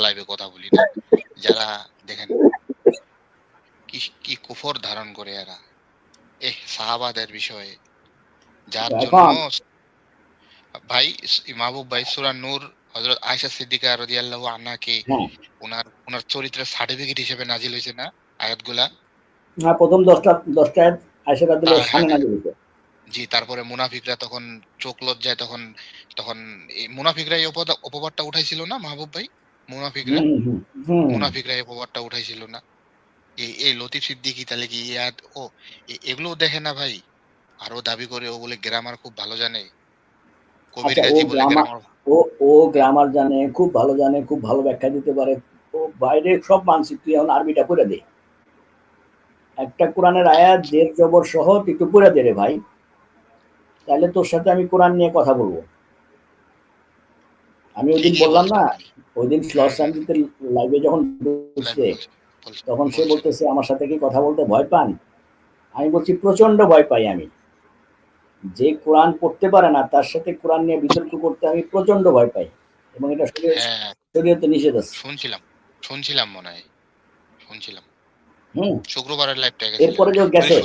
লাইভে কথা বলি না, যারা দেখেন কি কি কুফর ধারণ করে এরা সাহাবাদের বিষয়ে, যার জন্য ভাই মাহবুব ভাই সূরা নূর হযরত আয়েশা সিদ্দিকা রাদিয়াল্লাহু আনহাকে ওনার ওনার চরিত্রের সার্টিফিকেট হিসেবে নাজিল হয়েছে না আয়াতগুলা? হ্যাঁ, প্রথম 10টা আয়াত আয়েশা রাদিয়াল্লাহু শানে নাজিল হয়েছে। জি, তারপরে মুনাফিকরা তখন চোখ লজ্জায় তখন তখন এই মুনাফিকরা এই অপবাদটা উঠাইছিল না মাহবুব ভাই? মুনাফিকরা এই অপবাদটা উঠাইছিল না? এই লতিফ সিদ্দিকী তাহলে কি এগুলো দেখে না ভাই? আরো দাবি করে ও বলে গ্রামার খুব ভালো জানে। কবির গাজী বলে গ্রামার ও গ্রামার জানে, খুব ভালো জানে, খুব ভালো ব্যাখ্যা দিতে পারে। ও বাইরে সব মানছি, তুই এখন আরবিটা পড়ে দে। একটা কোরআনের আয়াত জের জবর সহ একটু পড়ে দে রে ভাই, তাহলে তোর সাথে আমি কোরআন নিয়ে কথা বলবো। আমি ওই দিন বললাম না, ওই দিন লস অ্যাঞ্জেলেসের লাইভে যখন ঢুকছে তখন সে বলতেছে আমার সাথে কি কথা বলতে ভয় পান? আমি বলছি প্রচন্ড ভয় পাই। আমি যে কোরআন পড়তে পারে না তার সাথে কোরআন নিয়ে বিতর্ক করতে আমি প্রচন্ড ভয় পাই, এবং এটা শরীয়তে নিষেধ আছে। শুনছিলাম মনে হয়, শুনছিলাম শুক্রবারের লাইভটা গেছে, এরপরে যে গেছে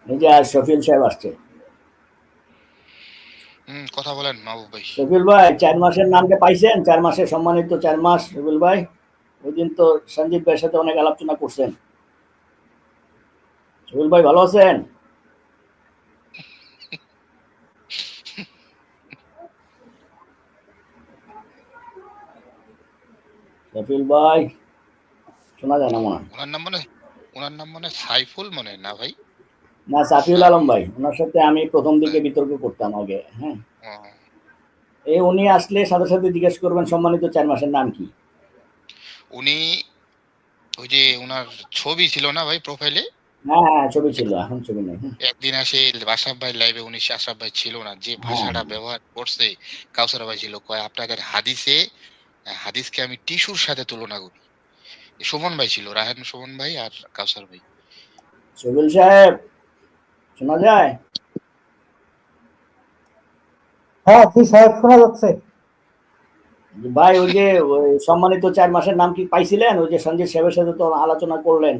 এই যে শফিল সাহেব আসছে। কথা বলেন মাহবুব ভাই। শফিল ভাই 4 মাসের নামটা পাইছেন? 4 মাসের সম্মানিত 4 মাস শফিল ভাই, ওই দিন তো সঞ্জিত ভাইয়ের সাথে অনেক আলোচনা করছেন। শফিল ভাই ভালো আছেন? শফিল ভাই শোনা যায় না মনে হয়। ওনার নাম মনে সাইফুল মনে না ভাই? না, সাফিউল আলম ভাই, ওনার সাথে আমি প্রথম দিকে বিতর্ক করতাম আগে। হ্যাঁ, উনি আসলে সাথে সাথে জিজ্ঞেস করবেন সম্মানিত 4 মাসের নাম কি। উনি ওই যে ওনার ছবি ছিল না ভাই প্রোফাইলে? হ্যাঁ, ছবি ছিল, এখন ছবি নেই। একদিন আসে আশরাফ ভাই লাইভে, উনি আশরাফ ভাই ছিল না, যে ভাষাটা ব্যবহার করছে কাউসার ভাই ছিল, কয় আপনাদের হাদিসকে আমি টিস্যুর সাথে তুলনা করি। সুমন ভাই ছিল, রাহেন সুমন ভাই আর কাউসার ভাই। শফিল সাহেব শোনা যায়? হ্যাঁ জি সাহেব, শোনা যাচ্ছে ভাই। ওই যে সম্মানিত 4 মাসের নাম কি পাইছিলেন? ওই যে সঞ্জিত সাহেবের সাথে তো আলোচনা করলেন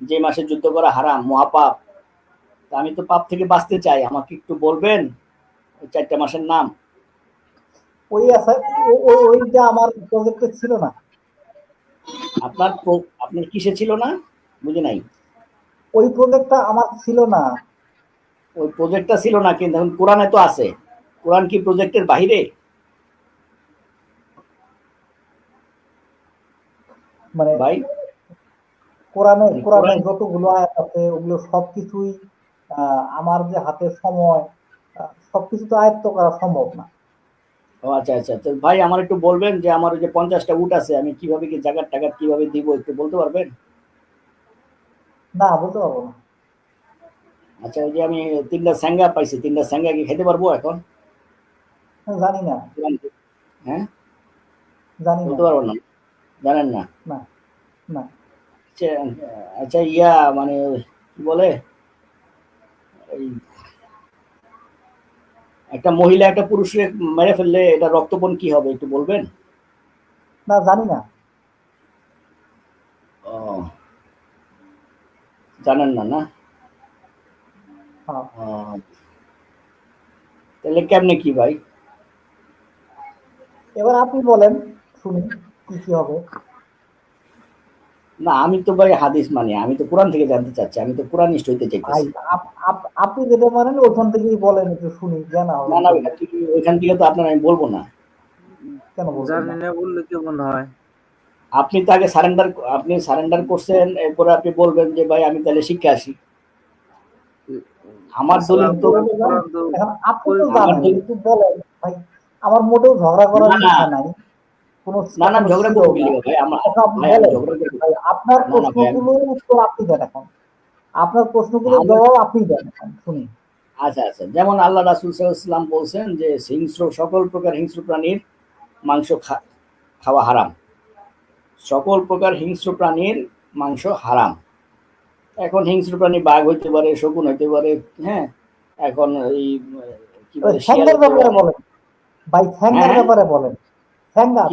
যে মাসে যুদ্ধ করা হারাম, মহাপাপ। আমি তো পাপ থেকে বাঁচতে চাই, আমাকে একটু বলবেন ওই 4টা মাসের নাম? ওইটা আমার প্রজেক্টে ছিল না। আপনার কিসে ছিল না? বুঝি নাই। ওই প্রজেক্টটা আমার ছিল না। ওই প্রজেক্টটা ছিল না, কিন্তু এখন কোরআনে তো আছে। কোরআন কি প্রজেক্টের বাইরে? মানে ভাই কোরআনে যতগুলো আয়াত আছে ওগুলো সবকিছুই আমার যে হাতে সময়, সবকিছু তো আয়ত্ত করা সম্ভব না। ও আচ্ছা আচ্ছা, তো ভাই আমার একটু বলবেন যে আমার ওই যে 50টা উট আছে, আমি কিভাবে কি জায়গার টাকা কিভাবে দিব, একটু বলতে পারবেন? না, বলতে পারবো না। আচ্ছা, ওই যে আমি 3টা স্যাঙ্গা পাইছি, 3টা স্যাঙ্গা কি খেতে পারবো এখন? জানি না। হ্যাঁ, জানি না, বলতে পারবো না, জানেন না? না না। আচ্ছা, মানে কি বলে, একটা মহিলা একটা পুরুষকে মেরে ফেললে এটা রক্তপণ কি হবে, একটু বলবেন? না, জানি না। ও, জানেন না? না, তাহলে কেমনে কি ভাই? এবার আপনি বলেন শুনি কি হবে। না, আমি তো ভাই হাদিস মানি, আমি তো কোরআন থেকে জানতে চাচ্ছি, আমি তো কোরআনিস্ট হইতে চাইতেছি। আপনি যেটা মানেন ওখান থেকেই বলেন, একটু শুনি, জানা হবে। না না, ওইখান থেকে তো আপনার আমি বলবো না। কেন জানি না বললে কেমন হয়? আপনি তো আগে সারেন্ডার করছেন, এরপরে আপনি বলবেন যে ভাই আমি তাহলে শিখে আসি। আমার দলিল তো এখন আপনি তো জানেন, একটু বলেন ভাই। আমার মোটেও ঝগড়া করার ইচ্ছা নাই। না না, ঝগড়া করব কি ভাই? আপনার প্রশ্নগুলোর উত্তর আপনি দেন এখন। আপনার প্রশ্নগুলোর জবাব আপনি দেন এখন, শুনি। আচ্ছা আচ্ছা, যেমন আল্লাহ রাসূল সাল্লাল্লাহু আলাইহি ওয়াসাল্লাম বলছেন যে সকল প্রকার হিংস্র প্রাণীর মাংস খাওয়া হারাম। সকল প্রকার হিংস্র প্রাণীর মাংস হারাম। এখন হিংস্র প্রাণী বাঘ হইতে পারে, শকুন হইতে পারে, হ্যাঁ, এখন এই কি বলে ঠ্যাঙ্গার ব্যাপারে বলেন ভাই, ঠ্যাঙ্গার ব্যাপারে বলেন। ঠ্যাঙ্গা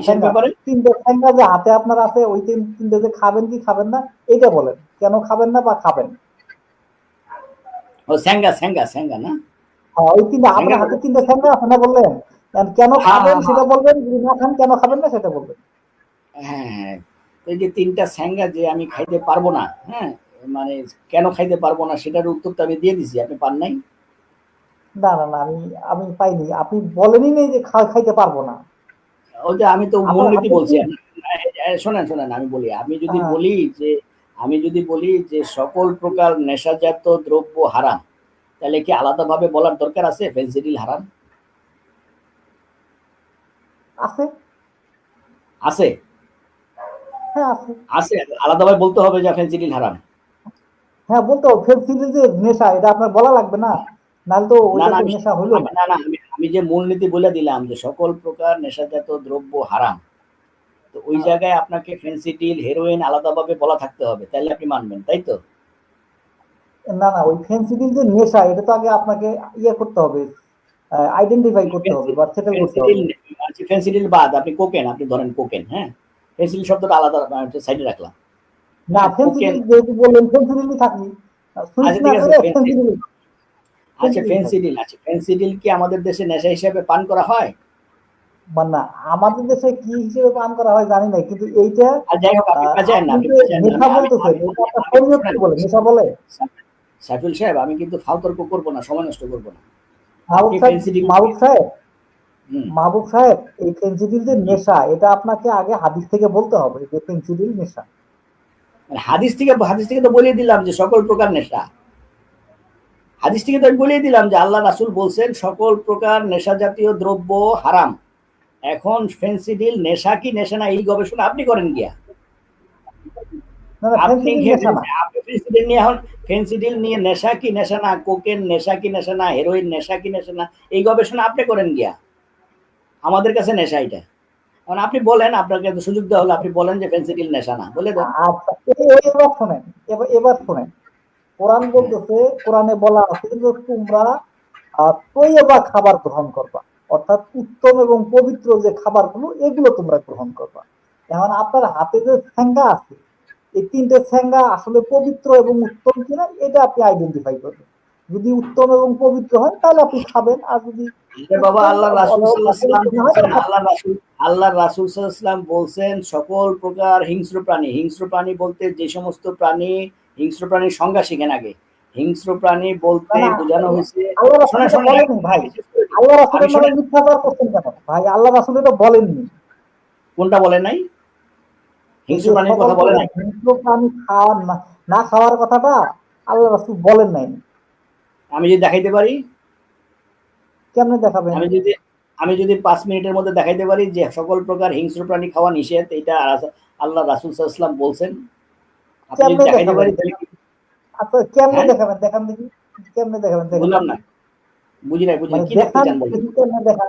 তিনটে ঠ্যাঙ্গা যে হাতে আপনার আছে, ওই তিনটে যে খাবেন কি খাবেন না এটা বলেন, কেন খাবেন না বা খাবেন? ও স্যাঙ্গা স্যাঙ্গা স্যাঙ্গা না, ওই তিনটে আপনার হাতে তিনটে ঠ্যাঙ্গা আছে না বললেন, কেন খাবেন সেটা বলবেন, যদি না খান কেন খাবেন না সেটা বলবেন। হ্যাঁ, এই যে তিনটা স্যাঙ্গা যে আমি খাইতে পারবো না, হ্যাঁ মানে কেন খাইতে পারবো না সেটার উত্তরটা আমি দিয়ে দিছি, আপনি পান নাই? না না না, আমি পাইনি, আপনি বলেনই নেই যে খাইতে পারবো না। ওই যে আমি তো মূলনীতি বলছি। শোনেন শোনেন আমি বলি, আমি যদি বলি যে সকল প্রকার নেশাজাত দ্রব্য হারাম, তাহলে কি আলাদাভাবে বলার দরকার আছে ফেনসিডিল হারাম? আছে আছে, হ্যাঁ আছে আছে, আলাদাভাবে বলতে হবে যে ফেনসিডিল হারাম। হ্যাঁ বলতে হবে, ফেনসিডিল যে নেশা এটা আপনার বলা লাগবে না, নাহলে তো ওইটা তো নেশা হইলো না। আমি যে মূলনীতি বলে দিলাম যে সকল প্রকার নেশাজাত দ্রব্য হারাম, তো ওই জায়গায় আপনাকে ফেনসিডিল হেরোইন আলাদাভাবে বলা থাকতে হবে, তাহলে আপনি মানবেন, তাই তো? না না, ওই ফেনসিডিল যে নেশা এটা তো আগে আপনাকে ইয়ে করতে হবে, আইডেন্টিফাই করতে হবে বা সেটেল করতে হবে। ফেনসিডিল বাদ আপনি কোকেন, আপনি ধরেন কোকেন, হ্যাঁ ফেনসিডিল শব্দটা আলাদা সাইডে রাখলাম। না ফেনসিডিল যেহেতু বললেন ফেনসিডিলই থাকি, সুইচ না করে ফেনসিডিল। আচ্ছা ফেনসিডিল কি আমাদের দেশে নেশা হিসেবে পান করা হয়? না আমাদের দেশে কি হিসেবে পান করা হয় জানি না, কিন্তু এইটা যাই হোক আপনি বাজায় না, নেশা বলতেছেন, এটা একটা শরীয়ত কি বলে নেশা বলে? সাইফুল সাহেব আমি কিন্তু ফালতর্ক করব না, সময় নষ্ট করব না। মাহবুব সাহেব এই ফেনসিডিল যে নেশা এটা আপনাকে আগে হাদিস থেকে বলতে হবে যে ফেনসিডিল নেশা। হাদিস থেকে তো বলে দিলাম যে সকল প্রকার নেশা, হাদিস থেকে তো আমি বলে দিলাম যে আল্লাহ রাসূল বলছেন সকল প্রকার নেশা জাতীয় দ্রব্য হারাম। এখন ফেনসিডিল নেশা কি নেশা না এই গবেষণা আপনি করেন গিয়া, ফেনসিডিল নিয়ে নেশা কি নেশা না, কোকেন নেশা কি নেশা না, হেরোইন নেশা কি নেশা না, এই গবেষণা আপনি করেন গিয়া। আমাদের কাছে নেশা এটা, কারণ আপনি বলেন, আপনাকে সুযোগ দেওয়া হলো, আপনি বলেন যে ফেনসিডিল নেশা না, বলে দেন। এবার শোনেন, এবার শোনেন, কোরআন বলতেছে, কোরআনে বলা আছে যে তোমরা তৈয়বা খাবার গ্রহণ করবা, অর্থাৎ উত্তম এবং পবিত্র যে খাবারগুলো এগুলো তোমরা গ্রহণ করবা। এখন আপনার হাতে যে ঠ্যাঙ্গা আছে, এই তিনটে ঠ্যাঙ্গা আসলে পবিত্র এবং উত্তম কিনা এটা আপনি আইডেন্টিফাই করবেন। যদি উত্তম এবং পবিত্র হয় তাহলে আপনি খাবেন, আর যদি বাবা আল্লাহ রাসূল সাল্লাল্লাহু আলাইহি বলছেন সকল প্রকার হিংস্র প্রাণী বলতে যে সমস্ত প্রাণী, হিংস্র প্রাণীর সংজ্ঞা শিখেন আগে। হিংস্র প্রাণী বলতে বোঝানো হয়েছে, ভাই আল্লাহ রাসূলের নামে মিথ্যাচার করছেন কেন ভাই? আল্লাহ রাসূল এটা বলেননি। কোনটা বলে নাই? হিংস্র প্রাণীর কথা বলে নাই। হিংস্র প্রাণী খাওয়ার না খাওয়ার কথাটা আল্লাহ রাসূল বলেন নাই। আমি যদি দেখাইতে পারি, কেমনে দেখাবেন? আমি যদি 5 মিনিটের মধ্যে দেখাইতে পারি যে সকল প্রকার হিংস্র প্রাণী খাওয়া নিষেধ, এটা আল্লাহ রাসূল সাল্লাল্লাহু আলাইহি ওয়াসাল্লাম বলছেন, আপনি দেখাইতে পারি তাহলে আচ্ছা কেমনে দেখাবেন? দেখান দেখি কেমনে দেখাবেন। বললাম না, বুঝি নাই কি দেখতে চান বলেন? কেমনে দেখান,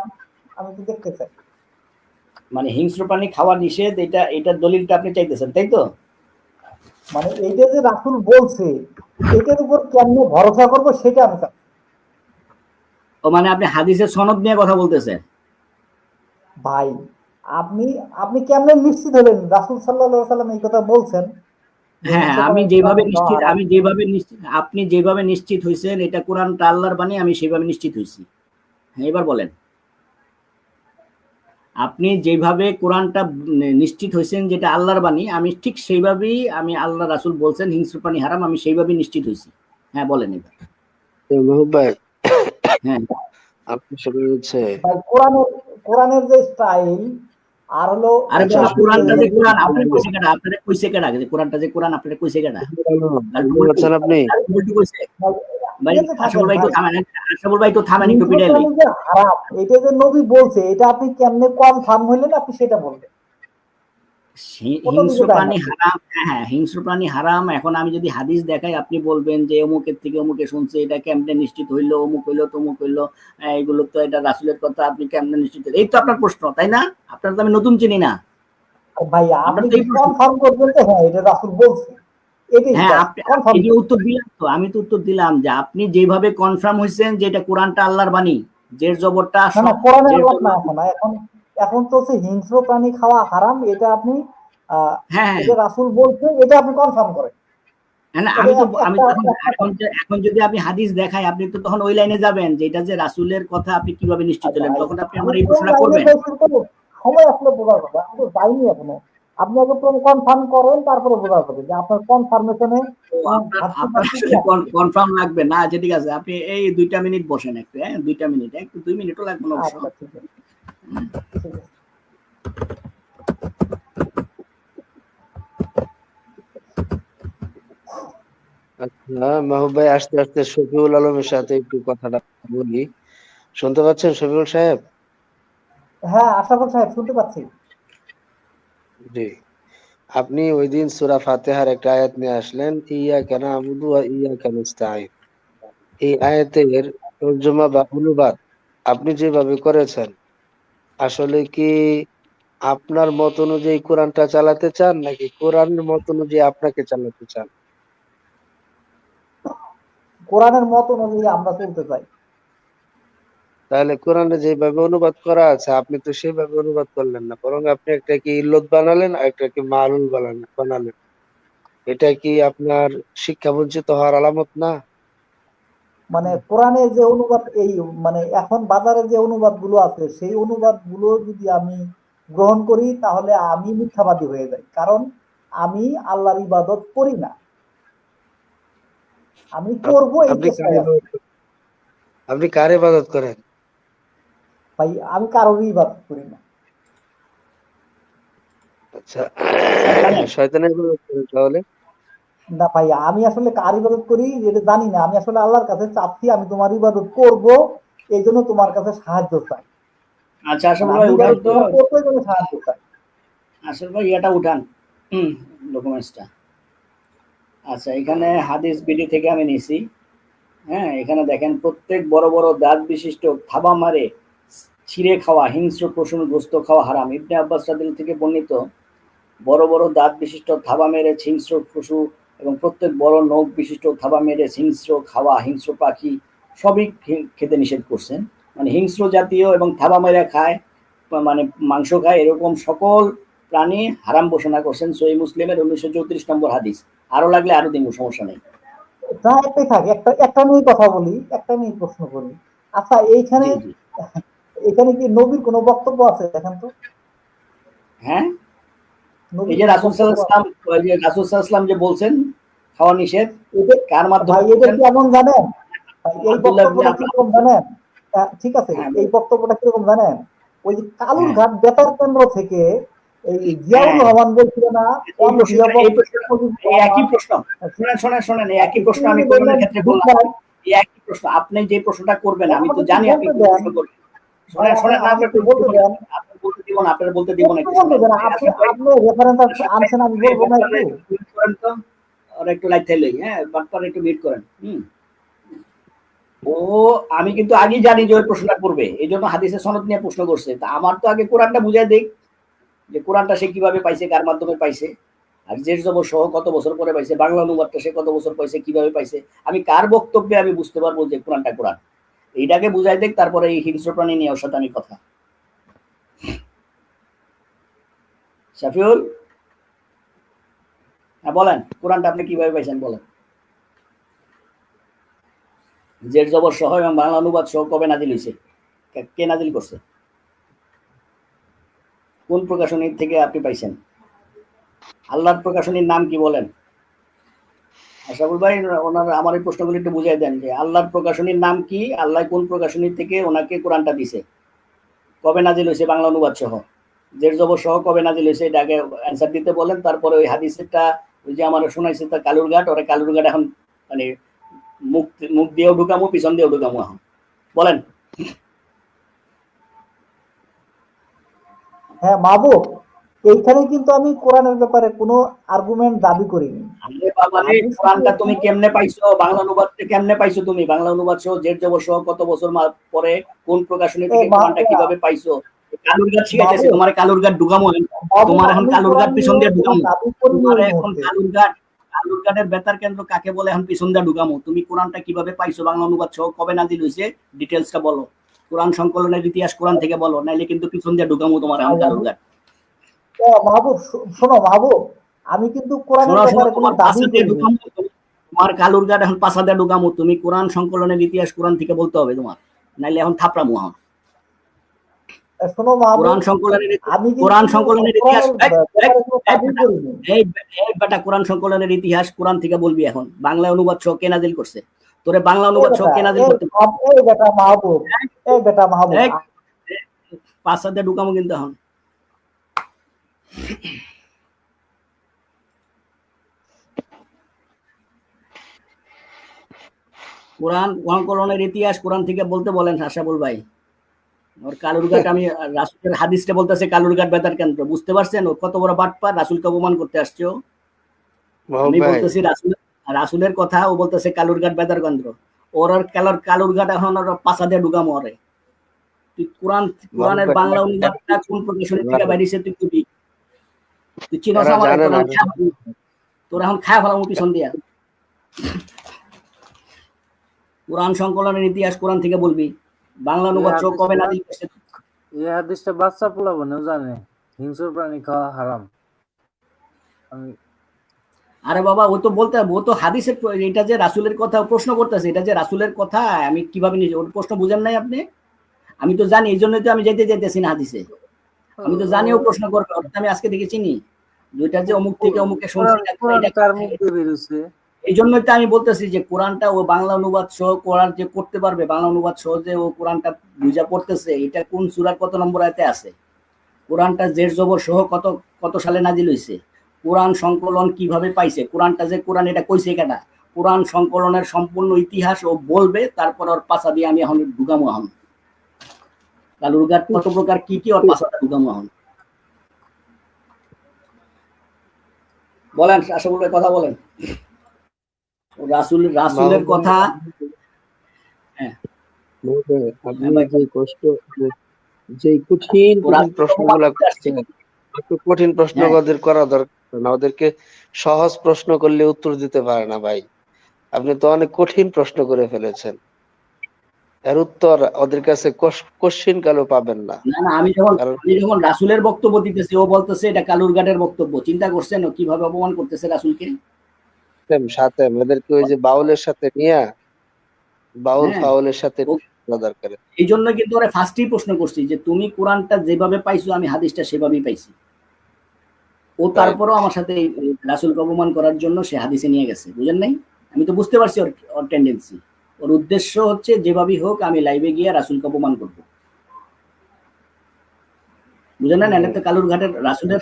আমি তো দেখতে চাই। মানে হিংস্র প্রাণী খাওয়া নিষেধ, এটা দলিলটা আপনি চাইতেছেন, তাই তো? মানে এইটা যে রাসূল বলছে এটার উপর কেমনে ভরসা করব সেটা আমি চাই। ও মানে আপনি হাদিসের সনদ নিয়ে কথা বলতেছেন? ভাই আপনি কেমনে নিশ্চিত হলেন রাসূল সাল্লাল্লাহু আলাইহি ওয়াসাল্লাম এই কথা বলছেন? হ্যাঁ, আপনি যেভাবে নিশ্চিত হইছেন এটা কোরআনটা আল্লাহর বাণী, আমি সেভাবে নিশ্চিত হইছি। হ্যাঁ এবার বলেন, আপনি যেভাবে কোরআনটা নিশ্চিত হইছেন যেটা আল্লাহর বাণী, আমি ঠিক সেইভাবেই, আমি আল্লাহ রাসূল বলছেন হিংস্র প্রাণী হারাম, আমি সেইভাবেই নিশ্চিত হইছি। হ্যাঁ বলেন এবার। হ্যাঁ আপনি শুরু হচ্ছে কোরআনের যে স্টাইল আর হলো, আরে কোরআনটা যে কোরআন আপনাদের কইছে কেডা? আপনাদের কইছে কেডা যে কোরআনটা যে কোরআন আপনাদের কইছে কেডা? বলছেন আপনি ভাই আশরাফুল ভাই তো থামেন একটু পিটাইলি। হারাম এটা যে নবী বলছে, এটা আপনি কেমনে কনফার্ম হইলেন? আপনি সেটা বলবেন। হিংস্র প্রাণী হারাম, হ্যাঁ হিংস্র প্রাণী হারাম। এখন আমি যদি হাদিস দেখাই, আপনি বলবেন যে অমুকের থেকে অমুকে শুনছে, এটা কেমনে নিশ্চিত হইলো, অমুক হইলো তমুক হইলো, এগুলো তো এটা রাসূলের কথা, আপনি কেমনে নিশ্চিত? এই তো আপনার প্রশ্ন, তাই না? আপনার তো আমি নতুন চিনি না ভাই, আপনি কনফার্ম করবেন যে হ্যাঁ এটা রাসূল বলছে। হ্যাঁ আপনি উত্তর দিলাম তো, আমি তো উত্তর দিলাম যে আপনি যেভাবে কনফার্ম হইছেন যে এটা কোরআনটা আল্লাহর বাণী, জের জবরটা না না কোরআনের আলাপ না এখন এখন তো হচ্ছে হিংস্র প্রাণী খাওয়া হারাম, এটা আপনি হ্যাঁ এটা রাসূল বলছে, এটা আপনি কনফার্ম করেন। হ্যাঁ আমি এখন যদি আপনি হাদিস দেখাই, আপনি তো তখন ওই লাইনে যাবেন যে এটা যে রাসূলের কথা, আপনি কিভাবে নিশ্চিত হলেন? তখন আপনি আমার এই প্রশ্নটা করবেন। সময় আসলে বোঝা যাবে, আমি তো যাইনি এখনো। আপনি আগে কনফার্ম করেন, তারপরে বোঝা যাবে যে আপনার কনফার্মেশনে কনফার্ম লাগবে না। আচ্ছা ঠিক আছে, আপনি এই 2টা মিনিট বসেন একটু, হ্যাঁ 2টা মিনিট, একটু 2 মিনিটও লাগবে না অবশ্য। আচ্ছা ঠিক আছে, ঠিক আছে। আচ্ছা মাহবুব ভাই, আস্তে আস্তে শফিউল আলমের সাথে একটু কথাটা বলি। শুনতে পাচ্ছেন শফিউল সাহেব? হ্যাঁ আশরাফুল সাহেব শুনতে পাচ্ছি। জি। আপনি ওই দিন সূরা ফাতিহার একটা আয়াত নিয়ে আসলেন, ইয়াকা না'বুদু ওয়া ইয়াকা নাস্তাঈন। এই আয়াতের তরজমা বা অনুবাদ আপনি যেভাবে করেছেন, আসলে কি আপনার মত অনুযায়ী কোরআনটা চালাতে চান, নাকি কোরআনের মত অনুযায়ী আপনাকে চালাতে চান? কোরআনের মত অনুযায়ী আমরা চলতে চাই। তাহলে কোরআনে যেভাবে অনুবাদ করা আছে, আপনি তো সেভাবে অনুবাদ করলেন না, বরং আপনি একটাকে ইল্লত বানালেন আর একটাকে মালুল বানালেন। এটা কি আপনার শিক্ষা বঞ্চিত হওয়ার আলামত না? মানে কোরআনে যে অনুবাদ, এই মানে এখন বাজারে যে অনুবাদ গুলো আছে, সেই অনুবাদ গুলো যদি আমি গ্রহণ করি তাহলে আমি মিথ্যাবাদী হয়ে যাই, কারণ আমি আল্লাহর ইবাদত করি না, আমি করবো এই আপনি চেষ্টায় আছি। আপনি কার ইবাদত করেন? ভাই আমি কারোরই ইবাদত করি না। আচ্ছা, শয়তানের ইবাদত করেন তাহলে? না ভাই, আমি আসলে কার ইবাদত করি এটা জানি না, আমি আসলে আল্লাহর কাছে চাচ্ছি আমি তোমার ইবাদত করব, এই জন্য তোমার কাছে সাহায্য চাই। আচ্ছা আসলে ভাই উঠান তো, সাহায্য চাই। আসলে ভাই এটা উঠান ডকুমেন্টসটা। আচ্ছা এখানে হাদিস বিডি থেকে আমি নিছি। হ্যাঁ এখানে দেখেন, প্রত্যেক বড় বড় দাঁত বিশিষ্ট থাবা মারে ছিঁড়ে খাওয়া হিংস্র পশুর গোস্ত খাওয়া হারাম। ইবনে আব্বাস রাদিয়াল্লাহু থেকে বর্ণিত, বড় বড় দাঁত বিশিষ্ট থাবা মেরে হিংস্র পশু এবং প্রত্যেক বড় নখ বিশিষ্ট থাবা মেরে হিংস্র খাওয়া হিংস্র পাখি সবই খেতে নিষেধ করছেন। মানে হিংস্র জাতীয় এবং থাবা মেরে খায়, মানে মাংস খায়, এরকম সকল প্রাণী হারাম ঘোষণা করছেন। সহিহ মুসলিমের 1934 নম্বর হাদিস। আরো লাগলে আরো দিব, সমস্যা নেই। না একটাই থাকে, একটা নিয়ে কথা বলি, একটা নিয়ে প্রশ্ন করি। আচ্ছা এইখানে এখানে কি নবীর কোনো বক্তব্য আছে দেখেন তো? হ্যাঁ এই যে রাসূল সাল্লাল্লাহু আলাইহি ওয়াসাল্লাম যে বলছেন খাওয়া নিষেধ, কার মাধ্যমে? এটা কি এমন জানেন, এই বক্তব্যটা কিরকম জানেন? ঠিক আছে, এই বক্তব্যটা কিরকম জানেন? ওই যে কালুরঘাট বেতার কেন্দ্র থেকে এই জিয়াউর রহমান বলছিল না, একই প্রশ্ন, শোনেন একই প্রশ্ন আমি কোরআনের ক্ষেত্রে বললাম, এই একই প্রশ্ন আপনি যে প্রশ্নটা করবেন আমি তো জানি আপনি কি প্রশ্ন করবেন। শোনেন আপনি বলতে দেন, আপনি বলতে দিব না, আপনারা বলতে দিব না, একটু আপনি রেফারেন্স আনছেন, আমি বলবো না একটু করেন তো, আর একটু লাইট থাইলেই, হ্যাঁ বাটপার একটু মিট করেন। ও আমি কিন্তু আগেই জানি যে ওই প্রশ্নটা করবে, এই জন্য হাদিসের সনদ নিয়ে প্রশ্ন করছে। তা আমার তো আগে কোরআনটা বুঝাই দেখ যে কোরআনটা সে কিভাবে পাইছে, কার মাধ্যমে পাইছে, আর জের জবর সহ কত বছর পরে পাইছে, বাংলা অনুবাদটা সে কত বছর পাইছে, কিভাবে পাইছে, আমি কার বক্তব্যে আমি বুঝতে পারবো যে কোরআনটা কোরআন। এইটাকে বুঝাই দেখ, তারপরে এই হিংস্র প্রাণী নিয়ে ওর সাথে আমি কথা। শাফিউল হ্যাঁ বলেন, কোরআনটা আপনি কিভাবে পাইছেন বলেন। জের জবর সহ এবং বাংলা অনুবাদ সহ কবে নাজিল হয়েছে, কে নাজিল করছে, কোন প্রকাশনী থেকে আপনি পাইছেন, আল্লাহর প্রকাশনীর নাম কি বলেন? আশরাফুল ভাই ওনার আমার এই প্রশ্নগুলি একটু বুঝাই দেন যে আল্লাহর প্রকাশনীর নাম কি, আল্লাহ কোন প্রকাশনী থেকে ওনাকে কোরআনটা দিছে, কবে নাজিল হয়েছে বাংলা অনুবাদ সহ, জের জবর সহ কবে নাজিল হয়েছে, এটা আগে অ্যান্সার দিতে বলেন। তারপরে ওই হাদিসেরটা ওই যে আমার শোনাইছে তা কালুরঘাট, ওরা কালুরঘাট এখন মানে মুখ দিয়েও ঢুকামো পিছন দিয়েও ঢুকামো, এখন বলেন। হ্যাঁ মাহবুব, এইখানে কিন্তু আমি কোরআনের ব্যাপারে কোনো আর্গুমেন্ট দাবি করিনি। আরে বাবা রে, কোরআনটা তুমি কেমনে পাইছো, বাংলা অনুবাদটা কেমনে পাইছো তুমি, বাংলা অনুবাদ সহ জের জবর সহ কত বছর পরে কোন প্রকাশনী থেকে কোরআনটা কিভাবে পাইছো? কালুরঘাট শিখাইতেছে তোমার, কালুরঘাট ঢুকামো, তোমার এখন কালুরঘাট পিছন দিয়ে ঢুকামো, তোমার এখন কালুরঘাটের বেতার কেন্দ্র কাকে বলে এখন পিছন দিয়ে ঢুকামো। তুমি কোরআনটা কিভাবে পাইছো, বাংলা অনুবাদ সহ কবে নাজিল হয়েছে, ডিটেইলসটা বলো। কোরআন সংকলনের ইতিহাস কোরআন থেকে বলো, নাইলে কিন্তু পিছন দিয়ে ঢুকামো তোমার এখন কালুরঘাট। মাহবুব শোনো মাহবুব, আমি কিন্তু কোরআনের ব্যাপারে কোনো দাবি করি না। তোমার কালুরঘাট এখন পাশা দিয়ে ঢুকামো, তুমি কোরআন সংকলনের ইতিহাস কোরআন থেকে বলতে হবে তোমার, নাইলে এখন থাপড়ামো। এখন শোনো মাহবুব, কোরআন সংকলনের আমি কোরআন সংকলনের ইতিহাস দাবি করি না। এই বেটা কোরআন সংকলনের ইতিহাস কোরআন থেকে বলবি এখন, বাংলা অনুবাদ সহ কে নাজিল করছে? তোরে বাংলা অনুবাদ সহ কে নাজিল করতে? এই বেটা মাহবুব, এই বেটা মাহবুব, পাশা দিয়ে ঢুকামো কিন্তু এখন। কোরআন সংকলনের ইতিহাস কোরআন থেকে বলতে বলেন আশাফুল ভাই। ওর কালুরঘাট, আমি রাসূলের হাদিসটা বলতেছে কালুরঘাট বেতার কেন্দ্র, বুঝতে পারছেন ও কত বড় বাটপার? রাসূলকে অপমান করতে আসছে ও। আমি বলতেছি রাসূলের কথা, ও বলতেছে কালুরঘাট বেতার কেন্দ্র। ওর কালুরঘাট এখন ওর পাশা দিয়ে ঢুকামো ওরে। তুই কোরআনের বাংলা অনুবাদটা কোন প্রকাশনী থেকে বাইরেছে তুই কবি? তুই চিনস আমার? তোর এখন খায় ফেলাম পিছন দিয়া। কোরআন সংকলনের ইতিহাস কোরআন থেকে বলবি, বাংলা অনুবাদ সহ কবে নাজিল করছে? এই হাদিসটা বাচ্চা পোলাপানও জানে, হিংস্র প্রাণী খাওয়া হারাম। আরে বাবা, ও তো বলতে, ও তো হাদিসের, এটা যে রাসূলের কথা প্রশ্ন করতেছে, এটা যে রাসূলের কথা, আমি কিভাবে নিজে ওর প্রশ্ন বুঝেন নাই আপনি? আমি তো জানি, এই জন্যই তো আমি যাইতেছি না হাদিসে। আমি তো জানি ও প্রশ্ন করবে, আমি আজকে থেকে চিনি দুইটা যে অমুক থেকে অমুকে শুনছি, এই জন্যই তো আমি বলতেছি যে কোরআনটা ও বাংলা অনুবাদ সহ কোরআন যে করতে পারবে, বাংলা অনুবাদ সহ যে ও কোরআনটা বুঝা পড়তেছে, এটা কোন সূরার কত নম্বর আয়াতে আছে, কোরআনটা জের জবর সহ কত সালে নাজিল হইছে, কোরআন সংকলন কিভাবে পাইছে, কোরআনটা যে কোরআন এটা কইছে কেনা, কোরআন সংকলনের সম্পূর্ণ ইতিহাস ও বলবে, তারপর ওর পাশা দিয়ে আমি এখন ঢুকামো। এখন কালুরঘাট কত প্রকার কি কি ওর পাশাটা ঢুকামো। এখন বলেন আশাফুল ভাই, কথা বলেন। রাসূলের কথা। হ্যাঁ, যে কঠিন প্রশ্নগুলো একটু কঠিন প্রশ্ন ওদের করা দরকার না, ওদেরকে সহজ প্রশ্ন করলে উত্তর দিতে পারে না ভাই। আপনি তো অনেক কঠিন প্রশ্ন করে ফেলেছেন, এর উত্তর ওদের কাছে কোশ্চিন কালও পাবেন না। আমি যখন রাসূলের বক্তব্য দিতেছি, ও বলতেছে এটা কালুরঘাটের বক্তব্য। চিন্তা করছেন ও কিভাবে অপমান করতেছে রাসূলকে? সাথে এদেরকে ওই যে বাউলের সাথে নিয়ে ফাউলের সাথে দরকার। এই জন্য কিন্তু ওরা ফার্স্টই প্রশ্ন করছি যে তুমি কোরআনটা যেভাবে পাইছো আমি হাদিসটা সেভাবেই পাইছি। ও তারপরও আমার সাথে রাসূলকে অপমান করার জন্য সে হাদিসে নিয়ে গেছে, বুঝেন নাই? আমি তো বুঝতে পারছি ওর টেন্ডেন্সি, ওর উদ্দেশ্য হচ্ছে যেভাবেই হোক আমি লাইভে গিয়ে রাসূলকে অপমান করব, বুঝেন না? এটা তো কালুরঘাটের রাসূলের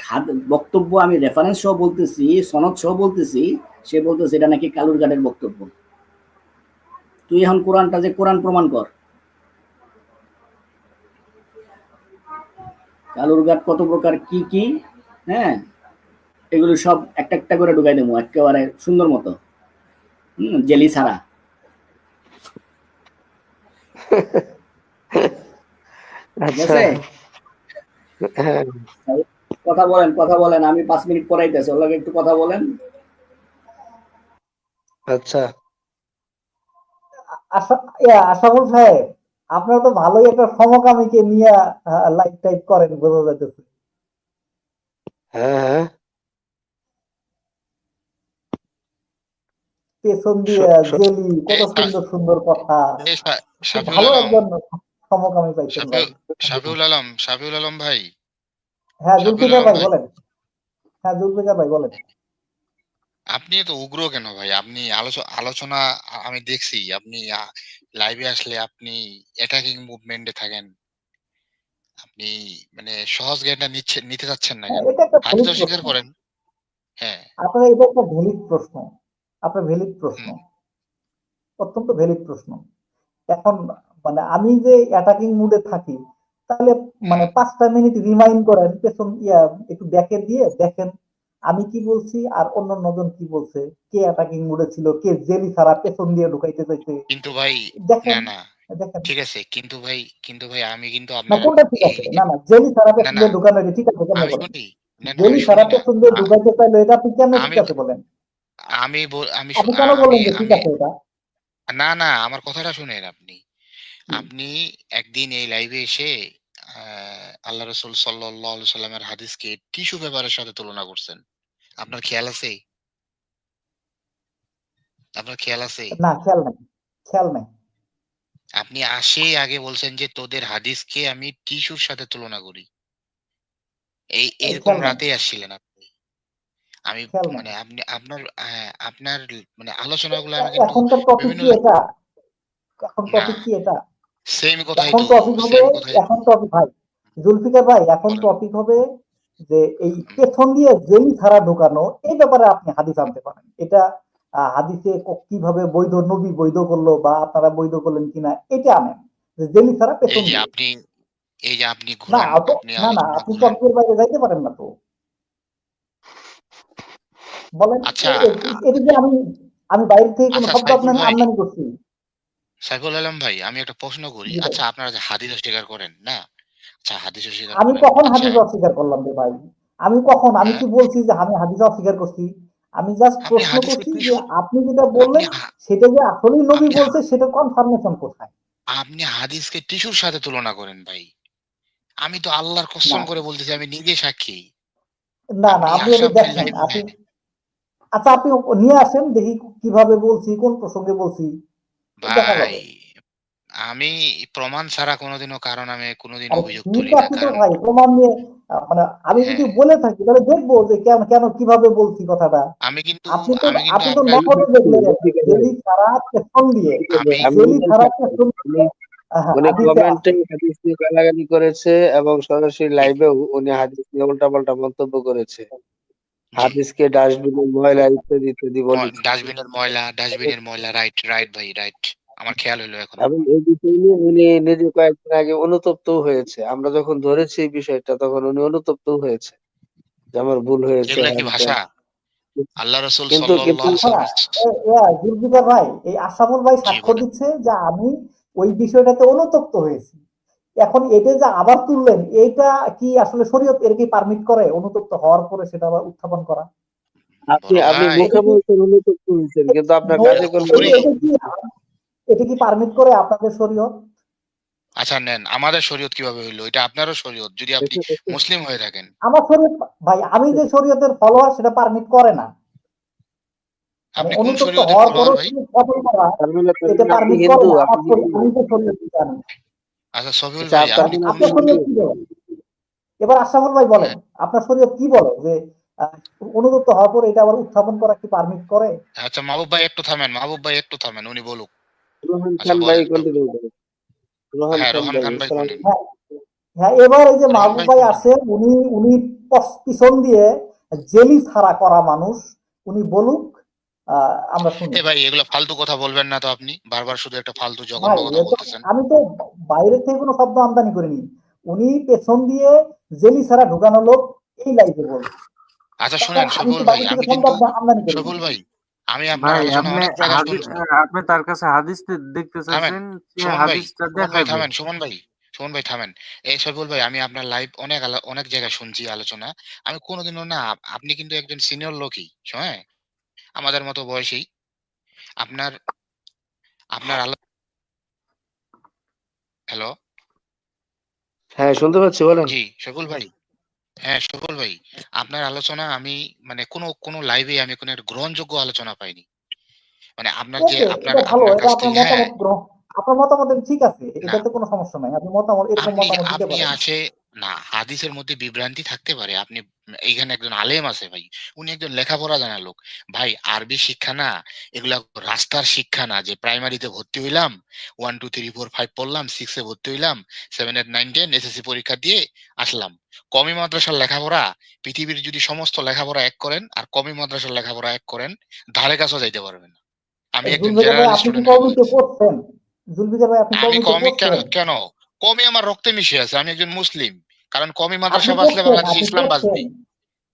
বক্তব্য, আমি রেফারেন্স সহ বলতেছি, সনদ সহ বলতেছি, সে বলতেছে এটা নাকি কালুরঘাটের বক্তব্য। তুই এখন কোরআনটা যে কোরআন প্রমাণ কর। কালুরঘাট কত প্রকার কি কি, হ্যাঁ, এগুলো সব একটা একটা করে ঢুকাই দেবো একেবারে সুন্দর মতো, জেলি ছাড়া। কথা বলেন, আমি 5 মিনিট পড়াইতেছি, ওর লাগে একটু কথা বলেন। আচ্ছা, আশাফুল সাহেব, আপনারা তো ভালোই একটা সমকামীকে নিয়ে লাইভ টাইপ করেন, বোঝা যাইতেছে। হ্যাঁ, পেছন দিয়ে জেলি, কত সুন্দর সুন্দর কথা, ভালো একজন সমকামী পাইছেন। শাফিউল আলম ভাই। হ্যাঁ জুলফিকার ভাই বলেন। হ্যাঁ জুলফিকার ভাই বলেন। আপনি তো উগ্র কেন ভাই? আপনি আলোচনা আমি দেখছি, আপনি লাইভে আসলে আপনি অ্যাটাকিং মুভমেন্টে থাকেন, আপনি মানে সহজ জ্ঞানটা নিতে চাচ্ছেন না কেন? হাদিস স্বীকার করেন। হ্যাঁ, আপনার এটা একটা ভ্যালিড প্রশ্ন, আপনার ভ্যালিড প্রশ্ন, অত্যন্ত ভ্যালিড প্রশ্ন। এখন মানে আমি যে অ্যাটাকিং মুডে থাকি, তাহলে মানে 5টা মিনিট রিমাইন্ড করেন, পেছন একটু ব্যাকে দিয়ে দেখেন আমি কি বলছি আর অন্য নজন কি বলছে, কে অ্যাটাকিং মুডে ছিল, কে জেলি ছাড়া পেছন দিয়ে ঢুকাইতে চাইছে। কিন্তু ভাই দেখেন না ঠিক আছে, কিন্তু ভাই আমি কিন্তু না কোনটা ঠিক আছে, না জেলি ছাড়া পেছন দিয়ে ঢুকানো ঠিক আছে কেন বলেন? জেলি ছাড়া পেছন দিয়ে ঢুকাইতে চাইলে এটা আপনি কেন ঠিক আছে বলেন? আমি কেন বলেন যে ঠিক আছে এটা? না, আমার কথাটা শুনেন আপনি। আপনি একদিন এই লাইভে এসে আল্লাহ রসুল সাল্লাল্লাহু আলাইহি সাল্লামের হাদিসকে টিস্যু পেপারের সাথে তুলনা করছেন। আপনার খেয়াল আছে? আপনার খেয়াল আছে? না, খেয়াল নাই, খেয়াল নাই। আপনি আগে বলছেন যে তোদের হাদিসকে আমি টিস্যুর সাথে তুলনা করি। এরকম খেয়াল নাই, রাতেই আসছিলেন আপনি। আমি খেয়াল নাই। মানে আপনার মানে আলোচনাগুলো আমি কিন্তু এখনকার টপিক বিভিন্ন কি এটা? এখন না টপিক কি এটা? সেম কথাই এখন তো, টপিক হবে, সেম কথাই এখন টপিক ভাই জুলফিকার ভাই, এখন বলেন। টপিক হবে যে এই হুম, পেছন দিয়ে জেলি ছাড়া ঢোকানো, এই ব্যাপারে আপনি হাদিস আনতে পারেন। এটা হাদিসে কিভাবে বৈধ, নবী বৈধ করলো বা আপনারা বৈধ করলেন কিনা, এটা আনেন, যে জেলি ছাড়া এই পেছন যে দিয়ে। আপনি এই যে আপনি না ঘুরান, তো, আপনি না আলোচনা আপনি ঘুরান। টপিকের বাইরে যাইতে পারেন না তো। বলেন, আচ্ছা এটা যে আমি আমি বাইরে থেকে কোনো আচ্ছা শব্দ সাইফুল আপনার ভাই, আমদানি করছি? সাইফুল আলম ভাই, আমি একটা প্রশ্ন করি। জি ভাই। আচ্ছা আপনারা যে হাদিস অস্বীকার করেন না, আচ্ছা হাদিস অস্বীকার আমি করেন, কখন আচ্ছা হাদিস অস্বীকার করলাম রে ভাই? আমি হ্যাঁ, কি বলছি যে আমি হাদিস অস্বীকার করছি? আমি জাস্ট আপনি প্রশ্ন হাদিসকে করছি যে টিস্যু আপনি যেটা আপনি বললেন সেটা যে আসলেই নবী আপনি বলছে, সেটা কনফার্মেশন কোথায়? আপনি হাদিসকে টিস্যুর সাথে তুলনা করেন ভাই। আমি তো আল্লাহর না কসম করে বলতেছি, আমি নিজে সাক্ষী। না না, আপনি আপনি এটা আশরাফ ভাই দেখেন, লাইভ, আপনি আচ্ছা আপনি নিয়ে আসেন দেখি কিভাবে বলছি, কোন প্রসঙ্গে বলছি, দেখা ভাই যাবে। আমি প্রমাণ ছাড়া কোনোদিনও কারণ আমি কোনোদিন আর অভিযোগ ঠিক তুলি না, আছে তো কারণ ভাই, প্রমাণ নিয়ে মানে আমি যদি হ্যাঁ বলে থাকি তাহলে দেখবো যে কেন কেন কিভাবে বলছি কথাটা। আমি কিন্তু আপনি তো আমি কিন্তু আপনি তো আপনার নগদে দেখলেন জেলি ছাড়া পেছন দিয়ে, আমি আমি জেলি নিজের ছাড়া সাক্ষী। পেছন উনি দিয়ে উনি হাদিসে কমেন্টে আছে। হাদিস নিয়ে গালাগালি করেছে এবং সরাসরি জি লাইভেও উনি হাদিস নিয়ে উল্টাপাল্টা মন্তব্য করেছে। জি হাদিসকে ডাস্টবিনে ময়লা ইত্যাদি ইত্যাদি বলেছে। ডাস্টবিনের ময়লা, রাইট রাইট ভাই, রাইট। আমার খেয়াল হলো এখন। এবং এই বিষয় নিয়ে উনি নিজে কয়েকদিন আগে অনুতপ্তও হয়েছে। আমরা যখন ধরেছি এই বিষয়টা তখন উনি অনুতপ্তও হয়েছে যে আমার ভুল হয়েছে এগুলা কি হ্যান ত্যান। ভাষা? আল্লাহ রসুল কিন্তু সাল্লাল্লাহু কিন্তু আলাইহি আচ্ছা, সাল্লাম। জুলফিকার ভাই, এই আশরাফুল ভাই জি সাক্ষ্য বলেন। দিচ্ছে যে আমি ওই বিষয়টাতে অনুতপ্ত হয়েছি। এখন এটা যে আবার তুললেন, এইটা কি আসলে শরীয়ত এর কি পারমিট করে অনুতপ্ত হওয়ার পরে সেটা আবার উত্থাপন করা? আপনি বড় আপনি ভাই, এটা মুখে কি বলছেন অনুতপ্ত হয়েছেন কিন্তু আপনার এটা কাজে তো কর্মে কুফরি। এটা কি এটা কি পারমিট করে আপনাদের শরীয়ত? আচ্ছা নেন, আমাদের শরীয়ত কিভাবে হইলো? এটা আপনারও শরীয়ত যদি আপনি মুসলিম হয়ে থাকেন। আমার শরীয়ত ভাই, আমি যে শরীয়তের ফলোয়ার সেটা পারমিট করে না। মানে আপনি কোন অনুতপ্ত শরীয়তের হওয়ার ফলোয়ার পরেও ভাই? শুধু কতল করা, এটা তার মানে আপনি পারমিট করে হিন্দু, না আপনি আমার হিন্দু। আমি যে শরীয়ত জানি। আচ্ছা সফিউল আচ্ছা ভাই, তার আপনি মানে কোন আপনি আপনার হিন্দু। শরীয়ত কি বলে? এবার আশরাফুল ভাই বলেন, হ্যাঁ, আপনার শরীয়ত কি বলে যে আহ, অনুতপ্ত হওয়ার পরে এটা আবার উত্থাপন করা কি পারমিট করে? আচ্ছা মাহবুব ভাই একটু থামেন, মাহবুব ভাই একটু থামেন, উনি বলুক। রোহান আচ্ছা খান ভাই বলেন তো। কন্টিনিউ করেন। রোহান হ্যাঁ খান রোহান ভাই খান ভাই আসসালামু কন্টিনিউ। হ্যাঁ, হ্যাঁ, এবার এই যে রোহান মাহবুব ভাই ভাই কন্টিনিউ। আছেন, উনি উনি পিছন দিয়ে জেলি ছাড়া করা মানুষ, উনি বলুক, আমরা শুনি। এ ভাই এগুলো ফালতু কথা বলবেন না তো, আপনি বারবার শুধু একটা ফালতু জঘন্য ভাই কথা এ তো বলতেছেন। আমি তো বাইরে থেকে কোনো শব্দ আমদানি করিনি, উনি পেছন দিয়ে জেলি ছাড়া ঢুকানো লোক এই লাইফে বলছে। আচ্ছা তাহলে শুনেন আমি তো শফিউল ভাই, বাইরে থেকে আমি শব্দ কিন্তু আমদানি করিনি। শফিউল ভাই, আমি আপনার ভাই আলোচনা আপনি অনেক জায়গায় শুনছি। আপনি তার কাছে হাদিস দেখতে থামেন চাইছেন, সে সুমন ভাই, হাদিসটা দেখাবে। সুমন ভাই থামেন। এই শফিউল ভাই, আমি আপনার লাইভ অনেক জায়গায় শুনছি আলোচনা। আমি কোনোদিনও না, আপনি কিন্তু একজন সিনিয়র লোকই, হ্যাঁ, আমাদের মতো বয়সী। আপনার আপনার আলো হ্যালো, হ্যাঁ শুনতে পাচ্ছি বলেন। জি শফিউল ভাই, হ্যাঁ শফিউল ভাই, আপনার আলোচনা আমি মানে কোন লাইভে আমি কোনো একটা গ্রহণযোগ্য আলোচনা পাইনি। মানে আপনার যে ওকে, আপনার এটা ভালো, আপনার এটা কাছ আপনার থেকে, হ্যাঁ, মতামত গ্রহণ, আপনার মতামত ঠিক আছে, না এটাতে কোনো সমস্যা নাই, আপনি মতামত এরকম আপনি মতামত দিতে আপনি পারেন। আছে না, হাদিসের মধ্যে বিভ্রান্তি থাকতে পারে। আপনি এইখানে একজন আলেম আছে ভাই, উনি একজন লেখাপড়া জানা লোক। ভাই আরবি শিক্ষা না, এগুলা রাস্তার শিক্ষা না যে প্রাইমারিতে ভর্তি হইলাম, 1 2 3 4 5 পড়লাম, 6 এ ভর্তি হইলাম, 7 8 9 10 এসএসসি পরীক্ষা দিয়ে আসলাম। কমি মাদ্রাসার লেখাপড়া, পৃথিবীর যদি সমস্ত লেখাপড়া এক করেন আর কমি মাদ্রাসার লেখাপড়া এক করেন, ধারে কাছেও যাইতে পারবেন না। আমি একজন জুলফিকার ভাই, জেনারেল আপনি কি স্টুডেন্টকে কমিতে বলতেছি। পড়ছেন? জুলফিকার ভাই, আপনি আমি কমিতে কমি পড়ছেন? কেন? কমি আমার রক্তে মিশে আছে। আমি একজন মুসলিম। কারণ কমি আপনি মাদ্রাসা বাঁচলে পড়ছেন, বাংলাদেশে আপনি ইসলাম পড়ছেন বাঁচবে।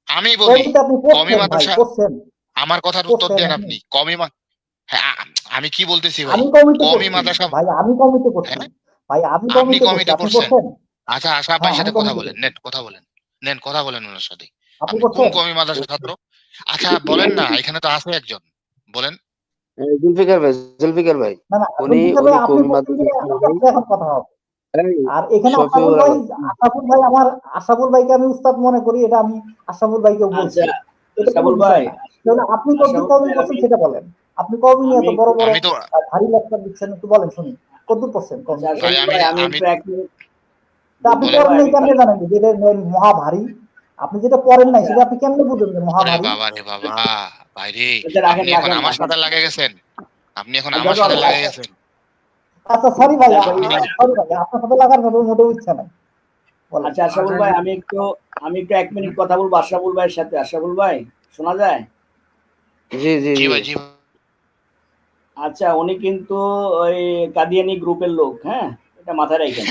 আমি বলি, কমিতে, আপনি কমি পড়ছেন ভাই, মাদ্রাসা, পড়ছেন, আমার কথার উত্তর পড়ছেন দেন আপনি? আপনি। হ্যাঁ, আমি কি বলতেছি ভাই? আমি কমিতে কমি পড়ছি মাদ্রাসা, ভাই, আমি কমিতে পড়ছি হ্যাঁ? ভাই, আমি আপনি কমিতে পড়ছি, কমিতে আপনি পড়ছেন? পড়ছেন? আচ্ছা, আশরাফ হ্যাঁ, ভাইয়ের আমি সাথে কথা কমিতে বলেন। পড়ছি। কথা বলেন। কথা বলেন উনার সাথে। আপনি আপনি কোন পড়ছেন? কমি মাদ্রাসার ছাত্র? আচ্ছা বলেন না, এখানে তো আছে একজন। বলেন। জুলফিকার ভাই না না উনি জুলফিকার ভাই উনি আপনি কমি বলছেন যে মাদ্রাসার আমার সাথে এখন কথা হবে। এই আর এখানে শফিউল আলম আশরাফুল ভাই আমার আশরাফুল ভাইকে আমি উস্তাদ মনে করি, এটা আমি আশরাফুল ভাইকেও বলছি। আচ্ছা এটা কোনো আশরাফুল বিষয় ভাই, না। তাহলে আপনি কতদূর আশরাফুল কবি ভাই, পড়ছেন সেটা বলেন। আপনি কবি নিয়ে আমি এত বড় বড় আমি তো ভারী লেকচার দিচ্ছেন, একটু বলেন শুনি কতদূর পড়ছেন আচ্ছা কবিতে। ভাই আশরাফুল আমি ভাই, আমি আমি একটু 1 মিনিট তা আপনি জুলফিকার বলেন। পড়েন ভাই, নাই আমি কেমনে জানেন যে এটা মহা ভারী? আপনি যেটা পড়েন নাই আচ্ছা সেটা আপনি কেমনে বুঝবেন যে মহা ওরে ভারী? বাবা রে বাবা, ভাই রে, আচ্ছা, আপনি রাখেন এখন রাখেন আমার রাখেন। সাথে লাগে গেছেন। আপনি এখন আচ্ছা, আমার সাথে লাগে আচ্ছা, গেছেন। আচ্ছা সরি ভাই, আচ্ছা আশরাফুল ভাই, সরি ভাই, আপনার সাথে লাগার মতো মোটেও ইচ্ছা নাই। বলেন। আচ্ছা আশরাফুল ভাই, আমি একটু 1 মিনিট কথা বলবো আশরাফুল ভাইয়ের সাথে। আশরাফুল ভাই, শোনা যায়? জি জি জি জি ভাই, জি ভাই। আচ্ছা, উনি কিন্তু ওই কাদিয়ানি গ্রুপের লোক, হ্যাঁ, এটা মাথায় রাখেন,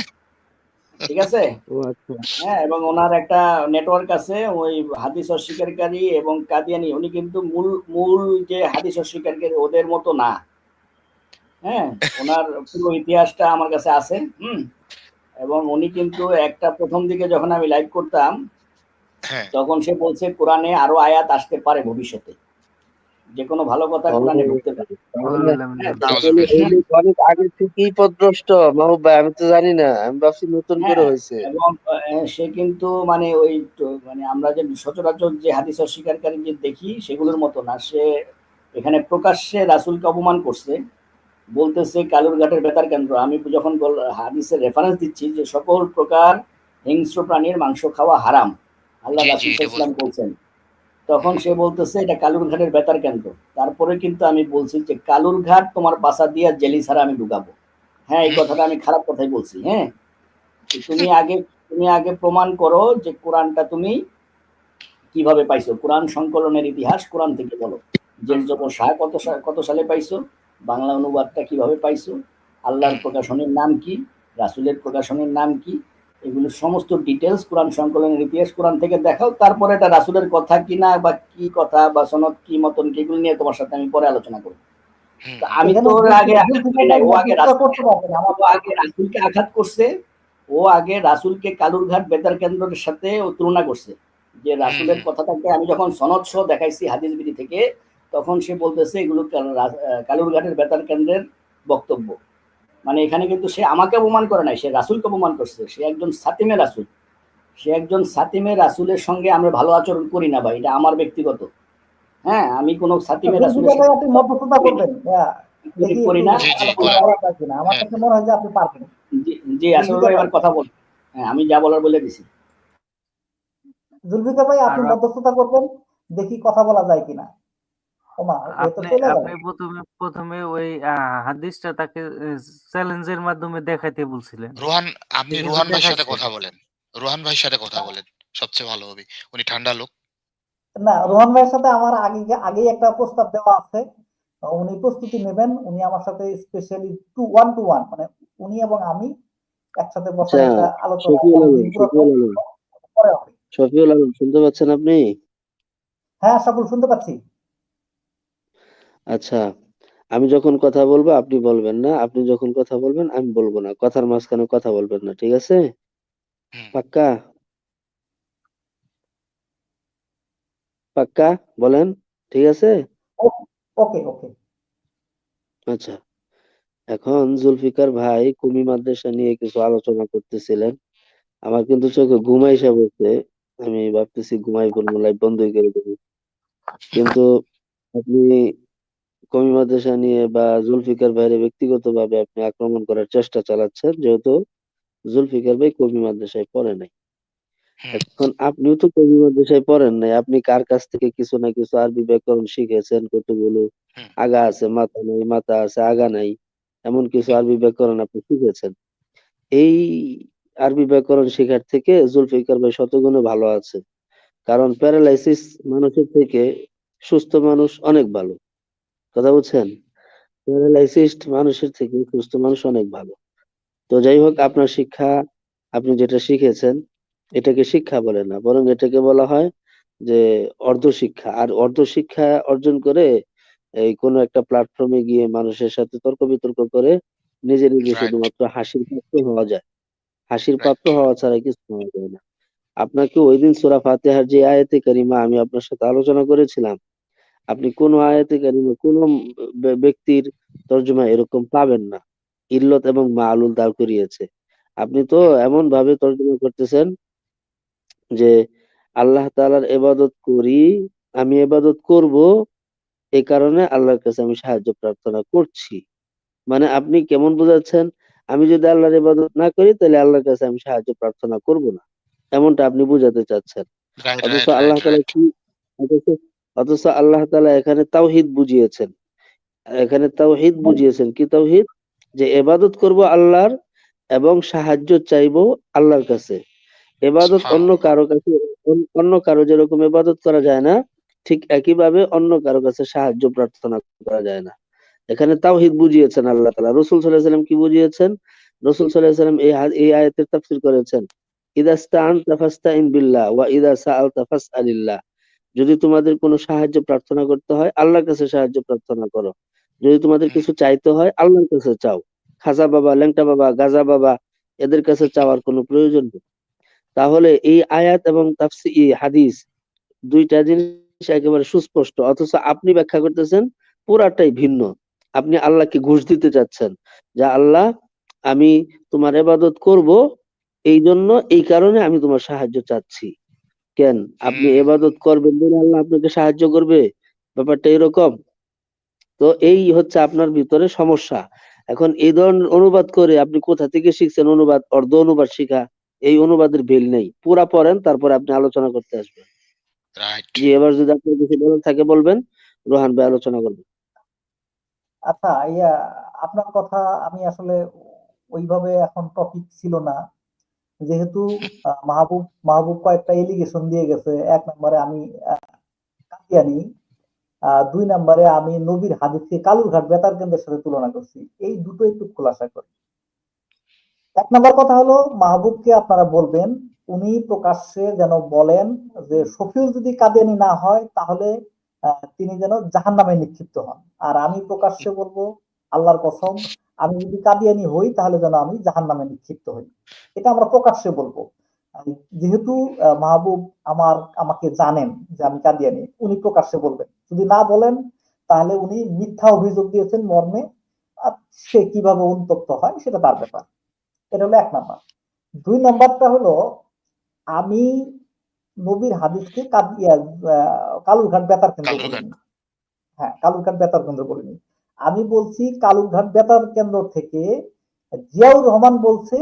ঠিক আছে? ও আচ্ছা হ্যাঁ, এবং ওনার একটা নেটওয়ার্ক আছে, ওই হাদিস অস্বীকারী এবং কাদিয়ানি। উনি কিন্তু মূল মূল যে হাদিস অস্বীকারী ওদের মতো না। হ্যাঁ, ওনার পুরো ইতিহাসটা আমার কাছে আছে। এবং উনি কিন্তু একটা প্রথম দিকে যখন আমি লাইভ করতাম, হ্যাঁ, তখন সে বলছে কোরআনে আরো আয়াত আসতে পারে ভবিষ্যতে, যে কোনো ভালো কথা ও কোরআনে ঢুকতে পারে। তাহলে হ্যাঁ, তাহলে নাউজুবিল্লাহ। এই লোক অনেক আগে থেকেই পথভ্রষ্ট মাহবুব ভাই, আমি তো জানি না, আমি ভাবছি নতুন করে হ্যাঁ, হয়েছে। এবং সে কিন্তু মানে ওই মানে আমরা যে সচরাচর যে হাদিস অস্বীকারী যে দেখি সেগুলোর মতো না। সে এখানে প্রকাশ্যে রাসূলকে অপমান করছে, বলতেছে কালুরঘাটের বেতার কেন্দ্র। আমি যখন হাদিসের রেফারেন্স দিচ্ছি যে সকল প্রকার হিংস্র প্রাণীর মাংস খাওয়া হারাম, আল্লাহ জি জি, রাসূল এটা ইসলাম বলছেন। বলছেন, তখন সে বলতেছে এটা কালুরঘাটের বেতার কেন্দ্র। তারপরে কিন্তু আমি বলছি যে কালুরঘাট তোমার বাসা দিয়া জেলি ছাড়া আমি ঢুকাবো। হ্যাঁ, এই কথাটা আমি খারাপ কথাই বলছি। হ্যাঁ, তুমি আগে প্রমাণ করো যে কোরআনটা তুমি কিভাবে পাইছো। কোরআন সংকলনের ইতিহাস কোরআন থেকে বলো। জের জবর শাহ কত সালে পাইছো, বাংলা অনুবাদটা কিভাবে পাইছো, আল্লাহর প্রকাশনের নাম কি, রাসূলের প্রকাশনের নাম কি, এগুলো সমস্ত ডিটেলস কোরআন সংকলনের ইতিহাস কোরআন থেকে দেখাও। তারপরে এটা রাসূলের কথা কিনা বা কি কথা বা সনদ কি মতন কি, এগুলো নিয়ে তোমার সাথে আমি পরে আলোচনা করব। তো আমি এখানে তো ওর আগে আঘাত করি জুলফিকার নাই, ভাই ও আগে মধ্যস্থতা রাসূলকে, করতে পারবেন আমার। ও আগে রাসূলকে আঘাত করছে। ও আগে রাসূলকে কালুরঘাট বেতার কেন্দ্রের সাথে ও তুলনা করছে, যে রাসূলের কথাটাকে আমি যখন সনদ সহ দেখাইছি হাদিস বিডি থেকে, তখন সে বলতেছে এগুলো কালুরঘাটের বেতার কেন্দ্রের বক্তব্য। মানে এখানে কিন্তু সে আমাকে অপমান করে নাই, সে রাসূলকে অপমান করছে। সে একজন সাতিমে রাসূল, সে একজন সাতিমে রাসূলের সঙ্গে আমরা ভালো আচরণ করি না ভাই, এটা আমার ব্যক্তিগত। হ্যাঁ, আমি কোনো সাতিমে রাসূলের জুলফিকার ভাই সাথে আপনি মধ্যস্থতা করি না, করবেন, হ্যাঁ, দেখি করি একটু না। জি জি, আলোচনা বলেন। করা যায় কিনা। আমার হ্যাঁ, কাছে মনে হয় যে আপনি পারবেন। জি জি, আসলে জুলফিকার ভাই, এবার কথা বল। হ্যাঁ, আমি যা বলার বলে দিছি। জুলফিকার ভাই আর আপনি মধ্যস্থতা করবেন, দেখি কথা বলা যায় কিনা। ওমা, এ তো আপনি চলে গেল। আপনি প্রথমে প্রথমে ওই হাদিসটা তাকে চ্যালেঞ্জের মাধ্যমে দেখাইতে বলছিলেন। রোহান, সে আপনি কিন্তু রোহান ভাইয়ের সাথে দেখাইছে। কথা বলেন। রোহান ভাইয়ের সাথে কথা বলেন, সবচেয়ে ভালো হবে। উনি ঠান্ডা লোক। না, রোহন ভাইয়ের সাথে আমার আগেই একটা প্রস্তাব দেওয়া আছে। উনি প্রস্তুতি নেবেন, উনি আমার সাথে স্পেশালি টু ওয়ান মানে উনি এবং আমি একসাথে বসার আচ্ছা, একটা আলোচনা শফিউল আলম দিন পুরো পরে হবে। শফিউল আলম শুনতে পাচ্ছেন আপনি? হ্যাঁ সাবুল, শুনতে পাচ্ছি। আচ্ছা, আমি যখন কথা বলবো আপনি বলবেন না, আপনি যখন কথা বলবেন আমি বলবো না, কথার মাঝখানে কথা বলবেন না, ঠিক আছে? হুম। পাক্কা? পাক্কা বলেন, ঠিক আছে? ওকে ওকে। আচ্ছা, এখন জুলফিকার ভাই কুমি মাদ্রাসা নিয়ে কিছু আলোচনা করতেছিলেন, আমার কিন্তু চোখে ঘুম আইসা বলছে, আমি ভাবতেছি ঘুমাই পড়বো, লাইভ বন্ধই করে দেবো। কিন্তু আপনি কমি মাদ্রাসা নিয়ে বা জুলফিকার ভাইয়ের ব্যক্তিগত ভাবে আপনি আক্রমণ করার চেষ্টা চালাচ্ছেন, যেহেতু জুলফিকার ভাই কমি মাদ্রাসায় পড়ে নাই। হুম। এখন আপনিও তো কবি মাদ্রাসায় পড়েন নাই, আপনি কার কাছ থেকে কিছু না কিছু আরবি ব্যাকরণ শিখেছেন, কতগুলো হুম। আগা আছে মাথা নেই, মাথা আছে আগা নাই, এমন কিছু হুম। আরবি ব্যাকরণ আপনি শিখেছেন। এই আরবি ব্যাকরণ শেখার থেকে জুলফিকার ভাই শতগুণে ভালো আছে, কারণ প্যারালাইসিস মানুষের থেকে সুস্থ মানুষ অনেক ভালো, কথা বুঝছেন? প্যারালাইসিস মানুষের থেকে সুস্থ মানুষ অনেক ভালো। তো যাই হোক, আপনার শিক্ষা, আপনি যেটা শিখেছেন এটাকে শিক্ষা বলে না, বরং এটাকে বলা হয় যে অর্ধ শিক্ষা। আর অর্ধ শিক্ষা অর্জন করে এই কোনো একটা প্ল্যাটফর্মে গিয়ে মানুষের সাথে তর্ক বিতর্ক করে নিজে নিজে রাইট, শুধুমাত্র হাসির পাত্র হওয়া যায়, হাসির পাত্র রাইট। হওয়া ছাড়া কিছু হওয়া যায় না। আপনাকে ওই দিন সূরা ফাতিহার যে আয়াতে কারিমা আমি আপনার সাথে আলোচনা করেছিলাম, আপনি কোনো আয়াতে কারিমে কোনো ব্যক্তির তর্জমা এরকম পাবেন না। ইল্লত এবং মালুল দাঁড় করিয়েছে। আপনি তো এমন ভাবে তর্জমা করতেছেন যে আল্লাহ তাআলার ইবাদত করি, আমি ইবাদত করব, এই কারণে আল্লাহর কাছে আমি সাহায্য প্রার্থনা করছি। মানে আপনি কেমন বোঝাচ্ছেন, আমি যদি আল্লাহর ইবাদত না করি তাহলে আল্লাহর কাছে আমি সাহায্য প্রার্থনা করব না, এমনটা আপনি বুঝাতে চাচ্ছেন। রাইট অথচ রাইট আল্লাহ রাইট তাআলা রাইট কি অথচ অথচ আল্লাহ তাআলা এখানে তাওহীদ বুঝিয়েছেন। এখানে তাওহীদ বুঝিয়েছেন। কি তাওহীদ? যে ইবাদত করব আল্লাহর এবং সাহায্য চাইবো আল্লাহর কাছে। ইবাদত অন্য সুবহানাল্লাহ। কারো কাছে, অন্য কারো যেরকম ইবাদত করা যায় না, ঠিক একইভাবে অন্য কারো কাছে সাহায্য প্রার্থনা করা যায় না। এখানে তাওহীদ বুঝিয়েছেন আল্লাহ তাআলা। রাসূল সাল্লাল্লাহু আলাইহি ওয়াসাল্লাম কি বুঝিয়েছেন? রাসূল সাল্লাল্লাহু আলাইহি ওয়াসাল্লাম এই আয়াতের তাফসীর করেছেন, ইযা ইসতাআনতা ফাসতাইন বিল্লাহ ওয়া ইযা সাআলতা ফাসআলিল্লাহ। যদি তোমাদের কোনো সাহায্য প্রার্থনা করতে হয় আল্লাহর কাছে সাহায্য প্রার্থনা করো। যদি তোমাদের কিছু চাইতে হয় আল্লাহর কাছে চাও। খাজা বাবা, ল্যাংটা বাবা, গাজা বাবা এদের কাছে চাওয়ার কোনো প্রয়োজন নেই। তাহলে এই আয়াত এবং হাদিস দুইটা জিনিস একেবারে সুস্পষ্ট, অথচ আপনি ব্যাখ্যা করতেছেন পুরাটাই ভিন্ন। আপনি আল্লাহকে ঘুষ দিতে চাচ্ছেন যে আল্লাহ, আমি তোমার ইবাদত করব, এই জন্য এই কারণে আমি তোমার সাহায্য চাচ্ছি। কেন আপনি হুম ইবাদত করবেন বলে আল্লাহ আপনাকে সাহায্য করবে? ব্যাপারটা এরকম। তো এই হচ্ছে আপনার ভিতরে সমস্যা। এখন এই ধরনের অনুবাদ করে আপনি কোথা থেকে শিখছেন? অনুবাদ, অর্ধ অনুবাদ শিখা, এই অনুবাদের ভেল নেই। পুরা পড়েন, তারপরে আপনি আলোচনা করতে আসবেন। রাইট। জি, এবার যদি আপনার কিছু বলার থাকে বলবেন, রোহান ভাই আলোচনা করবেন। আচ্ছা, আপনার কথা আমি আসলে ওইভাবে এখন টপিক ছিল না, যেহেতু মাহবুব মাহবুব কয়েকটা এলিগেশন দিয়ে গেছে। এক নম্বরে আমি কাদিয়ানী, দুই নম্বরে আমি নবীর হাদিসকে কালুরঘাট বেতার কেন্দ্রের সাথে তুলনা করছি। এই দুটো একটু খোলাসা করি। এক নম্বর কথা হলো, মাহবুবকে আপনারা বলবেন উনি প্রকাশ্যে যেন বলেন যে শফিউল যদি কাদিয়ানী না হয় তাহলে তিনি যেন জাহান্নামে নিক্ষিপ্ত হন। আর আমি প্রকাশ্যে বলবো, আল্লাহর কসম, আমি যদি কাদিয়ানী হই তাহলে যেন আমি জাহান্নামে নিক্ষিপ্ত হই। এটা আমরা প্রকাশ্যে বলবো। যেহেতু মাহবুব আমাকে জানেন যে আমি কাদিয়ানী, উনি প্রকাশ্যে বলবেন। যদি না বলেন তাহলে উনি মিথ্যা অভিযোগ দিয়েছেন মর্মে, আর সে কিভাবে উত্তপ্ত হয় সেটা তার ব্যাপার। এটা হলো এক নাম্বার। দুই নাম্বারটা হলো, আমি নবীর হাদিসকে কালুরঘাট বেতার কেন্দ্র কালুরঘাট। বলিনি। হ্যাঁ, কালুরঘাট বেতার কেন্দ্র বলিনি। আমি বলছি কালুরঘাট বেতার কেন্দ্র থেকে জিয়াউর রহমান বলছে,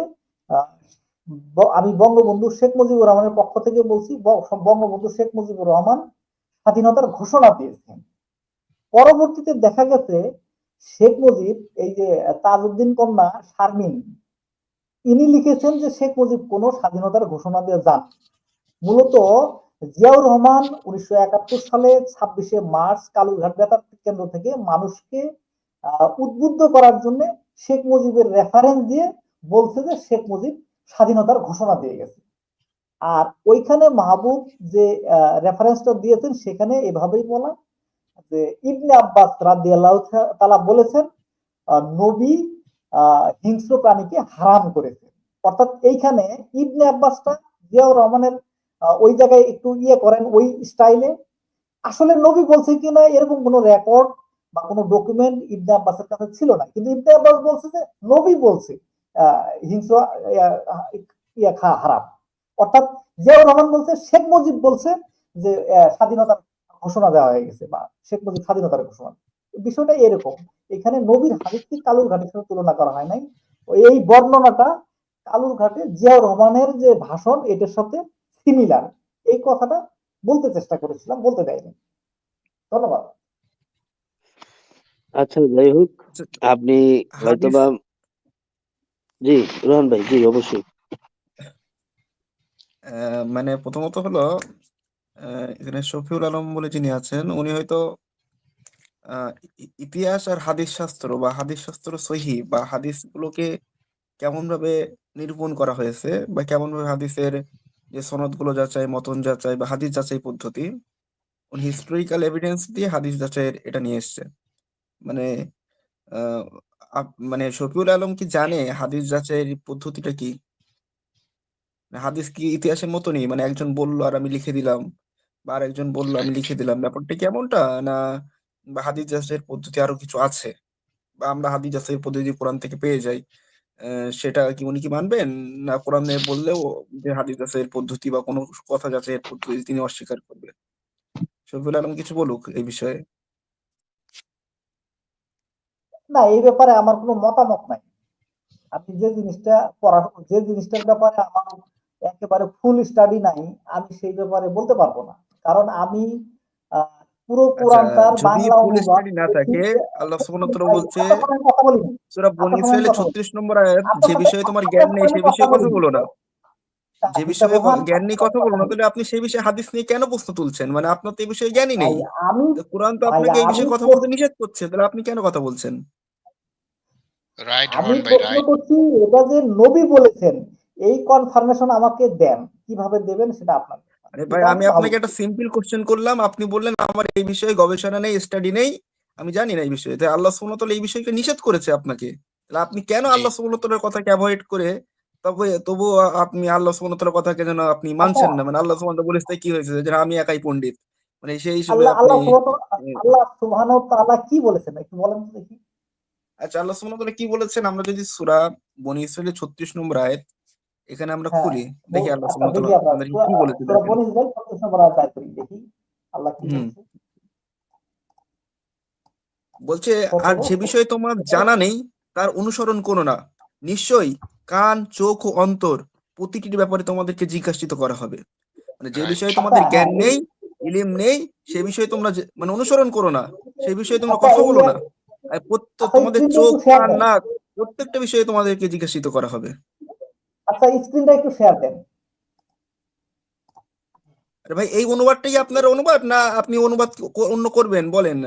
আমি বঙ্গবন্ধু শেখ মুজিবুর রহমানের পক্ষ থেকে বলছি, বঙ্গবন্ধু শেখ মুজিবুর রহমান স্বাধীনতার ঘোষণা দিয়েছেন। পরবর্তীতে দেখা গেছে শেখ মুজিব, এই যে তাজউদ্দিন কন্যা শারমিন, ইনি লিখেছেন যে শেখ মুজিব কোনো স্বাধীনতার ঘোষণা দিয়ে যান। মূলত জিয়াউর রহমান 1971 সালে 26শে মার্চ কালুরঘাট বেতার কেন্দ্র থেকে মানুষকে উদ্বুদ্ধ করার জন্য শেখ মুজিবের রেফারেন্স দিয়ে বলছে যে শেখ মুজিব স্বাধীনতার ঘোষণা দিয়ে গেছে। আর ওইখানে মাহবুব যে রেফারেন্সটা দিয়েছেন সেখানে এভাবেই বলা যে ইবনে আব্বাস রাদিয়াল্লাহু তাআলা বলেছেন নবী হিংস্র প্রাণীকে হারাম করেছে। অর্থাৎ এইখানে ইবনে আব্বাসটা জিয়াউর রহমানের ওই জায়গায় একটু করেন ওই স্টাইলে। আসলে নবী বলছে কিনা এরকম কোনো রেকর্ড বা কোনো ডকুমেন্ট ইবনে আব্বাসের কাছে ছিল না, কিন্তু ইবনে আব্বাস বলছে যে নবী বলছে হিংস্র হারাম। অর্থাৎ জিয়াউর রহমান বলছে শেখ মুজিব বলছে যে স্বাধীনতার ঘোষণা দেওয়া হয়ে গেছে, বা শেখ মুজিব স্বাধীনতার ঘোষণা। বিষয়টা এরকম। এখানে নবীর হাদিসকে কালুর ঘাটের সাথে তুলনা করা হয় নাই। এই বর্ণনাটা কালুর ঘাটে জিয়াউর রহমানের যে ভাষণ এটার সাথে সিমিলার, এই কথাটা বলতে চেষ্টা করেছিলাম, বলতে দেয়নি। ধন্যবাদ। আচ্ছা, যাই হোক, আপনি হাদিস হয়তোবা, জি রোহান ভাই, জি অবশ্যই। মানে প্রথমত হলো, এখানে শফিউল আলম বলে যিনি আছেন উনি হয়তো ইতিহাস আর হাদিস শাস্ত্র বা হাদিস শাস্ত্র সহিহ বা হাদিসগুলোকে কেমন ভাবে নিরূপণ করা হয়েছে বা কেমন ভাবে হাদিসের যে সনদ গুলো যাচাই, মতন যাচাই বা হাদিস যাচাই পদ্ধতি, উনি হিস্টোরিক্যাল এভিডেন্স দিয়ে হাদিস যাচাইয়ের এটা নিয়ে এসছে। মানে আহ মানে শফিউল আলম কি জানে হাদিস যাচাইয়ের পদ্ধতিটা কি? হাদিস কি ইতিহাসের মতনই, মানে একজন বললো আর আমি লিখে দিলাম, বা আরেকজন বললো আমি লিখে দিলাম, ব্যাপারটা কি এমনটা? না বা হাদিস যাচাইয়ের পদ্ধতি আরো কিছু আছে, বা আমরা হাদিস যাচাইয়ের পদ্ধতি কোরআন থেকে পেয়ে যাই, সেটা কি উনি কি মানবেন? না কোরআনে বললেও যে হাদিস যাচাইয়ের পদ্ধতি বা কোনো কথা যাচাইয়ের পদ্ধতি তিনি অস্বীকার করবেন? শফিউল আলম কিছু বলুক এই বিষয়ে। না, এই ব্যাপারে আমার কোনো মতামত নাই। আপনি যে জিনিসটা পড়ার, যে জিনিসটার ব্যাপারে আমার একেবারে ফুল স্টাডি নাই, আমি সেই ব্যাপারে বলতে পারবো না। কারণ আমি পুরো আচ্ছা, কোরআনটার যদি বাংলা ফুল অনুবাদ স্টাডি না থাকে, আল্লাহ সুবহানাহু ওয়া তাআলা বলছে আপনার সঙ্গে কথা বলি না, সূরা বনী আপনার সঙ্গে ইসরাঈলের কথা বলি 36 নম্বর আয়াত, আপনার যে সাথে, বিষয়ে তোমার আপনার জ্ঞান নেই সঙ্গে সে আমি কথা বিষয়ে কথা বলি বলো না। যে মিস্টার বিষয়ে রোহান, জ্ঞান নেই আপনার কথা সাথে বলো কথা না, বলি। তাহলে আপনি সেই বিষয়ে হাদিস নিয়ে কেন প্রশ্ন তুলছেন? মানে আপনার তো এই বিষয়ে জ্ঞানই ভাই নেই। আমি তো কোরআন তো ভাই আপনাকে এই আমি বিষয়ে কথা বলতে প্রশ্ন নিষেধ করছে, তাহলে আপনি কেন কথা বলছেন? রাইট আমি রোহন ভাই, প্রশ্ন রাইট। করছি, এটা যে নবী বলেছেন এই কনফার্মেশন আমাকে দেন, কিভাবে দেবেন সেটা আপনার ব্যাপার। আরে ভাই, এটা আমি আমি ভালো। আপনাকে একটা সিম্পল কোশ্চেন করলাম, আপনি বললেন আমার এই বিষয়ে গবেষণা নেই, স্টাডি নেই, আমি জানি না এই বিষয়ে। তাই আল্লাহ সুবহানাহু ওয়া তাআলা এই বিষয়কে নিষেধ করেছে আপনাকে, তাহলে আপনি কেন জি, আল্লাহ সুবহানাহু ওয়া তাআলার কথাকে অ্যাভয়েড করে তবু আপনি আল্লাহ সুবহানাহু ওয়া তাআলার কথাকে যেন আপনি আচ্ছা, মানছেন না? মানে আল্লাহ সুবহানাহু ওয়া তাআলা বলেছে কি হয়েছে যে আমি একাই পণ্ডিত, মানে সেই হিসেবে আল্লাহ আপনি আল্লাহ আল্লাহ সুবহানাহু ওয়া তাআলা কি বলেছেন একটু বলেন তো দেখি। আচ্ছা, আল্লাহ সুবহানাহু ওয়া তাআলা কি বলেছেন? আমরা যদি সূরা বনী ইসরাঈলের 36 নম্বর আয়াত এখানে আমরা হ্যাঁ, খুলি, দেখি আল্লাহ আচ্ছা সুবহানাহু ওয়া দেখি তাআলা আমরা আমাদেরকে কি বলেছে সূরা দেখেন। বনী ইসরাঈল 36 নম্বর আয়াত করি দেখি আল্লাহ কি হুম, বলছে। বলছে, আর 17 যে বিষয়ে তোমার জানা নেই তার অনুসরণ করো না, নিশ্চয়ই কান, চোখ ও অন্তর প্রতিটির ব্যাপারে তোমাদেরকে জিজ্ঞাসিত করা হবে। মানে যে রাইট। বিষয়ে আচ্ছা তোমাদের জ্ঞান হ্যাঁ নেই, ইলিম নেই, সে বিষয়ে তোমরা মানে অনুসরণ করো না, সেই বিষয়ে তোমরা আচ্ছা কথা এই বলো না। আর আচ্ছা তোমাদের স্ক্রিনটা চোখ, একটু শেয়ার কান, দেন। নাক প্রত্যেকটা বিষয়ে তোমাদেরকে জিজ্ঞাসিত করা হবে। আচ্ছা স্ক্রিনটা একটু শেয়ার দেন। আরে ভাই, এই অনুবাদটাই আপনার অনুবাদ, না আপনি অনুবাদ অন্য করবেন? বলেন,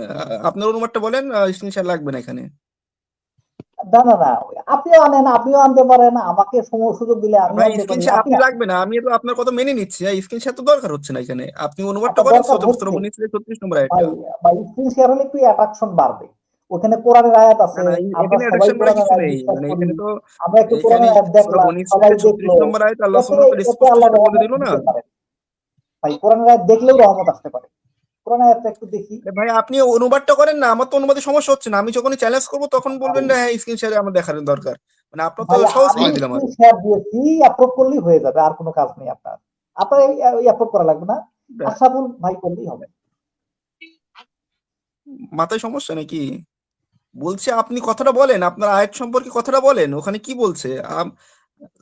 আপনার অনুবাদটা বলেন, স্ক্রিনশট লাগবে না এখানে। না না না, আপনিও আনেন, আপনিও আনতে পারেন, আমাকে সময় সুযোগ দিলে আমিও ভাই আনতে পারি, স্ক্রিনশট আপনি আপনি আনেন। লাগবে না, আমি তো আপনার কথা মেনে নিচ্ছি, স্ক্রিনশট তো দরকার হচ্ছে না এখানে। আপনি অনুবাদটা আচ্ছা করেন দরকার সূরা হচ্ছে বনী ইসরাঈল 36 নম্বর ভাই, আয়াতটা। ভাই স্ক্রিন শেয়ার হলে একটু অ্যাট্রাকশন বাড়বে। ওখানে কোরআনের আয়াত না আছে, না, আমরা এখানে সবাই অ্যাডাকশন করার কোরআনের কিছু আয়াত নেই, বিশ্বাস মানে করি, এখানে তো আমরা একটু এখানে কোরআনের আয়াত সূরা দেখলাম, বনী সবাই ইসরাঈলের 36 দেখলো, নম্বর আয়াত আল্লাহ এতে সুবহানাহু ওয়া তাআলা এতে স্পষ্ট আল্লাহ করে বলে রহমত দিল না। দিতে পারে। ভাই কোরআনের আয়াত দেখলেও রহমত আসতে পারে। কোরআনের আয়াতটা একটু দেখি। আরে ভাই, আপনি অনুবাদটা করেন না, আমার তো অনুবাদে সমস্যা হচ্ছে না। আমি যখনই চ্যালেঞ্জ করবো তখন বলবেন না হ্যাঁ স্ক্রিনশট আমার দেখার দরকার। মানে আপনার তো ভাই সহজ আমি করে দিলাম আর। স্ক্রিন শেয়ার দিয়েছি, অ্যাপ্রুভ করলেই হয়ে যাবে, আর কোনো কাজ নেই আপনার। আপনার এই অ্যাপ্রুভ করা লাগবে না, আশরাফুল ভাই করলেই হবে। মাথায় সমস্যা নাকি? বলছে আপনি কথাটা বলেন, আপনার আয়াত সম্পর্কে কথাটা বলেন, ওখানে কি বলছে?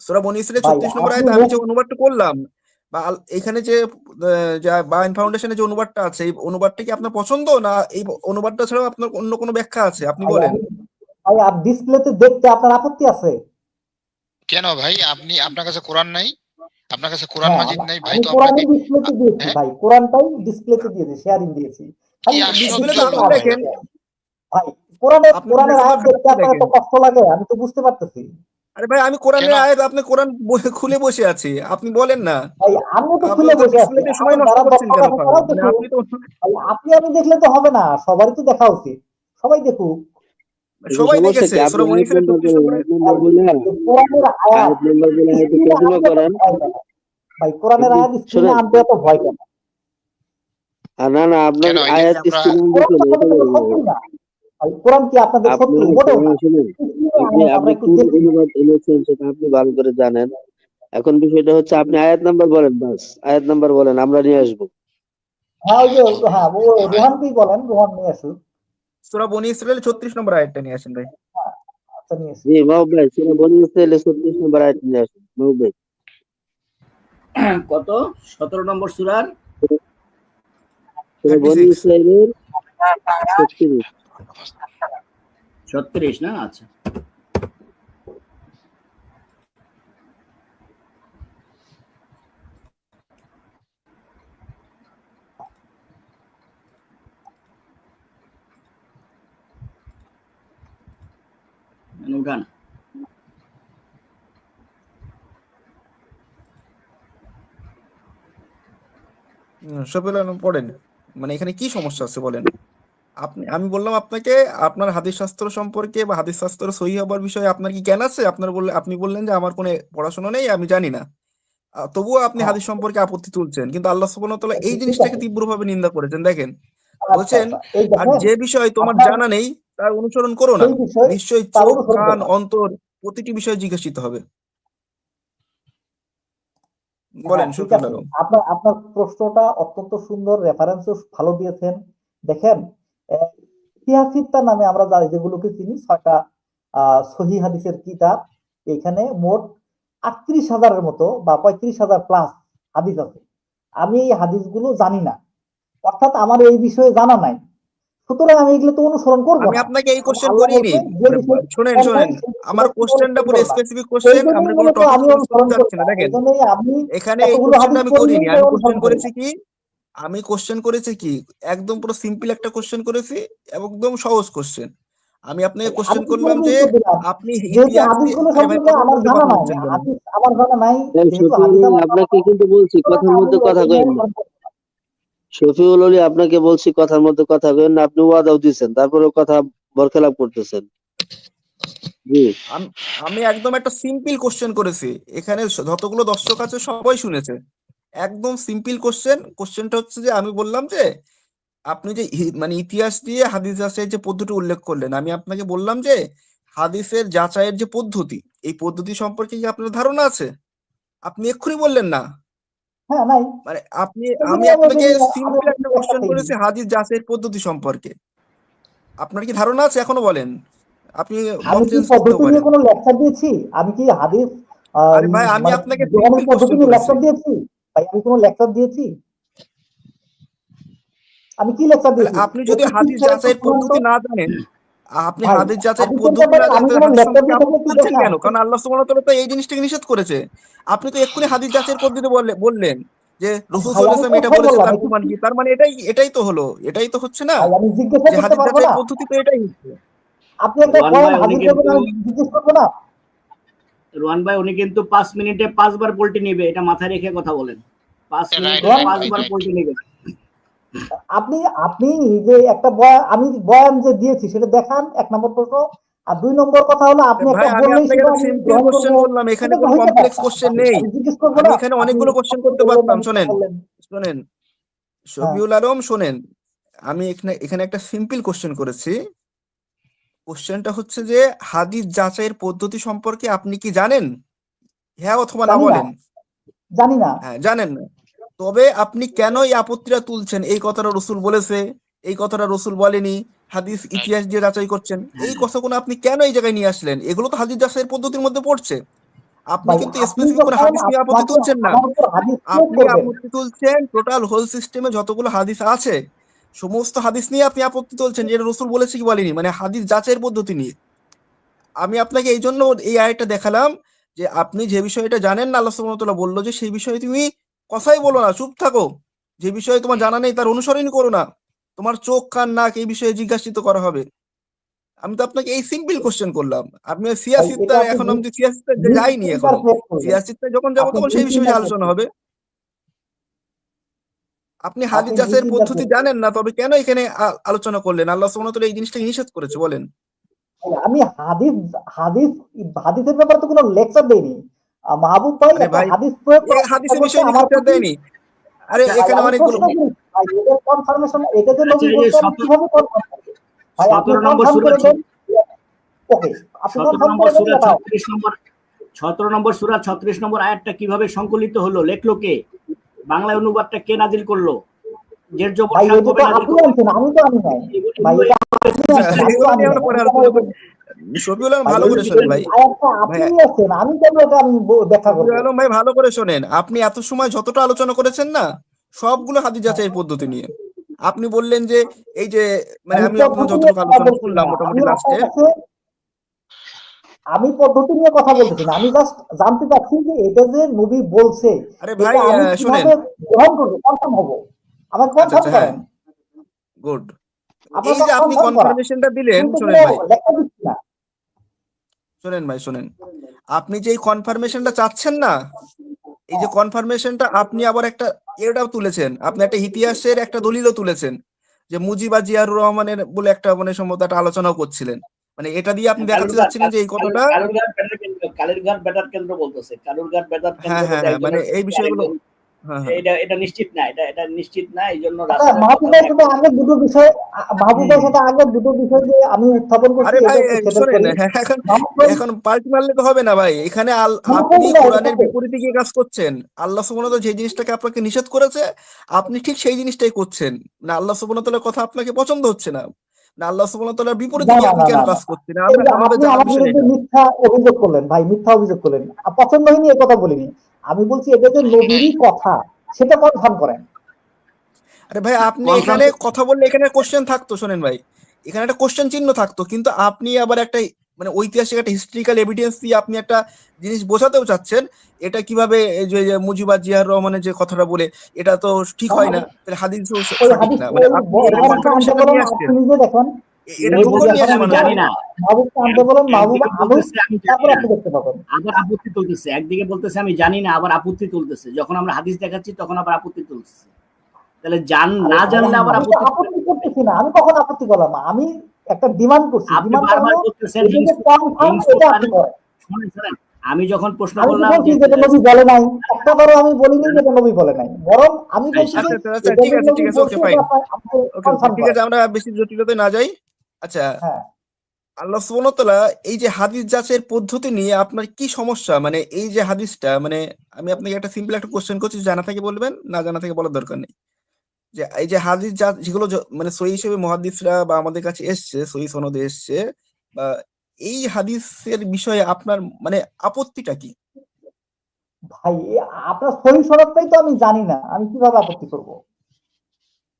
সূরা বনী ইসরাঈলের ভাই 36 নম্বর আপনি আয়াতে আমি মুখ, যে অনুবাদটা করলাম, বা এখানে যে যা বাইন ফাউন্ডেশনে যে অনুবাদটা আছে, এই অনুবাদটা কি আপনার পছন্দ, না এই অনুবাদটা ছাড়াও আপনার অন্য কোনো ব্যাখ্যা আছে? আপনি ভাই বলেন। আমি, ভাই আর ডিসপ্লেতে দেখতে আপনার আপত্তি আছে? কেন ভাই, আপনি আপনার কাছে কোরআন নাই? আপনার কাছে কোরআন হ্যাঁ মাজিদ নাই ভাই? আমি তো আপনাকে কোরআনের ডিসপ্লেতে দিয়েছি হ্যাঁ, ভাই, কোরআনটাই ডিসপ্লেতে দিয়েছি, শেয়ারিং দিয়েছি। কি খালি ডিসপ্লে দেখতে তো আশ্চর্য একটু আপনি লোক ভাই! দেখেন, আসবে। ভাই কোরআনের আপনি তো কোরআনের দেখতে আয়াত দরকার দেখতে আপনি আপনার এত দেখেন। কষ্ট লাগে, আমি তো বুঝতে পারতেছি। আরে ভাই, আমি কেন? কোরআনের আয়াত, আপনি কোরআন খুলে বসে আছি, আপনি বলেন না। ভাই আমিও তো আপনি খুলে তো বসে আছি, ডিসপ্লেতে সময় আমার নষ্ট যারা করছেন দর্শক কেন আছে ভাই? তারাও মানে দেখুক। আপনি তো ভাই আপনি আমি দেখলে তো হবে না, সবারই তো দেখা উচিত, সবাই দেখুক। কিন্তু সবাই সমস্যা দেখেছে কি? আপনি সূরা বনী আয়াত ইসরাঈলের নাম্বার 36 বলেন, নম্বর আয়াত আয়াত। নাম্বার ভাই বলে এই কোরআনের আয়াত আয়াত নাম্বার বলে আয়াতে স্ক্রিনে কল্পনা আনতে এত করেন। ভয় কেন? ভাই কোরআনের আপনি আয়াত স্ক্রিনে শোনেন, আনতে এত ভয় কেন? আর না না, আপনার কেন এই যে আয়াত আমরা স্ক্রিনে আনতে কোরআন তো কেন, এটা আমাদের জন্য বলেন না। শত্রু না ভাই, কোরআন কি আপনাদের আপনি শত্রু? মোটেও না। শুনেন, স্ক্রিনে আপনি আনেন, আমরা আপনি একটু কোন দেখি। অনুবাদ এনেছেন সেটা আপনি ভালো করে জানেন। এখন বিষয়টা হচ্ছে আপনি আয়াত নাম্বার বলেন, বাস আয়াত নাম্বার বলেন, আমরা নিয়ে আসবো। হ্যাঁ কি ওই যে, আশ্চর্য হ্যাঁ লোক ও ভাই! রোহানকেই বলেন, রোহান নিয়ে আসুক। সূরা বনী ইসরাঈলের 36 নম্বর আয়াতটা নিয়ে আসেন ভাই। আচ্ছা নিয়ে আসি। জি মাহবুব ভাই, সেটা বনি ইসরাঈলের 36 নম্বর আয়াত নিয়ে আসুন মাহবুব ভাই। কত? 17 নম্বর সূরার সেটা বনি 36। ইসরাঈলের 36। 36 না? আচ্ছা, উঠান। শফিউল আলম পড়েন, মানে এখানে কি সমস্যা আছে বলেন। আমি বললাম আপনাকে, আপনার হাদিস শাস্ত্র সম্পর্কে বা হাদিস শাস্ত্র সহিহ হবার বিষয়ে আপনার কি জ্ঞান আছে? আপনি বললেন যে আমার কোনো পড়াশোনা নেই, আমি জানি না। তবুও আপনি হ্যাঁ। হাদিস সম্পর্কে আপত্তি তুলছেন, কিন্তু আল্লাহ সুবহানাহু ওয়া তাআলা এই ঠিক জিনিসটাকে আছে। তীব্রভাবে নিন্দা করেছেন। দেখেন আচ্ছা বলছেন, আচ্ছা, এই আর দেখেন যে বিষয় তোমার আপনার জানা নেই তার অনুসরণ করো না, সেই বিষয় নিশ্চয়ই তার চোখ, অনুসরণ কান, করবা। অন্তর প্রতিটি বিষয়ে জিজ্ঞাসিত হবে। হ্যাঁ বলেন ঠিক শফিউল আছে, আলম। আপনার আপনার প্রশ্নটা অত্যন্ত সুন্দর, রেফারেন্সও ভালো দিয়েছেন। দেখেন, আহ, ইতিহাসিকতা নামে আমরা যেগুলোকে চিনি 6টা সহিহ হাদিসের কিতাব, এখানে মোট 38,000-এর মতো বা 35,000 প্লাস হাদিস আছে। আমি এই হাদিসগুলো জানি না, অর্থাৎ আমার এই বিষয়ে জানা নাই, সুতরাং আমি এগুলো তো অনুসরণ করবো আমি না। আপনাকে এই কারণ কোশ্চেন আল্লাহ করিনি, বলছে যে মানে বিষয়ে শোনেন জ্ঞান নাই শোনেন, আমার সেটা তুমি কোশ্চেনটা অনুসরণ পুরো করো না। স্পেসিফিক এই কোশ্চেন, জন্যই আমরা কোনো মূলত টপিক আমি চেঞ্জ অনুসরণ করতে করি যাচ্ছি না, না। এই দেখেন জন্যই আমি এখানে এই এতগুলো কোশ্চেনটা হাদিস আমি পড়ি করিনি, নাই তাই আমি কোশ্চেন অনুসরণ করি করেছি না। কি, আমি কোশ্চেন করেছি কি, একদম পুরো সিম্পল একটা কোশ্চেন করেছি, একদম সহজ কোশ্চেন। আমি আপনাকে আমি কোশ্চেন কি করলাম করে যে উত্তর দিলাম? আপনি যেহেতু ইতিহাস দিয়ে, হাদিসগুলো আরে ভাই সম্পর্কে কথার আমার মধ্যে জানা কথা নাই, বলছেন কেন? হাদিস আমার জানা নাই, যেহেতু হাদিস শফিউল, আমার জানা আপনাকে নাই, কিন্তু বলছি সুতরাং কথার আমি মধ্যে কথা এগুলো কইেন না। অনুসরণ করি না। শফিউল অলি, আপনাকে বলছি কথার মধ্যে কথা কইেন না, আপনি ওয়াদাও দিচ্ছেন, তারপরে কথা বরখেলাপ করতেছেন। জি। আম- আমি একদম একটা সিম্পল কোশ্চেন করেছি, এখানে যতগুলো দর্শক আছে সবাই শুনেছে। একদম সিম্পল কোশ্চেন, কোশ্চেনটা হচ্ছে যে আমি বললাম যে আপনি যে মানে ইতিহাস দিয়ে হাদিস যাচাইয়ের যে পদ্ধতি উল্লেখ করলেন, আমি আপনাকে বললাম যে হাদিসের যাচাইয়ের যে পদ্ধতি, এই পদ্ধতি সম্পর্কে কি আপনার ধারণা আছে? আপনি এক্ষুনি বললেন না। হ্যাঁ নাই, মানে আপনি, এই আমি জন্য আমি আপনাকে ওদের নিয়ে আমি সিম্পল ওদের একটা নিয়ে একটা কোশ্চেন দিইনি। করেছি হাদিস যাচাইয়ের পদ্ধতি সম্পর্কে, আপনার কি ধারণা আছে এখনো বলেন? আপনি আমি মত কি চেঞ্জ করতেও পদ্ধতি নিয়ে পারেন। কোনো লেকচার দিয়েছি? আমি কি হাদিস আরে ভাই আমি মানে আপনাকে দোকানের সিম্পল পদ্ধতি কোশ্চেন নিয়ে করেছি। লেকচার দিয়েছি? ভাই আমি কোনো লেকচার দিয়েছি? আমি কি লেকচার তাহলে দিয়েছি? আপনি যদি এটি ঠিক হাদিস করে একটু যাচাইয়ের শুনুন তো। পদ্ধতি না জানেন, আপনি ভাই হাদিস যাচাইয়ের হাদিসের পদ্ধতি ব্যাপারে না আমি জানতে কোনো হাদিস লেকচার সম্পর্কে দিয়ে থাকলে আপত্তি একটু তুলছেন দেখান। কেন? কারণ আল্লাহ সুবহানাহু ওয়া তাআলা তো এই জিনিসটাকে নিষেধ করেছে। আপনি তো এক্ষুনি হাদিস যাচাইয়ের পদ্ধতি বললেন যে রাসূল ভাই সাল্লাল্লাহু আমি আলাইহি ওয়াসাল্লাম এটা কোথায় বলেছে, বললাম? তার একটু প্রমাণ কি? তার মানে এটাই তো হলো, এটাই তো হচ্ছে না, ভাই আমি জিজ্ঞাসা যে করতে হাদিস পারবো যাচাইয়ের না? পদ্ধতি তো এটাই হচ্ছে। আপনি একটা রোহান বয়ান ভাই উনি হাজির করবেন, কিন্তু আমি জিজ্ঞেস করবো না? 5 মিনিটে 5 বার পোল্টি নেবে, এটা মাথায় রেখে কথা বলেন। 5 মিনিটে রোহান, রাইট 5 বার রাইট। পোল্টি নেবে। আপনি আপনি যে একটা বয়ান, আমি বয়ান যে দিয়েছি সেটা দেখান, 1 নম্বর প্রশ্ন। আর 2 নম্বর কথা হলো, আপনি ভাই একটা আমি বললেই আপনাকে সেটা একটা আমি সিম্পল গ্রহণ কোশ্চেন করবো, করলাম, এখানে সেটা তো কোনো হইতে কমপ্লেক্স পারতাম। কোশ্চেন নেই। আমি জিজ্ঞেস করবো আমি না? এখানে আপনি অনেকগুলো কোশ্চেন করতে বললেন, পারতাম। আমি শোনেন বললেন। শোনেন হ্যাঁ, শফিউল আলম শোনেন, আমি এখানে এখানে একটা সিম্পল কোশ্চেন করেছি। কোশ্চেনটা হচ্ছে যে হাদিস যাচাইয়ের পদ্ধতি সম্পর্কে আপনি কি জানেন? হ্যাঁ অথবা না জানি না, বলেন। জানি না। হ্যাঁ জানেন না, তবে আপনি কেন এই আপত্তিটা তুলছেন? এই কথাটা রসুল বলেছে, এই কথাটা রসুল বলেনি, হাদিস রাইট। ইতিহাস দিয়ে যাচাই করছেন, এই কথাগুলো আপনি কেন এই জায়গায় নিয়ে আসলেন? এগুলো তো হাদিস যাচাইয়ের পদ্ধতির মধ্যে পড়ছে। আপনি ভাই কিন্তু আপনি স্পেসিফিক কোনো যখন হাদিস নিয়ে আপত্তি আমাকে তুলছেন না, আমার উপর হাদিস প্রয়োগ আপনি করবেন, আপত্তি তুলছেন টোটাল হোল সিস্টেমে যতগুলো হাদিস আছে সমস্ত হাদিস নিয়ে আপনি আপত্তি তুলছেন, যে এটা রসুল বলেছে কি বলেনি, মানে হাদিস যাচাইয়ের পদ্ধতি নিয়ে। আমি আপনাকে এই জন্য এই আয়টা দেখালাম যে আপনি যে বিষয়টা জানেন না, আল্লাহ সুবহানাহু ওয়া তাআলা বললো যে সেই বিষয়ে তুমি কথাই বলো না, চুপ থাকো। যে বিষয়ে তোমার জানা নেই তার অনুসরণ করো না, তোমার চোখ কান নাক এই বিষয়ে জিজ্ঞাসিত করা হবে। আমি তো আপনাকে এই সিম্পল কোশ্চেন করলাম। আপনি ভাই এটা সিয়াসিত্তার, আপনি এখন আমি সিয়াসিত্তার যাইনি এখনো, মিসইন্টারপ্রেট করবেন। সিয়াসিত্তার যখন যাবো আপনি তখন সেই বিষয়ে মিসইন্টারপ্রেট আলোচনা করবেন। হবে। আপনি হাদিস আপনি যাচাইয়ের পদ্ধতি মিসইন্টারপ্রেট করবেন। জানেন না, তবে কেন এখানে আলোচনা করলেন? আল্লাহ সুবহানাহু ওয়া তাআলা এই জিনিসটাকে নিষেধ করেছে, বলেন। আমি হাদিস হাদিস হাদিসের ব্যাপারে তো কোনো লেকচার দেইনি। মাহবুব ভাই আরে একটা ভাই হাদিস প্রয়োগ এই করার চেষ্টা হাদিসের করছে বিষয় নিয়ে আমার লেকচার প্রতি। দেয়নি। আরে আচ্ছা ভাই এখানে আমি অনেকগুলো, প্রশ্ন করি, ভাই এটার কনফার্মেশন, এটা যে নবী আচ্ছা, এই যে বলছে, আমি 17 কিভাবে কনফার্ম করব? ভাই আপনি 17 নম্বর কনফার্ম সূরা, করে দেন। ওকে, আপনি 17 কনফার্ম নম্বর করে দেন, সূরা এটা 36 নম্বর, 17 নম্বর সূরা 36 নম্বর আয়াতটা কিভাবে সংকলিত হলো, লেখলো কে? বাংলা অনুবাদটা কে নাজিল করলো? জের জবর ভাই শান ওইটা কবে তো নাজিল আপনি করলো? আনছেন, আমি তো আনি নাই। ভাই এগুলো এটা আপনি আচ্ছা আনছেন, আমি তো এগুলো আনি নিয়ে নাই। আমরা পরে আমি কেন আলোচনা এটা, করি। শফিউল আলম ভাই ভালো ওই করে এগুলো শোনেন ভিতরে ভাই। আয়াতটা ভাই আপনি আছেন, আমি কেন এটা আমি ব্যাখ্যা শফিউল করব? আলম ভাই ভালো করে শোনেন, আপনি এত সময় যতটা আলোচনা করেছেন না সবগুলো হাদিস যাচাইয়ের পদ্ধতি নিয়ে। আপনি বললেন যে এই যে মানে আমি আমি আপনার পদ্ধতি নিয়ে যতটুকু কথা আলোচনা বলছি শুনলাম না, আমি মোটামুটি আপনার লাস্টে। কাছে আমি পদ্ধতি নিয়ে কথা বলতেছি না, আমি জাস্ট জানতে চাচ্ছি যে এটা যে নবী বলছে, আরে ভাই এটা আমি শোনেন, কিভাবে গ্রহণ করবো, কনফার্ম হবো? আমাকে আচ্ছা কনফার্ম আচ্ছা হ্যাঁ, করেন। গুড। আপনার এই যে কাছে আপনি কনফার্ম করা, কনফার্মেশনটা দিলেন, আমি তো শোনেন কোনো ভাই, লেখা দিচ্ছি না। শোনেন ভাই শোনেন, আপনি যে এই কনফার্মেশনটা চাচ্ছেন না, এই যে হ্যাঁ, কনফার্মেশনটা আপনি আবার একটা এটাও তুলেছেন, আপনি একটা ইতিহাসের একটা দলিলও তুলেছেন, যে মুজিবা জিয়াউর রহমানের বলে একটা মানে সম্ভবত একটা আলোচনাও করছিলেন, মানে এটা দিয়ে আপনি দেখাতে কালুরঘাট, চাচ্ছিলেন যে এই কথাটা। কালুরঘাট কালীরঘাট বেতার কেন্দ্র বলতেছে, কালুরঘাট বেতার কেন্দ্র হ্যাঁ হ্যাঁ বোধহয় হ্যাঁ, একজন মানে আছে, এই বিষয়গুলো আরেকজন, হ্যাঁ হ্যাঁ এটা নিশ্চিত না, এটা নিশ্চিত না, এই জন্য আচ্ছা, রাসূলের মাহবুব কথাটা ভাইয়ের সাথে আগে দুটো বিষয়, মাহবুব ভাইয়ের হুম। সাথে আগে দুটো বিষয় যে আমি উত্থাপন করছি আরে এটা ভাই একটু সেটেল শোনেন, করি। এখন মাহবুব ভাই, এখন পাল্টি মারলে তো হবে না ভাই। এখানে মাহবুব আপনি ভাই, কোরআনের বিপরীতে গিয়ে কাজ করছেন। আল্লাহ সুবহানাহু ওয়া তাআলা যে জিনিসটাকে আপনাকে নিষেধ করেছে আপনি ঠিক সেই জিনিসটাই করছেন না। আল্লাহ সুবহানাহু ওয়া তাআলার কথা আপনাকে পছন্দ হচ্ছে না, না আল্লাহ সুবহানাহু ওয়া তাআলার বিপরীতে না গিয়ে না আপনি না কেন না কাজ না, করছেন? এই যে আমাদের আপনি জানার আমার বিষয় বিরুদ্ধে এটা। মিথ্যা অভিযোগ করলেন ভাই, মিথ্যা অভিযোগ করলেন, পছন্দ হয়নি এ কথা বলিনি। আমি বলছি এটা যে নবীরই কথা, সেটা কনফার্ম করেন। আরে ভাই আপনি কনফার্ম। এখানে কথা বললে এখানে কোশ্চেন থাকতো, শোনেন ভাই, এখানে একটা কোশ্চেন চিহ্ন থাকতো, কিন্তু আপনি আবার একটা মানে ঐতিহাসিক একটা হিস্ট্রিক্যাল এভিডেন্স দিয়ে আপনি একটা জিনিস বোঝাতেও চাচ্ছেন। এটা কিভাবে এই যে মুজিবুর জিয়াউর রহমানের যে কথাটা বলে এটা তো ঠিক হয় না, তাহলে হাদিস ওই সঠিক হাদিস না, মানে ওই আপনি এর রেফারেন্সটা আনতে কনফার্মেশনটা বলেন, নিয়ে আপনি আসছেন। নিজে দেখেন। এটা ওই তো ভুল নিয়ে বলতেছে আসছে আমি মানুষ। জানি না, মাহবুবকে আনতে বলেন, মাহবুব একদিকে আনুক, বলতেছে আমি জানি তারপর না, আপনি দেখতে পাবেন। আবার আপত্তি তুলতেছে, একদিকে বলতেছে আমি জানি না, আবার আপত্তি তুলতেছে, যখন আমরা হাদিস দেখাচ্ছি তখন আবার আপত্তি তুলতেছে। তাহলে আরে না ভাই, জানলে আবার আমি তো আপত্তি আপত্তি করতেছি না, আমি কখন আপত্তি করলাম? আমি একটা ডিমান্ড করছি, আপনি ডিমান্ডটা বারবার হলো বলতেছেন এটা যে হিংস্র কনফার্ম হিংস্র এটা আপনি প্রাণী। করেন। শুনেন, আমি যখন প্রশ্ন আমি কি করলাম বলছি যে যেটা নবী বলে নাই? একটা বারও আমি বলিনি যেটা নবী বলে নাই, বরং আমি বলছি যে আচ্ছা আচ্ছা আচ্ছা, এটা ঠিক যে আছে নবী ঠিক আছে, বলছে ওকে এটা ফাইন, আপনি ওকে ওকে কনফার্ম ঠিক করেন। আছে, আমরা বেশি জটিলতায় না যাই। আচ্ছা, হ্যাঁ, আল্লাহ সুবহানাহু ওয়া তাআলা এই যে হাদিস যাচাইয়ের পদ্ধতি নিয়ে আপনার কি সমস্যা? মানে এই যে হাদিসটা, মানে আমি আপনাকে একটা সিম্পল একটা কোশ্চেন করছি, জানা থেকে বলবেন, না জানা থেকে বলার দরকার নেই। যে এই যে হাদিস যেগুলো মানে সহি হিসেবে মুহাদ্দিসরা বা আমাদের কাছে এসছে, সহি সনদে এসছে, বা এই হাদিসের বিষয়ে আপনার মানে আপত্তিটা কি? ভাই আপনার সহি সনদটাই তো আমি জানি না, আমি কিভাবে আপত্তি করব?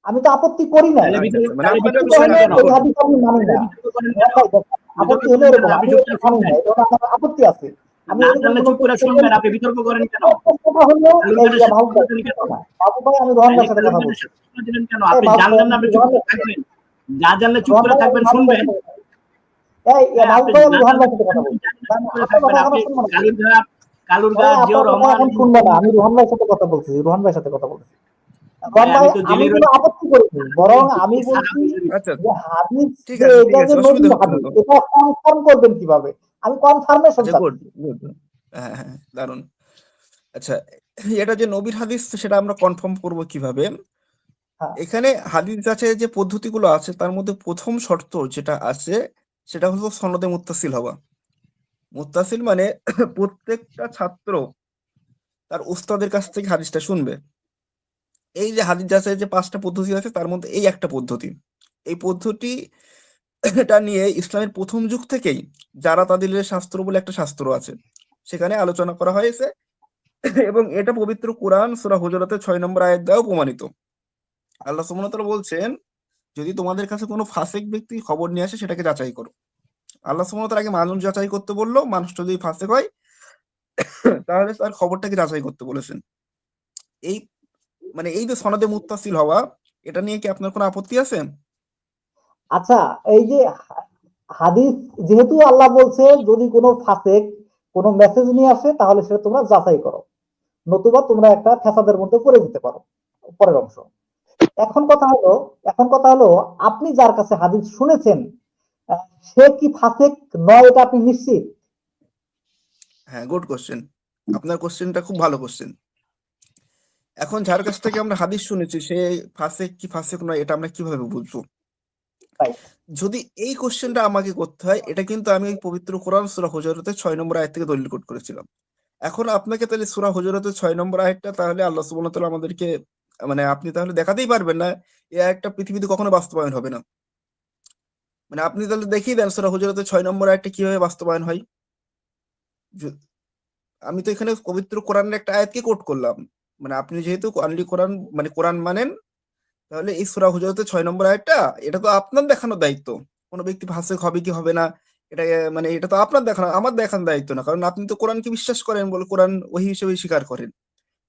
আমি তো আপত্তি করি নাই। আচ্ছা আচ্ছা, মানে তাহলে আপনার বিতর্ক আপত্তিটা করেন হলো কেন? এই হাদিস আমি মানি না। বিতর্ক করেন হ্যাঁ কেন? ভাই, দেখেন, বিতর্ক আপত্তি হলো করবেন এরকম, না, আপনি আমি চুপচাপ মানি না, শুনবেন। এটা হলো আমার আপত্তি আছে। আমি না এরকম জানলে কোনো চুপ করে শুনবেন, আপনি বিতর্ক করেন কেন? প্রশ্নটা হলো এই কালুরঘাটের যে সাথে মাহবুব ভাই, তুলনা দিলেন কেন? মাহবুব ভাই, আমি রোহন তাহলে ভাইয়ের সাথে কথা কালুরঘাটের বলছি। সাথে তুলনা দিলেন কেন? এই আপনি মাহবুব ভাই, জানলেন না, আপনি চুপ রোহন করে থাকবেন। যা জানলে চুপ করে ভাই, আমি থাকবেন, রোহন ভাইয়ের শুনবেন। সাথে কথা বলছি। এই হ্যাঁ, মাহবুব আপনি ভাই, আমি যা রোহন জানলে ভাইয়ের সাথে কথা বলছি। জানেন না, না, চুপ না, করে আপনার থাকবেন। কথা আপনি এখনো শুনবো না। কালুরঘাট, আপনার জিয়াউর কথা রহমান, এখন শুনবো না, আমি রোহন ভাইয়ের সাথে কথা বলছি, রোহন ভাইয়ের সাথে কথা বলছি। রোহন ভাই, আমি তো আমি জেলে কোনো রয়েছি। আপত্তি করিনি, বরং আমি বলছি আচ্ছা যে হাদিস, ঠিক যে আছে ঠিক এটা আছে, যে নবী অসুবিধা হচ্ছে না হাদিস, তো। এটা কনফার্ম করবেন কিভাবে? আমি কনফার্মেশন আচ্ছা গুড চাচ্ছি। গুড, হ্যাঁ হ্যাঁ দারুন। আচ্ছা, এটা যে নবীর হাদিস সেটা আমরা কনফার্ম করব কিভাবে? হ্যাঁ, এখানে হাদিস যাচাইয়ের যে পদ্ধতিগুলো আছে তার মধ্যে প্রথম শর্ত যেটা আছে সেটা হলো সনদে মুত্তাসিল হওয়া। মুত্তাসিল মানে প্রত্যেকটা ছাত্র তার উস্তাদের কাছ থেকে হাদিসটা শুনবে। এই যে হাদিস যাচাইয়ের যে 5টা পদ্ধতি আছে তার মধ্যে এই একটা পদ্ধতি। এই পদ্ধতিটা নিয়ে ইসলামের প্রথম যুগ থেকেই যারা তাদের শাস্ত্র বলে একটা শাস্ত্র আছে সেখানে আলোচনা করা হয়েছে, এবং এটা পবিত্র কোরআন সূরা হুজুরাতের 6 নম্বর আয়াত দ্বারাও প্রমাণিত। আল্লাহ সুবহানাহু ওয়া তাআলা বলছেন, যদি তোমাদের কাছে কোনো ফাসিক ব্যক্তি খবর নিয়ে আসে সেটাকে যাচাই করো। আল্লাহ সুবহানাহু ওয়া তাআলা আগে মানুষ যাচাই করতে বললো, মানুষটা যদি ফাসিক হয় তাহলে তার খবরটাকে যাচাই করতে বলেছেন। এই মানে এই যে সনদে মুত্তাসিল হওয়া, এটা নিয়ে কি আপনার কোনো আপত্তি আছে? আচ্ছা, এই যে হাদিস, যেহেতু আল্লাহ বলছে যদি কোনো ফাসেক কোনো মেসেজ নিয়ে আসে তাহলে সেটা তোমরা যাচাই করো, নতুবা তোমরা একটা ফ্যাসাদের মধ্যে পড়ে যেতে পারো। পরের অংশ, এখন কথা হলো আপনি যার কাছে হাদিস শুনেছেন, সে কি ফাসেক নয় এটা আপনি নিশ্চিত? হ্যাঁ, গুড কোশ্চেন। আপনার কোশ্চেনটা খুব ভালো কোশ্চেন। এখন যার কাছ থেকে আমরা হাদিস শুনেছি সে ফাসিক কি ফাসিক নয় এটা আমরা কিভাবে বুঝবো? রাইট। যদি এই কোশ্চেনটা আমাকে করতে হয়, এটা কিন্তু আমি ওই পবিত্র কোরআন সূরা হুজুরাতের 6 নম্বর আয়াত থেকে দলিল কোট করেছিলাম। এখন আপনাকে তাহলে সূরা হুজুরাতের 6 নম্বর আয়াতটা তাহলে আল্লাহ সুবহানাহু ওয়া তাআলা আমাদেরকে মানে আপনি তাহলে দেখাতেই পারবেন না এই আয়াতটা পৃথিবীতে কখনো বাস্তবায়ন হবে না। মানে আপনি তাহলে দেখিয়ে দেন সূরা হুজুরাতের 6 নম্বর আয়াতটা কিভাবে বাস্তবায়ন হয়। য- আমি তো এখানে পবিত্র কোরআনের একটা আয়াতকে কোট করলাম। মানে আপনি যেহেতু অনলি কোরআন মানে কোরআন মানেন, তাহলে এই সূরা হুজুরাতের 6 নম্বর আয়াতটা এটা তো আপনার দেখানোর দায়িত্ব। কোন ব্যক্তি ফাসিক হবে কি হবে না এটা মানে এটা তো আপনার দেখানো, আমার দেখানোর দায়িত্ব না, কারণ আপনি তো কোরআনকে বিশ্বাস করেন বলে কোরআন ওহী হিসেবে স্বীকার করেন।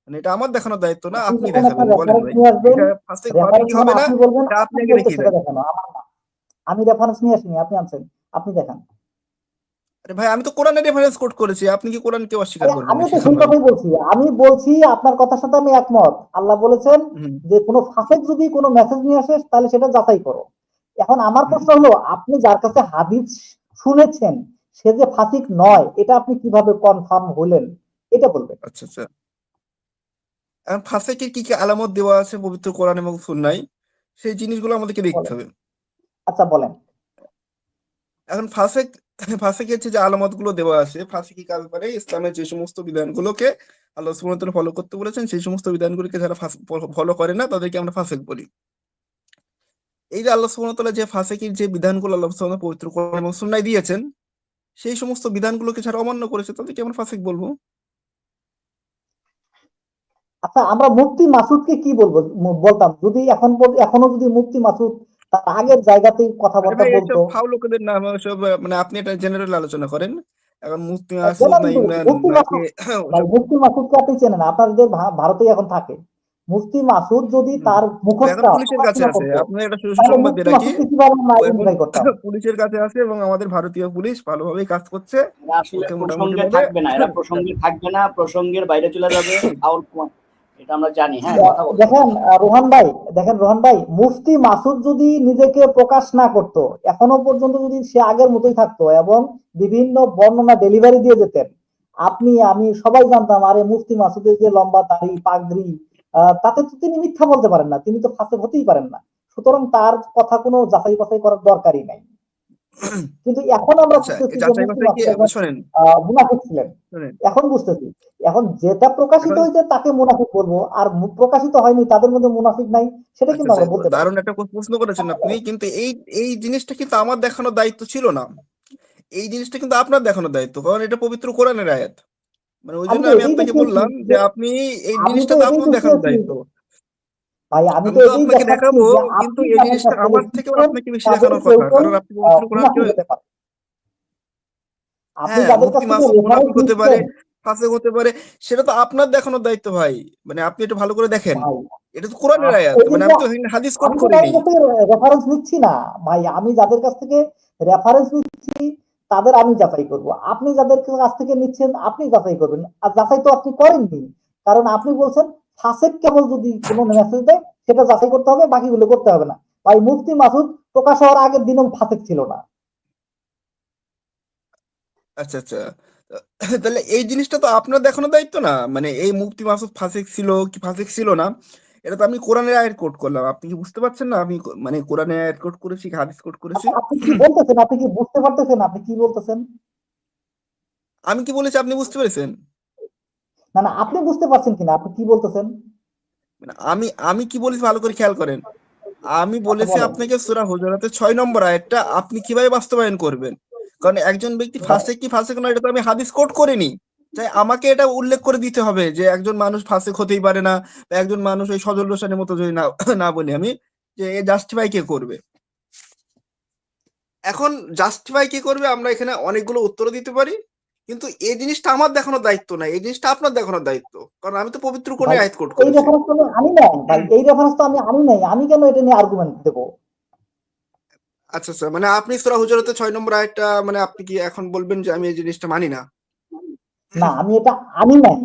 মানে এটা আমার দেখানোর দায়িত্ব না, আপনি আপনি যখন একটা দেখাবেন। বলেন রেফারেন্স ভাই, নিয়ে আসবেন, এটা ফাসিক হবে রেফারেন্স কি মানে হবে না আপনি বলবেন এটা আপনি আপনার আগে বলতে দেখিয়ে সেটা দেন। দেখানো, আমার না। আমি রেফারেন্স নিয়ে আসিনি, আপনি আনছেন, আপনি দেখান। আরে ভাই, আমি তো কোরআনের রেফারেন্স কোট করেছি, আপনি কি কোরআনকে অস্বীকার করবেন আমি নাকি তো এখন সেই ভাই? কথাই বলছি, আমি বলছি আপনার কথার সাথে আমি একমত। আল্লাহ বলেছেন হুম যে কোনো ফাসেক যদি কোনো মেসেজ নিয়ে আসে তাহলে সেটা যাচাই করো। এখন আমার হুম প্রশ্ন হলো, আপনি যার কাছে হাদিস শুনেছেন সে যে ফাসিক নয় এটা আপনি কিভাবে কনফার্ম হলেন এটা বলবেন। আচ্ছা আচ্ছা, এখন ফাসেকের কি কি আলামত দেওয়া আছে পবিত্র কোরআন এবং সুন্নায়, সেই জিনিসগুলো আমাদেরকে দেখতে বলেন, হবে। আচ্ছা বলেন। এখন ফাসেকের যে আলামতগুলো দেওয়া আছে, ফাসেকি কাজ করে ইসলামের যে সমস্ত বিধানগুলোকে আল্লাহ সুবহানাহু ওয়া তাআলা ফলো করতে বলেছেন, সেই সমস্ত বিধানগুলোকে যারা ফলো করে না তাদেরকে আমরা ফাসেক বলি। এই যে আল্লাহ সুবহানাহু ওয়া তাআলা যে ফাসেকির যে বিধানগুলো আল্লাহ সুবহানাহু ওয়া তাআলা পবিত্র কোরআন এবং সুন্নায় দিয়েছেন, সেই সমস্ত বিধানগুলোকে যারা অমান্য করেছে তাদেরকে আমরা ফাসেক বলবো। আচ্ছা আমরা মুফতি মাসুদকে কি বলবো, বলতাম যদি এখনো যদি মুফতি মাসুদ তার আগের জায়গাতেই আরে কথাবার্তা ভাই, বলতো। এইসব ফাউ লোকেদের নাম সব, মানে আপনি এটা জেনারেল আলোচনা করেন। এখন মুফতি মাসুদ বলেন না তো, ইমরান মুফতি নাকি মাসুদ ভাই, ওসব। মুফতি মাসুদকে আপনি চেনেন, আপনাদের ভারতেই এখন থাকে। মুফতি মাসুদ যদি হুম। তার ও এখন মুখস্থা পুলিশের কাছে পড়াশোনা আছে, করতো আপনার একটা তাহলে সুসংবাদ মুফতি দিয়ে রাখি, মাসুদকে কিভাবে আমরা ও এখন আইডেন্টিফাই করতাম? পুলিশের কাছে আছে এবং আমাদের ভারতীয় পুলিশ ভালোভাবেই কাজ করছে। এরা আসলে ওকে মোটামুটি প্রসঙ্গে ভাবে থাকবে না, এরা প্রসঙ্গে থাকবে না, প্রসঙ্গের বাইরে চলে যাবে, ফাউল এটা আমরা জানি। হ্যাঁ, কথা বলতে দেখেন রোহান ভাই, দেখেন রোহান ভাই, মুফতি মাসুদ যদি নিজেকে প্রকাশ না করতো, এখনো পর্যন্ত যদি সে আগের মতোই থাকতো এবং বিভিন্ন বর্ণনা ডেলিভারি দিয়ে যেতেন, আপনি আমি সবাই জানতাম আরে মুফতি মাসুদের যে লম্বা দাড়ি পাগড়ি, তাতে তো তিনি মিথ্যা বলতে পারেন না, তিনি তো ফাঁসে হতেই পারেন না। সুতরাং তার কথা কোনো যাচাই বাছাই করার দরকারই নাই। কিন্তু এখন আমরা আচ্ছা, বুঝতেছি যে যাচাই মুফতি বাছাই কি, মাসুদ একজন শোনেন মুনাফিক ছিলেন। শোনেন এখন বুঝতেছি, এখন যেটা প্রকাশিত এখন হয়েছে তাকে মুনাফিক বলবো, আর প্রকাশিত হয়নি তাদের মধ্যে মুনাফিক নাই সেটা আচ্ছা কিন্তু আচ্ছা, আমরা বলতে পারি। দারুণ একটা প্রশ্ন করেছেন আপনি, কিন্তু এই এই জিনিসটা কিন্তু আমার দেখানোর দায়িত্ব ছিল না। এই জিনিসটা কিন্তু আপনার দেখানোর দায়িত্ব, কারণ এটা পবিত্র কোরআনের আয়াত। মানে ওই আমি জন্য তো আমি এটাই আপনাকে দেখিয়েছি বললাম যে যে আপনি এই আমি তো জিনিসটা তো এটাই আপনার দেখানোর দেখিয়েছি দায়িত্ব। ভাই, আমি আমি তো তো এটাই আপনাকে দেখাচ্ছি দেখাবো, যে কিন্তু আপনি এই যাদের জিনিসটা কাছ থেকে আমার থেকেও শিখছেন আপনাকে বেশি তাদের দেখানোর কেউ কথা, কেউ কারণ আপনি পবিত্র মুনাফিক কোরআনকে, হতে পারে। আপনি হ্যাঁ, যাদের কাছ মুফতি থেকে মাসুদ রেফারেন্স মুনাফিক হতে পারে, নিচ্ছেন ফাসেক হতে পারে, সেটা তো আপনার দেখানোর দায়িত্ব ভাই। মানে আপনি একটু ভালো করে দেখেন, ভাই, এটা তো কোরআনের আয়াত, ওই মানে যে আমি তো হাদিস কোট আমি তো করিনি। তাদের কাছ থেকে রেফারেন্স নিচ্ছি না ভাই, আমি যাদের কাছ থেকে রেফারেন্স নিচ্ছি তাদের আমি যাচাই করব, আপনি যাদের কাছ থেকে নিচ্ছেন আপনি যাচাই করবেন, আর যাচাই তো আপনি করেননি, কারণ আপনি বলছেন ফাসেক কেবল যদি কোনো মেসেজ দেয় সেটা যাচাই করতে হবে, বাকিগুলো করতে হবে না। ভাই মুফতি মাসুদ প্রকাশ হওয়ার আগের দিনও ফাসেক ছিল না। আচ্ছা আচ্ছা, তাহলে এই জিনিসটা তো আপনার দেখানোর দায়িত্ব না, মানে এই মুফতি মাসুদ ফাসেক ছিল কি ফাসেক ছিল না, এটা তো আমি কোরআনের আয়াত কোট করলাম। আপনি কি বুঝতে পারছেন না আমি মানে কোরআনের আয়াত কোট করেছি কি হাদিস কোট করেছি? আচ্ছা আপনি কি বলতেছেন, আপনি কি বুঝতে পারতেছেন আপনি কি বলতেছেন? আমি কি বলেছি আপনি বুঝতে পেরেছেন? না না, আপনি বুঝতে পারছেন কিনা আপনি কি বলতেছেন? মানে আমি আমি কি বলেছি ভালো করে খেয়াল করেন। আমি আচ্ছা বলেছি বলেন। আপনাকে সূরা হুজুরাতের 6 নম্বর আয়াতটা আপনি কিভাবে বাস্তবায়ন করবেন, কারণ একজন ব্যক্তি ফাসেক কি ফাসেক না এটা তো আমি হাদিস কোট করিনি। তাই আমাকে এটা উল্লেখ করে দিতে হবে যে একজন মানুষ ফাসেক হতেই পারে না, বা একজন মানুষ ওই সজল হোসেনের মতো যদি না না বলি আমি, যে এ জাস্টিফাই কে করবে। এখন জাস্টিফাই কে করবে, আমরা এখানে অনেকগুলো উত্তর দিতে পারি, কিন্তু এই জিনিসটা আমার দেখানোর দায়িত্ব না, এই জিনিসটা আপনার দেখানোর দায়িত্ব, কারণ আমি তো পবিত্র কোণে ভাই আয়াত কোট এই করেছি। রেফারেন্স তো আমি আনি নাই ভাই, এই রেফারেন্স তো আমি আনি নাই, আমি কেন এটা নিয়ে আর্গুমেন্ট দেবো? আচ্ছা আচ্ছা, মানে আপনি সূরা হুজুরাতের 6 নম্বর আয়াতটা, মানে আপনি কি এখন বলবেন যে আমি এই জিনিসটা মানি না? না আমি এটা আনি নাই,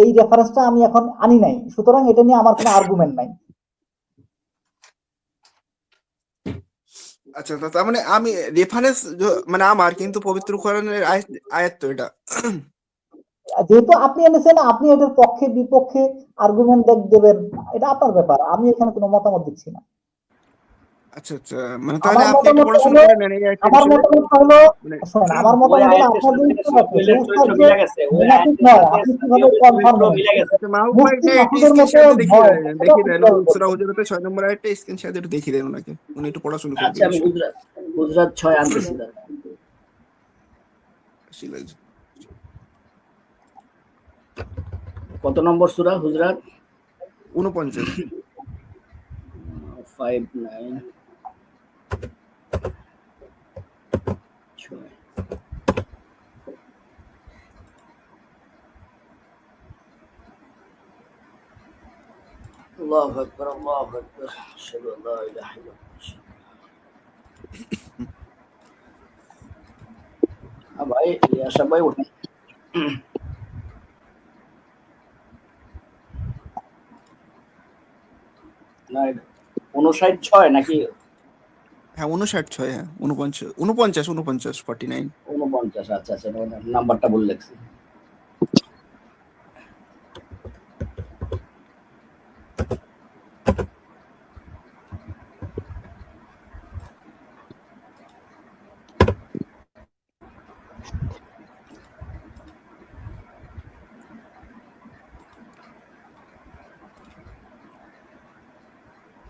এই রেফারেন্সটা আমি এখন আনি নাই, সুতরাং এটা নিয়ে আমার কোনো আর্গুমেন্ট নাই। আচ্ছা, তার মানে আমি রেফারেন্স, মানে আমার কিন্তু পবিত্র কোরআনের আয়াত আয়াত তো এটা। যেহেতু আপনি এনেছেন আপনি এটার পক্ষে বিপক্ষে আর্গুমেন্ট দেবেন, এটা আপনার ব্যাপার, আমি এখানে কোনো মতামত দিচ্ছি না। আচ্ছা আচ্ছা, মানে তাহলে আমার আপনি একটু মতামত পড়াশোনা হলো, করে নেন এই আয়াতের আমার বিষয়ে। মতামত হলো, মানে শোনেন আমার ওই মতামত হলো আয়াতের আপনার যে সাথে উত্তর আছে সেই সোহেলের উত্তর চরিত্র যে মিলে গেছে, ওই মুনাফিক আয়াতের নয় সাথে আপনি কিভাবে সাদিয়ার কনফার্ম চরিত্র হলেন? মিলে গেছে। আচ্ছা, মাহবুব ভাই মুফতি একটু মাসুদের মতো স্ক্রিনশট দেখিয়ে ভয় দেন, সেটাও দেখিয়ে দেন কিভাবে সূরা বলছেন? হুজুরাতের 6 নম্বর আয়াতটা স্ক্রিনশট একটু দেখিয়ে দেন ওনাকে, উনি একটু পড়াশোনা করবে আচ্ছা, এই আমি বিষয়ে। গুজরাট 6 আনতেছি দাঁড়া। কত নম্বর সূরা হুজরাত? 49। 5-9 6 আল্লাহু আকবার, আল্লাহু আকবার, আশহাদু আল্লা ইলাহা ইল্লাল্লাহ। ভাই আশাফ ভাই উঠেন। না 59-6 নাকি? হ্যাঁ 59-6, হ্যাঁ 49 49 49 49। 49, আচ্ছা আচ্ছা, নাম্বারটা ভুল লেখছি।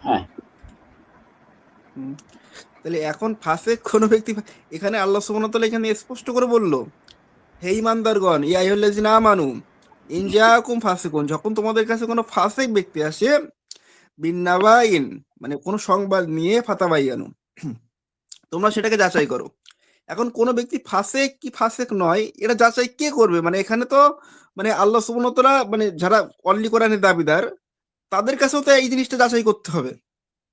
হ্যাঁ, তাহলে এখন ফাসেক কোন ব্যক্তি, এখানে আল্লাহ সুবহানাহু ওয়া তাআলা এখানে স্পষ্ট করে বললো, হে ঈমানদারগণ, ইয়া আইয়ুহাল্লাযিনা আমানু ইন জাআকুম ফাসিকুন, যখন তোমাদের কাছে কোনো ফাসেক ব্যক্তি আসে, বিন্নাবাইন মানে কোনো সংবাদ নিয়ে, ফাতাবাইয়ানু তোমরা সেটাকে যাচাই করো। এখন কোন ব্যক্তি ফাসেক কি ফাসেক নয় এটা যাচাই কে করবে? মানে এখানে তো মানে আল্লাহ সুবহানাহু ওয়া তাআলা মানে যারা অনলি কোরআনের দাবিদার তাদের কাছেও তো এই জিনিসটা যাচাই করতে হবে।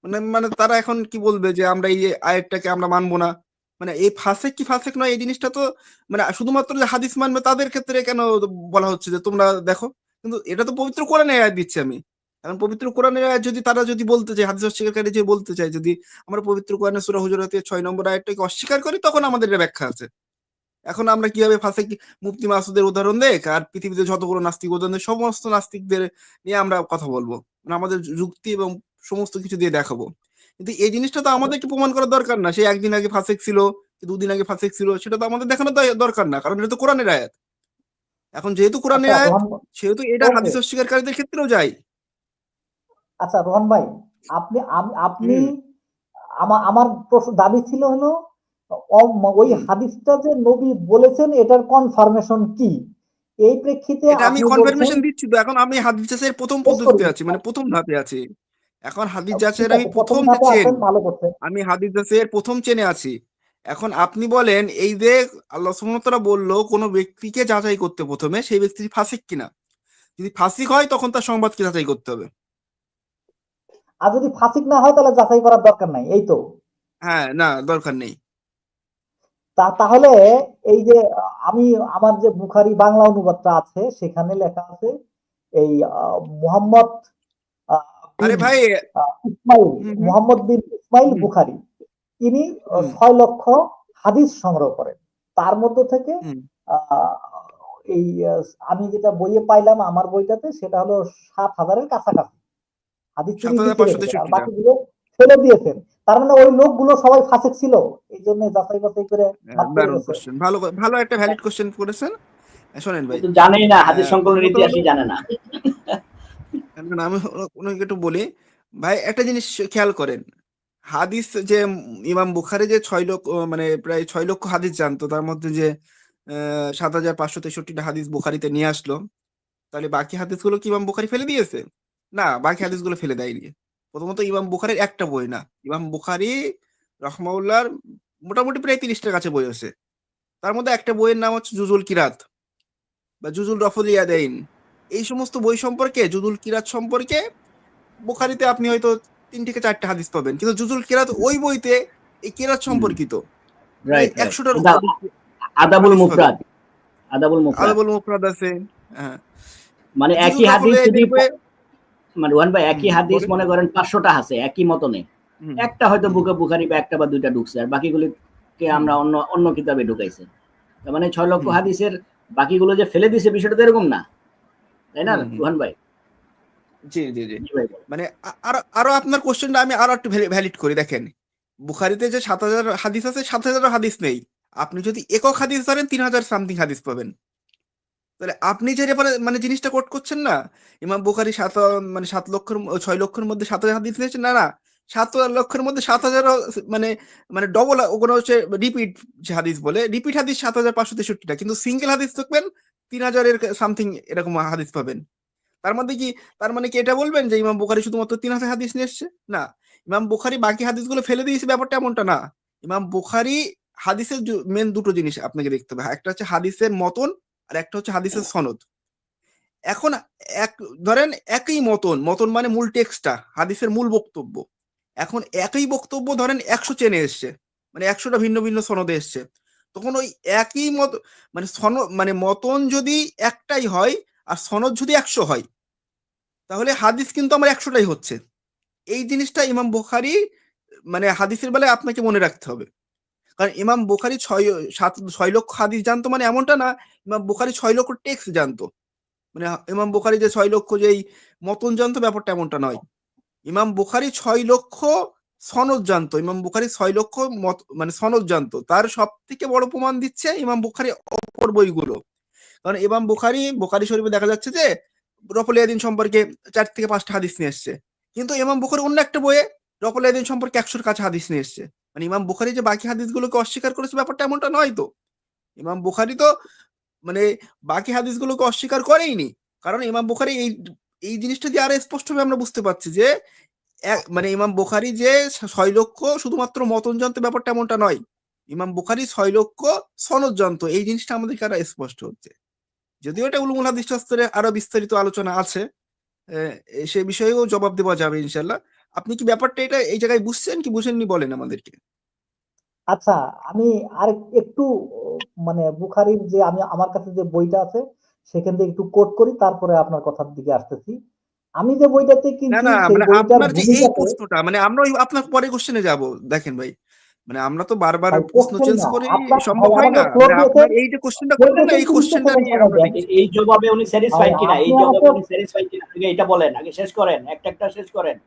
মানে মানে তারা এখন কি বলবে যে আমরা এই আয়াতটাকে আমরা মানবো না, মানে এই ফাসেক কি ফাসেক নয় এই জিনিসটা তো মানে শুধুমাত্র যে হাদিস মানবে তাদের ক্ষেত্রে কেন বলা হচ্ছে যে তোমরা দেখো? কিন্তু এটা তো পবিত্র কোরআনের আয়াত দিচ্ছি আমি। এখন পবিত্র কোরআনের আয়াত যদি তারা যদি বলতে চায়, হাদিস অস্বীকারী যে বলতে চায়, যদি আমরা পবিত্র কোরআনের সূরা হুজুরাতের 6 নম্বর আয়াতটাকে অস্বীকার করি তখন আমাদের এটা ব্যাখ্যা আছে। এখন আমরা কিভাবে ফাসেক মুফতি মাসুদের উদাহরণ দেখ আর পৃথিবীতে যতগুলো নাস্তিক উদাহরণ দেয় সমস্ত নাস্তিকদের নিয়ে আমরা কথা বলবো, মানে আমাদের যুক্তি এবং সমস্ত কিছু দিয়ে দেখাবো। কিন্তু এই জিনিসটা তো আমাদেরকে প্রমাণ করার দরকার না, সে একদিন আগে ফাসেক ছিল, দুদিন আগে ফাসেক ছিল, সেটা তো আমাদের দেখানোর দরকার না, কারণ এটা তো কোরআনের আয়াত। এখন যেহেতু কোরআনের আচ্ছা আয়াত, রোহন, সেহেতু এটা ওকে, হাদিস অস্বীকারীদের ক্ষেত্রেও যায়। আচ্ছা রোহন ভাই, আপনি আপনি হুম আমার প্রশ্ন দাবি ছিল হলো ওই হুম হাদিসটা যে নবী বলেছেন এটার কনফার্মেশন কি, এই প্রেক্ষিতে এটা আমি আপনি বলছেন। কনফার্মেশন দিচ্ছি তো, এখন আমি হাদিস যাচাইয়ের প্রথম শেষ করি, পদ্ধতিতে আছি, মানে প্রথম ধাপে আছি। এখন হাদিস ঠিক যাচাইয়ের আমি আছে, প্রথম প্রথম যে ধাপে চেন, আছেন, ভালো করছেন। আমি হাদিস যাচাইয়ের প্রথম চেনে আছি। এখন আপনি বলেন এই যে আল্লাহ সুবহানাহু ওয়া তাআলা বললো কোনো ব্যক্তিকে যাচাই করতে প্রথমে সেই ব্যক্তি ফাসিক কিনা, যদি ফাসিক হয় তখন তার সংবাদকে যাচাই করতে হবে। আর যদি ফাসিক না হয় তাহলে যাচাই করার দরকার নাই, এই তো। হ্যাঁ, না দরকার নেই। তাহলে এই যে আমি আমার যে বুখারি বাংলা অনুবাদটা আছে সেখানে লেখা আছে এই মুহাম্মদ আরে বিন ভাই, ইসমাইল, হুম হুম মুহাম্মদ বিন ইসমাইল হুম বুখারী, তিনি হুম 6 লক্ষ হাদিস সংগ্রহ করেন। তার মধ্যে থেকে হুম আহ, এই আমি যেটা বইয়ে পাইলাম আমার বইটাতে সেটা হলো 7,000-এর কাছাকাছি হাদিস তিনি লিখে রেখেছেন, আর ৭,৫৬৩টা। বাকিগুলো ফেলে দিয়েছেন। তার মানে ওই লোকগুলো সবাই ফাসিক ছিল, এই জন্য যাচাই বাছাই করে বাদ পড়ে দারুণ গেছে। কোশ্চেন, ভালো ভালো একটা ভ্যালিড কোশ্চেন করেছেন। শোনেন ও ভাই, তো জানেই না, হাদিস সংকলনের প্রথমত হলো, ইতিহাসই জানে না। না, আমি ওনাকে একটু বলি ভাই, একটা জিনিস খেয়াল করেন, হাদিস যে ইমাম বুখারী যে 6 লক্ষ মানে প্রায় 6 লক্ষ হাদিস জানতো, তার মধ্যে যে 7,563টা হাদিস বুখারীতে নিয়ে আসলো, তাহলে বাকি হাদিসগুলো কি ইমাম বুখারী ফেলে দিয়েছে? না, বাকি হাদিসগুলো ফেলে দেয়নি। প্রথমত ইমাম বুখারীর একটা বই না, ইমাম বুখারী রহমাউল্লাহর মোটামুটি প্রায় 30টার কাছে বই আছে। তার মধ্যে একটা বইয়ের নাম হচ্ছে জুজুল কিরাত বা জুজুল রফুল ইয়াদাইন। এই সমস্ত বই সম্পর্কে, জুজুল কিরাত সম্পর্কে বুখারীতে আপনি হয়তো 3 থেকে 4টা হাদিস পাবেন, কিন্তু জুজুল কিরাত ওই বইতে এই কিরাত সম্পর্কিত প্রায় রাইট রাইট, 100টার অধিক আদাবুল হাদিস পাবেন। মুফরাদ, আদাবুল মুফরাদ। আদাবুল মুফরাদ আছে, হ্যাঁ। মানে জুজুল একই রফুল হাদিস যদি ইয়াদাইন বইয়ে, মানে ওয়ান ভাই, একই হাদিস বলেন, মনে করেন 500টা আছে একই মতনে, হুম একটা হয়তো হুম বুখারী বা একটা বা দুইটা ঢুকছে, আর বাকিগুলিকে হুম আমরা অন্য অন্য কিতাবে ঢুকাইছে। তার মানে 6 লক্ষ হুম হাদিসের বাকিগুলো যে ফেলে দিছে বিষয়টা তো এরকম না, তাই না হুম হুম রোহান ভাই? জি জি জি। জি ভাই। মানে আরো আরো আপনার কোশ্চেনটা আমি আরো একটু ভ্যালিড করি, দেখেন বুখারীতে যে 7,000 হাদিস আছে, 7,000 হাদিস নেই। আপনি যদি একক হাদিস ধরেন 3,000 সামথিং হাদিস পাবেন। তাহলে আপনি যে মানে জিনিসটা কোট করছেন না, ইমাম বুখারী মানে 7 লক্ষের 6 লক্ষের মধ্যে 7,000 হাদিস নিয়েছেন, না না, 7 লক্ষের মধ্যে 7,000 মানে মানে ডবল ওগুলো হচ্ছে রিপিট যে হাদিস বলে, রিপিট হাদিস 7,563টা, কিন্তু সিঙ্গেল হাদিস দেখবেন 3,000-এর সামথিং এরকম হাদিস পাবেন। তার মধ্যে কি, তার মানে কি এটা বলবেন যে ইমাম বুখারী শুধুমাত্র 3,000 হাদিস নিয়ে এসছে? না, ইমাম বুখারী বাকি হাদিসগুলো ফেলে দিয়েছে ব্যাপারটা এমনটা না। ইমাম বুখারী হাদিসের মেন দুটো জিনিস আপনাকে দেখতে হবে, একটা হচ্ছে হাদিসের মতন আর একটা হচ্ছে হাদিসের সনদ। এখন এক ধরেন একই মতন, মতন মানে মূল টেক্সটটা, হাদিসের মূল বক্তব্য। এখন একই বক্তব্য ধরেন 100 চেনে এসছে, মানে 100টা ভিন্ন ভিন্ন সনদে এসছে, তখন ওই একই মত মানে মানে মতন যদি একটাই হয় আর সনদ যদি 100 হয়, তাহলে হাদিস কিন্তু আমার 100টাই হচ্ছে। এই জিনিসটা ইমাম বুখারী মানে হাদিসের বেলায় আপনাকে মনে রাখতে হবে। কারণ ইমাম বুখারী 6 লক্ষ হাদিস জানতো মানে এমনটা না ইমাম বুখারী 6 লক্ষ টেক্সট জানতো। মানে ইমাম বুখারী যে 6 লক্ষ যেই মতন জানতো ব্যাপারটা এমনটা নয়। ইমাম বুখারী 6 লক্ষ সনদ জানতো। ইমাম বুখারী 6 লক্ষ মানে সনদ জানতো। তার সবথেকে বড় প্রমাণ দিচ্ছে ইমাম বুখারী অপর বইগুলো। কারণ ইমাম বুখারী শরীফে দেখা যাচ্ছে যে রফল ইয়াদিন সম্পর্কে 4 থেকে 5টা হাদিস নিয়ে এসছে। কিন্তু ইমাম বুখারী অন্য একটা বইয়ে রফল ইয়াদিন সম্পর্কে 100-র কাছে হাদিস নিয়ে এসছে। মানে ইমাম বুখারী যে বাকি হাদিসগুলোকে অস্বীকার করেছে ব্যাপারটা এমনটা নয় তো। ইমাম বুখারী তো মানে বাকি হাদিসগুলোকে অস্বীকার করেইনি। কারণ ইমাম বুখারী এই জিনিসটা দিয়ে আরো স্পষ্টভাবে আমরা বুঝতে পারছি যে মানে ইমাম বুখারী যে 6 লক্ষ শুধুমাত্র মতন জানতো ব্যাপারটা এমনটা নয়। ইমাম বুখারী 6 লক্ষ সনদ জানতো। এই জিনিসটা আমাদেরকে আরো স্পষ্ট হচ্ছে। যদিও এটা উলুমুল হাদিস শাস্ত্রে আরো বিস্তারিত আলোচনা আছে, সে বিষয়েও জবাব দেওয়া যাবে ইনশাল্লাহ। আপনি কি ব্যাপারটা এটা এই জায়গায় বুঝছেন কি বুঝেননি বলেন আমাদেরকে। আচ্ছা, আমি আর একটু মানে বুখারীর যে আমি আমার কাছে যে বইটা আছে সেখান থেকে একটু কোট করি, তারপরে আপনার কথার দিকে আসতেছি। আমি যে বইটাতে না কিনছি না সেই মানে বইটার আপনার যে এই ভূমিকাতে প্রশ্নটা মানে আমরা আপনার পরে কোশ্চেনে যাব। দেখেন ভাই, মানে আমরা তো বারবার ভাই প্রশ্ন কোশ্চেন চেঞ্জ না, করি আপনার সম্ভব ভাই হয় আমাকে না। ফ্লোর মানে দিয়েছেন, আপনার এই যে কোশ্চেনটা ফ্লোর করলেন না, এই দিয়েছেন 30 কোশ্চেনটা সেকেন্ড সময় আমরা দেন। দেখছি। এই জবাবে উনি স্যাটিসফাইড ভাই কিনা, এই আপনি জবাবে আমাকে উনি স্যাটিসফাইড কিনা আগে এটা বলেন, আগে শেষ করেন, একটা শেষ করেন।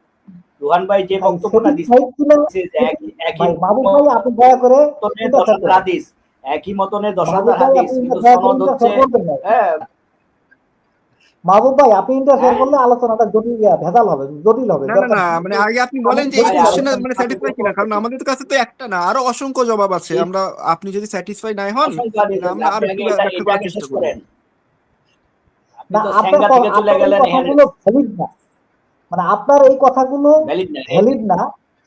রুহান ভাই যে ভাই বক্তব্যটা স্যাটিসফাইড কিনা দিচ্ছে যে একই ভাই মাহবুব ভাই আপনি দয়া করে মতনের ইন্টারফেয়ার 10,000 করেন। হাদিস, একই মতনের 10,000 মাহবুব ভাই হাদিস, আপনি কিন্তু দয়া করে সনদ হচ্ছে ইন্টারফেয়ার করবেন না। হ্যাঁ মাহবুব ভাই আপনি ইন্টারফেয়ার হ্যাঁ করলে আলোচনাটা ভেজাল হবে, জটিল হবে, না না দরকার না নেই। মানে আগে আপনি আমি বলেন যে এই ভাই কোশ্চেনে আলোচনা মানে স্যাটিসফাই কিনা, কারণ আমাদের কাছে তো একটা না আরো অসংখ্য জবাব আছে। আমরা আপনি যদি স্যাটিসফাই নাই হন অসংখ্য হাদিস তাহলে আছে, আমরা আর আপনি একটু আগে ব্যাখ্যা এটা করার আগে চেষ্টা শেষ করব। করেন। আপনি না তো আপনার সেঙ্গা থেকে চলে আপনার এই গেলেন এখানে, কথাগুলো ভ্যালিড না, মানে আপনার এই কথাগুলো ভ্যালিড না ভ্যালিড না,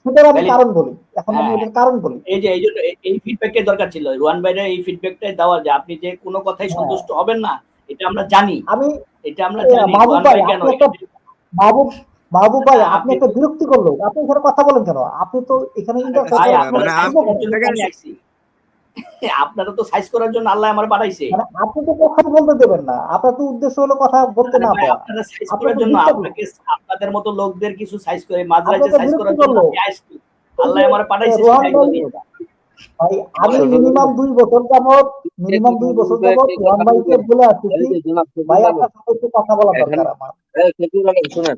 সেটার আমি ভ্যালিড। কারণ বলি। এখন আমি হ্যাঁ এটার কারণ বলি। এই যে এই জন্য এই ফিডব্যাকটাই দরকার ছিল, রুহান ভাইয়ের এই ফিডব্যাকটাই দেওয়া, যে আপনি যে কোনো কথাই হ্যাঁ, সন্তুষ্ট হবেন না, এটা আমরা জানি, আমি এটা আমরা জানি। মাহবুব রুহান ভাই ভাই কেন আপনি একটা মাহবুব ভাই আপনি আপনি একটা বিরক্তি করলো, আপনি এখানে কথা বলেন কেন? আপনি তো এখানে ইন্টারফেয়ার ভাই করেন, আপনি আপনারা মানে সাইজ আসবো করার কেন? জন্য দেখেন আমি আইছি, আপনারা তো সাইজ করার জন্য আল্লাহ আমার পাঠাইছে। মানে আপনি তো কথা বলতে দেবেন না, আপনার তো উদ্দেশ্য হলো কথা বলতে আরে না ভাই দেওয়া। আপনারা সাইজ আপনি করার তো জন্য, ডিস্টার্ব, আপনাকে আপনাদের মতো লোকদের কিছু সাইজ করে মাঝরাইতে আপনাকে সাইজ বিরক্তি করার জন্য করলো। আমি আইছি, আল্লাহ আমার পাঠাইছে রোহান শিখাইবো ভাই, দিয়ে। ভাই আমি বলেন মিনিমাম 2 বছর যাবত রোহান ভাইকে বলে আসতেছি ভাই আপনার সাথে একটু কথা বলা দরকার আমার। শুনেন,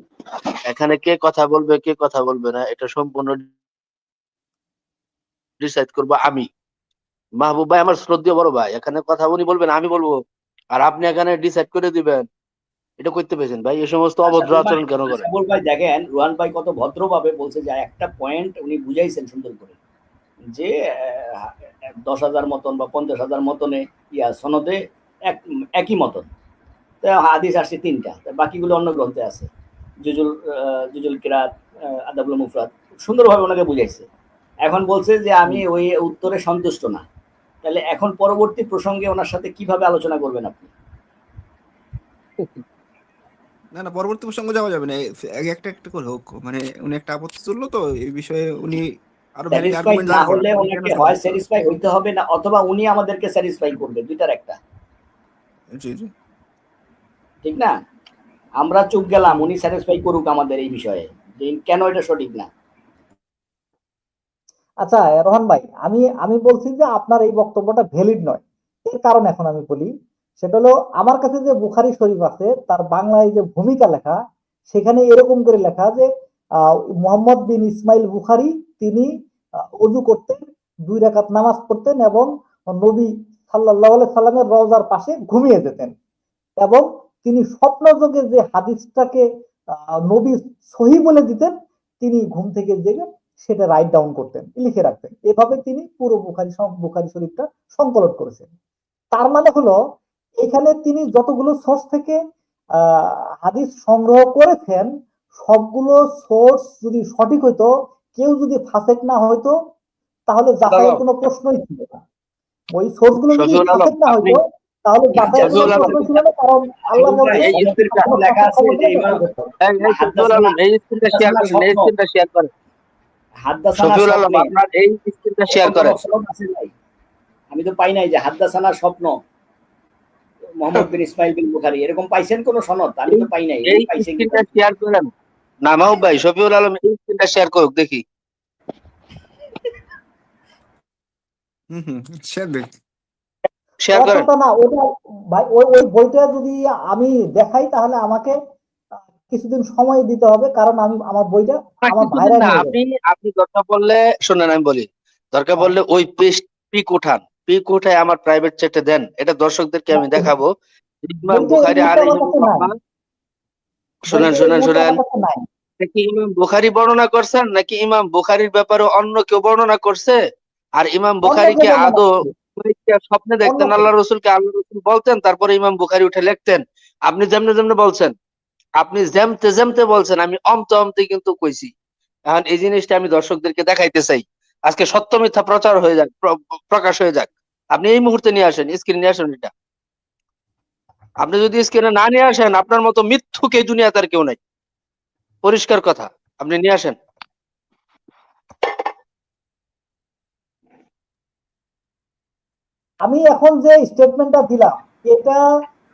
এখানে কে কথা বলবে কে কথা বলবে না এটা সম্পূর্ণ ডিসাইড করবো আমি। মাহবুব ভাই আমার শ্রদ্ধেয় বড় ভাই, এখানে কথা উনি বলবেন আমি বলবো, আর আপনি এখানে ডিসাইড করে দিবেন, এটা করতে পেরেছেন ভাই? এই সমস্ত অভদ্র আচরণ কেন করেন? আশাফুল ভাই দেখেন, রুহান ভাই কত ভদ্রভাবে বলছে, যে একটা পয়েন্ট উনি বুঝাইছেন সুন্দর করে, যে 10,000 মতন বা 50,000 মতনে সনদে একই মতন, হাদিস আসছে 3টা, বাকিগুলো অন্য গ্রন্থে আছে, জুজুল কিরাত, আদাবুল মুফরাদ, সুন্দরভাবে ওনাকে বুঝাইছে। এখন বলছে যে আমি ওই উত্তরে সন্তুষ্ট না, তাহলে এখন পরবর্তী প্রসঙ্গে ওনার সাথে কিভাবে আলোচনা করবেন আপনি? না না পরবর্তী প্রসঙ্গে যাওয়া যাবে না, একটা একটা করে হোক। মানে উনি একটা আপত্তি তুললো তো এই বিষয়ে উনি আরো ভ্যালিড স্যাটিসফাইড আর্গুমেন্ট না দাঁড় হলে করান, উনি কেন ওনাকে হয় সাপোর্ট করেন। স্যাটিসফাই হইতে হবে না, অথবা উনি আমাদেরকে স্যাটিসফাই করবে, দুইটার একটা, জি জি ঠিক না? আমরা চুপ গেলাম, উনি স্যাটিসফাই করুক আমাদের এই বিষয়ে, যে কেন এটা সঠিক না। আচ্ছা রোহান ভাই, আমি আমি বলছি যে আপনার এই বক্তব্যটা ভ্যালিড নয়। এর কারণ এখন আমি বলি, সেটা হলো আমার কাছে যে বুখারী শরীফ আছে তার বাংলায় যে ভূমিকা লেখা, সেখানে এরকম করে লেখা যে মুহাম্মদ বিন ইসমাইল বুখারী তিনি ওযু করতেন, 2 রাকাত নামাজ পড়তেন এবং নবী সাল্লাল্লাহু আলাইহি সাল্লামের রওজার পাশে ঘুমিয়ে যেতেন, এবং তিনি স্বপ্নযোগে যে হাদিসটাকে নবী সহি বলে দিতেন, তিনি ঘুম থেকে জেগে সেটা রাইট ডাউন করতেন, লিখে রাখতেন। এভাবে তিনি পুরো বুখারী শরীফটা সংকলন করেছেন। তার মানে হলো এখানে তিনি যতগুলো সোর্স থেকে হাদিস সংগ্রহ করেছেন, সবগুলো সোর্স যদি সঠিক হইতো, কেউ যদি ফাসেক না হইতো, তাহলে যাচাইয়ের কোনো প্রশ্নই ছিল না। ওই সোর্স গুলো যদি শফিউল আলম, ফাসেক না আপনি হইতো, তাহলে যাচাইয়ের কোনো শফিউল আলম, প্রশ্ন ছিল না, কারণ আল্লাহ বলছেন এই স্ক্রিপ্টে লেখা আছে যে ইমাম এই শফিউল আলম এই স্ক্রিনটা শেয়ার করেন, এই স্ক্রিনটা শেয়ার করেন। হাদ্দাসানা শফিউল আলম স্বপ্নে আপনার এই স্ক্রিনটা শেয়ার কোনো করেন। সনদ আছে নাই? আমি তো পাই নাই যে হাদ্দাসানা স্বপ্ন মুহাম্মদ বিন ইসমাইল বিন বুখারী, এরকম পাইছেন কোন সনদ? আমি তো পাই নাই, এই পাইছেন কি? স্ক্রিনটা শেয়ার করেন না মাহবুব ভাই, শফিউল আলম এই স্ক্রিনটা শেয়ার করুক দেখি। শেয়ার দেন। শেয়ার করেন। অতটা না, ওটা ভাই ওই ওই বইটা যদি আমি দেখাই তাহলে আমাকে কিছুদিন সময় দিতে হবে, কারণ আমি আমার বইটা আমার কিছুদিন ভাইরা না, নিয়ে আপনি যাবে। আপনি দরকার পড়লে শোনেন আমি বলি, দরকার পড়লে ওই পিক উঠান, পিক উঠায় আমার প্রাইভেট চ্যাটে দেন, এটা দর্শকদেরকে আমি দেখাবো। ইমাম বইটা এই বুখারী মুহূর্তে আমার কাছে নাই, আলাইহির শুনেন বইটা এই শুনেন মুহূর্তে শুনেন, আমার কাছে নাই। নাকি ইমাম বুখারী বর্ণনা করছেন নাকি ইমাম বুখারীর ব্যাপারে অন্য কেউ বর্ণনা করছে? আর ইমাম অন্য বুখারীকে কেউ বর্ণনা আদৌ করছে, স্বপ্নে অন্য দেখতেন কেউ। আল্লাহ রসুলকে, আল্লাহ রসুল বলতেন, তারপরে ইমাম বুখারী উঠে লিখতেন? আপনি যেমনে যেমনে বলছেন, আপনি যেমতে যেমতে বলছেন, আমি অমতে অমতে কিন্তু কইছি। এখন এই জিনিসটা আমি দর্শকদেরকে দেখাইতে চাই, আজকে সত্য মিথ্যা প্রচার হয়ে যাক, প্রকাশ হয়ে যাক। আপনি এই মুহূর্তে নিয়ে আসেন, স্ক্রিনে নিয়ে আসেন এটা। আপনি যদি স্ক্রিনে না নিয়ে আসেন, আপনার মতো মিথ্যুক এই দুনিয়াতে আর কেউ নাই, পরিষ্কার কথা। আপনি নিয়ে আসেন। আমি এখন যে স্টেটমেন্টটা দিলাম, এটা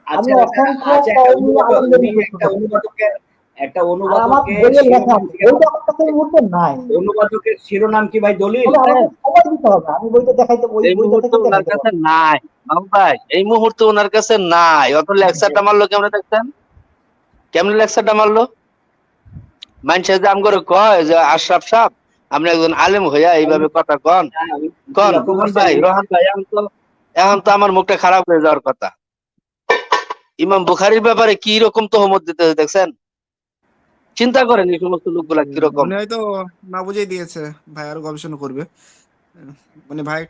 আমি অসংখ্য কওমি আলেমদের মুখস্থ করেছি। একটা আর আমার অনুবাদকের বইয়ে লেখা শিরোনাম আছে, থেকে বইটা আমার কাছে এই মুহূর্তে নাই। অনুবাদকের শিরোনাম কি ভাই দলিল? তবে আমাকে সময় দিতে হবে, আমি বইটা দেখাইতে, ওই এই বইটা মুহূর্তে থেকে ওনার দেখাইতে কাছে পারবো। নাই মামু ভাই, এই মুহূর্তে ওনার কাছে নাই। অত লেকচারটা মারলো কেমনে দেখছেন? কেমনে লেকচারটা মারলো? মানুষে যে আম করে কয় যে আশরাফ সাহেব আপনি একজন আলেম হইয়া এইভাবে কথা কন কন রোহন ভাই, রোহন ভাই, এখন তো আমার মুখটা খারাপ হয়ে যাওয়ার কথা। ইমাম বুখারীর ব্যাপারে কি রকম তহমত দিতে দেখছেন? চিন্তা করেন এই সমস্ত লোকগুলা কিরকম। উনি হয়তো না বুঝেই দিয়েছে, ভাই আরো গবেষণা করবে। মানে ভাই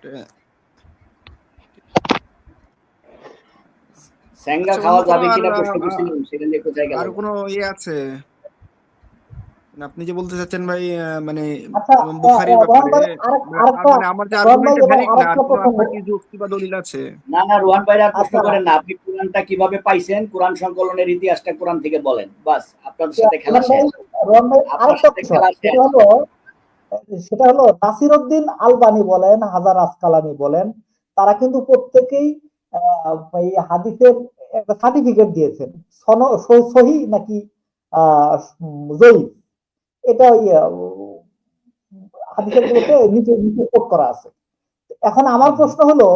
স্যাঙ্গা আচ্ছা, অন্য খাওয়া কোনো যাবে আর কিনা প্রশ্ন করছিলাম, সেটা নিয়ে কোথায় গেল? আর কোনো ইয়ে আছে? মানে আপনি যে বলতে চাচ্ছেন ভাই, মানে আচ্ছা, ইমাম বুখারীর রোহান ব্যাপারে, ভাই আরেকটা, মানে আমার যে রোহান ভাই আর্গুমেন্টটা এবার ভ্যালিড না, আর আরেকটা কোনো প্রসঙ্গ। আপনার কি যুক্তি বা দলিল আছে? না না, রোহান ভাইরা আর প্রশ্ন আচ্ছা, করেন না, আপনি কোরআনটা কিভাবে পাইছেন, কোরআন সংকলনের ইতিহাসটা কোরআন থেকে বলেন, বাস আপনাদের সাথে খেলা রোহান ভাই, শেষ। রোহান ভাই আপনার আরেকটা সাথে বিষয়, খেলা শেষ। সেটা হলো নাসিরউদ্দিন আলবানী বলেন, হাজার আসকালানি বলেন, তারা কিন্তু প্রত্যেকেই এই হাদিসের একটা সার্টিফিকেট দিয়েছেন, সহি নাকি জয়ীফ, এটা হাদিসের গুলোতে নিচে নিচে কোট করা আছে। এখন আমার প্রশ্ন হলো,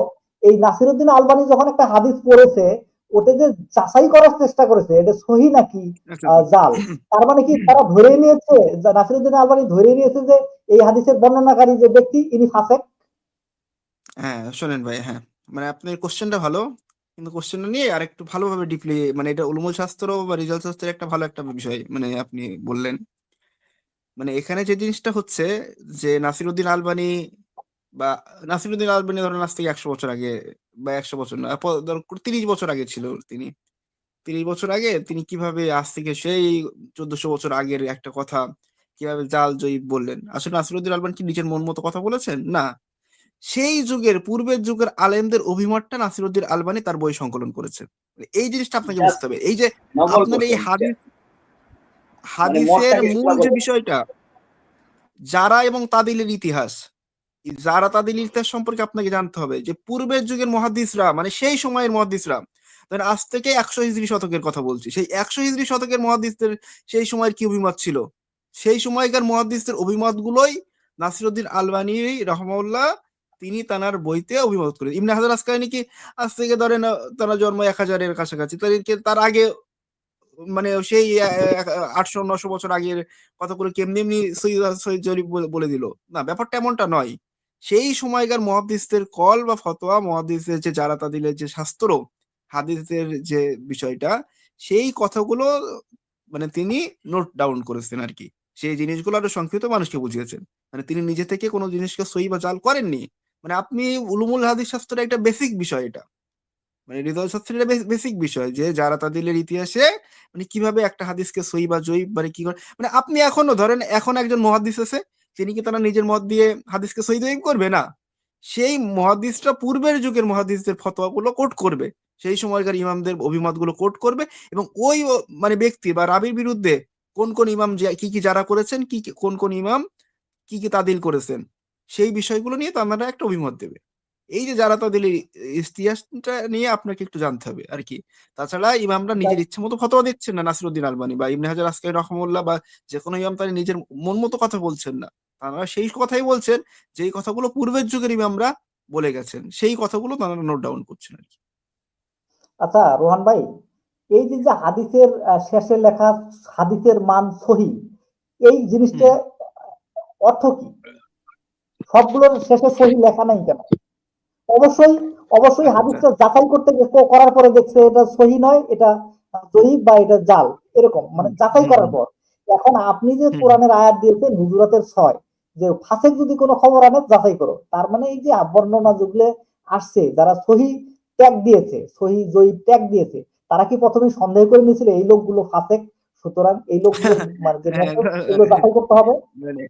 এই নাসিরউদ্দিন আলবানী যখন একটা হাদিস পড়েছে, ওটা যে যাচাই করার চেষ্টা করেছে এটা সহি নাকি আচ্ছা জাল, তার মানে কি তারা ধরে নিয়েছে, নাসিরউদ্দিন আলবানী ধরে নিয়েছে যে এই হাদিসের বর্ণনাকারী যে ব্যক্তি ইনি ফাসেক? হ্যাঁ শোনেন ভাই, হ্যাঁ মানে আপনার কোশ্চেনটা ভালো, কিন্তু কোশ্চেনটা নিয়ে আর একটু ভালোভাবে ডিপলি, মানে এটা উলুমুল শাস্ত্র বা রিজাল্ট শাস্ত্রের একটা ভালো একটা বিষয় মানে আপনি বললেন। মানে এখানে যে জিনিসটা হচ্ছে যে নাসিরউদ্দিন আলবানী বা নাসিরউদ্দিন আলবানী ধরেন আজ থেকে 100 বছর আগে, বা 100 বছর না, 30 বছর আগে ছিল তিনি। 30 বছর আগে তিনি কিভাবে আজ থেকে সেই 1400 বছর আগের একটা কথা কিভাবে জাল জয়ীফ বললেন? আসলে নাসিরউদ্দিন আলবানী কি নিজের মন মতো কথা বলেছেন? না, সেই যুগের পূর্বের যুগের আলেমদের অভিমতটা নাসিরউদ্দিন আলবানী তার বই সংকলন করেছেন। এই জিনিসটা আপনাকে বুঝতে হবে। এই যে নকল আপনার এই করছেন, মানে হাদিসের মতটাকে মূল সোজা যে করছেন। বিষয়টা, যারা এবং তাদিলের ইতিহাস, এই যারা তাদিলের ইতিহাস সম্পর্কে আপনাকে জানতে হবে যে পূর্বের যুগের মুহাদ্দিসরা, মানে সেই সময়ের মুহাদ্দিসরা, ধরেন আজ থেকে 100 হিজরি শতকের কথা বলছি, সেই 100 হিজরি শতকের মুহাদ্দিসদের সেই সময়ের কি অভিমত ছিল, সেই সময়কার মুহাদ্দিসদের অভিমত গুলোই নাসিরউদ্দিন আলবানী রহমাউল্লাহ তিনি তানার বইতে অভিমত করেন। ইবনে হাজার আসকালানী কি আজ থেকে ধরেন তারা জন্ম 1000-এর কাছাকাছি, তার আগে মানে সেই 800-900 বছর আগের কথাগুলো কেমনি এমনি সৈয়দ জরিপ বলে দিল? না, ব্যাপারটা এমনটা নয়। সেই সময়কার মুহাদ্দিসদের কল বা ফতোয়া, মুহাদ্দিসদের যে যারা তাদিলের যে শাস্ত্র, হাদিসের যে বিষয়টা, সেই কথাগুলো মানে তিনি নোট ডাউন করেছেন আর কি। সেই জিনিসগুলো আরো সংক্ষিপ্ত মানুষকে বুঝিয়েছেন। মানে তিনি নিজে থেকে কোনো জিনিসকে সহি বা জাল করেননি। মানে আপনি উলুমুল হাদিস শাস্ত্রের একটা বেসিক বিষয় এটা, মানে হৃদয় শাস্ত্রের বেসিক বিষয় যে যারা তাদিলের ইতিহাসে মানে কিভাবে একটা হাদিসকে সহি বা জয়ীফ মানে কি করে, মানে আপনি এখনো ধরেন এখন একজন মুহাদ্দিস আছে, তিনি কি তারা নিজের মত দিয়ে হাদিসকে সহি জয়ীফ করবে? না, সেই মুহাদ্দিসরা পূর্বের যুগের মুহাদ্দিসদের ফতোয়াগুলো কোট করবে, সেই সময়কার ইমামদের অভিমতগুলো কোট করবে, এবং ওই মানে ব্যক্তি বা রাবির বিরুদ্ধে কোন কোন ইমাম কি কি যারা করেছেন, কোন কোন ইমাম কি কি তাদিল করেছেন, সেই বিষয়গুলো নিয়ে তারা একটা অভিমত দেবে। এই যে যারা তাদের ইতিহাসটা নিয়ে আপনাকে একটু জানতে হবে আর কি। তাছাড়া ইমামরা নিজের ইচ্ছে মতো ফতোয়া দিচ্ছেন না, নাসিরউদ্দিন আলবানী বা ইবনে হাজার আসকারী রহমাহুল্লাহ বা যে কোনো ইমাম তারা নিজের মন মতো কথা বলছেন না, তারা সেই কথাই বলছেন যেই কথাগুলো পূর্বের যুগের ইমামরা বলে গেছেন, সেই কথাগুলো তারা নোট ডাউন করছেন আর কি। আচ্ছা রোহান ভাই, এই যে যে হাদিসের শেষে লেখা হাদিসের মান সহি, এই জিনিসটা অর্থ কি? সবগুলোর শেষে সহি লেখা নাই কেন? অবশ্যই অবশ্যই আচ্ছা, হাদিসটা যাচাই করতে করার পরে দেখছে এটা সহি নয়, এটা জয়ীফ বা এটা জাল, এরকম মানে যাচাই করার পর। এখন আপনি যে কোরআনের আয়াত দিয়েছেন হুজুরাতের 6 যে ফাসেক যদি কোনো খবর আনে যাচাই করো, তার মানে এই যে বর্ণনা যেগুলো আসছে যারা সহি ট্যাগ দিয়েছে, সহি জয়ীফ ট্যাগ দিয়েছে, তারা কি প্রথমে সন্দেহ করে নিয়েছিল এই লোকগুলো ফাসেক, সুতরাং এই লোকগুলো মানে যে এগুলো যাচাই করতে হবে? মানে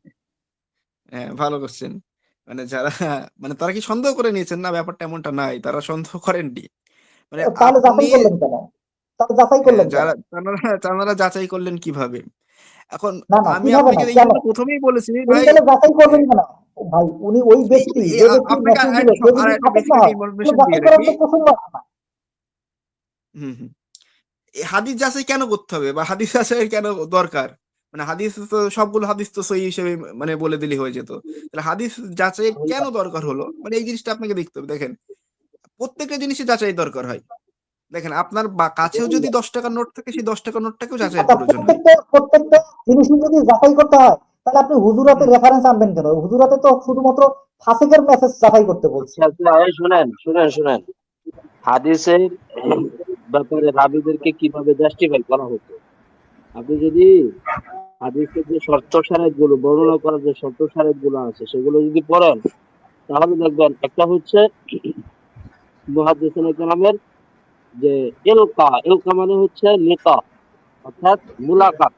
ভালো করছেন। মানে যারা মানে তারা কি সন্দেহ করে নিয়েছেন? না, ব্যাপারটা এমনটা নাই, তারা সন্দেহ করেননি। মানে তাহলে আপনি যাচাই করলেন কেন? তাহলে যাচাই করলেন কেন? যারা তারা যাচাই করলেন কিভাবে? এখন না না, আমি কিভাবে আপনাকে না, এই কেন? জন্য প্রথমেই বলেছি উনি ভাই, তাহলে যাচাই করবেন কেন? ভাই উনি ওই ব্যক্তি, যে ব্যক্তি আপনাকে মেসেজ দিল, সে আর যদি একটা ফাসেক না বেসিক হয়, ইনফরমেশন তাহলে দিয়ে যাচাই করার রাখি। তো প্রসঙ্গ আসে না। হুম। এই হাদিস যাচাই কেন করতে হবে বা হাদিস যাচাই কেন দরকার? মানে হাদিস তো সবগুলো হাদিস তো সহি হিসেবে মানে বলে দিলে হয়ে যেত। তাহলে হাদিস যাচাই কেন দরকার হলো? মানে এই জিনিসটা আপনাকে দেখতে হবে। দেখেন, প্রত্যেকটা জিনিসই যাচাই দরকার হয়। দেখেন, আপনার কাছেও যদি 10 টাকার নোট থাকে, সেই 10 টাকার নোটটাকেও যাচাইয়ের আচ্ছা, প্রয়োজন হয়। প্রত্যেকটা জিনিসই যদি যাচাই করতে হয়, তাহলে আপনি হুজুরাতের রেফারেন্স আনবেন কেন? হুজুরাতে তো শুধুমাত্র ফাসেকের মেসেজ যাচাই করতে বলছে। শুনেন শুনেন শুনেন, হাদিসের ব্যাপারে রাবীদেরকে কিভাবে জাস্টিফাই করা হতো। আপনি যদি হাদিসের যে শর্ত সারাত গুলো বর্ণনা করার যে শর্ত সারাত গুলো আছে সেগুলো যদি পড়েন, তাহলে দেখবেন একটা হচ্ছে মুহাদ্দিসিন কেরামের যে ইলকা, ইলকা মানে হচ্ছে লিকা, অর্থাৎ মুলাকাত,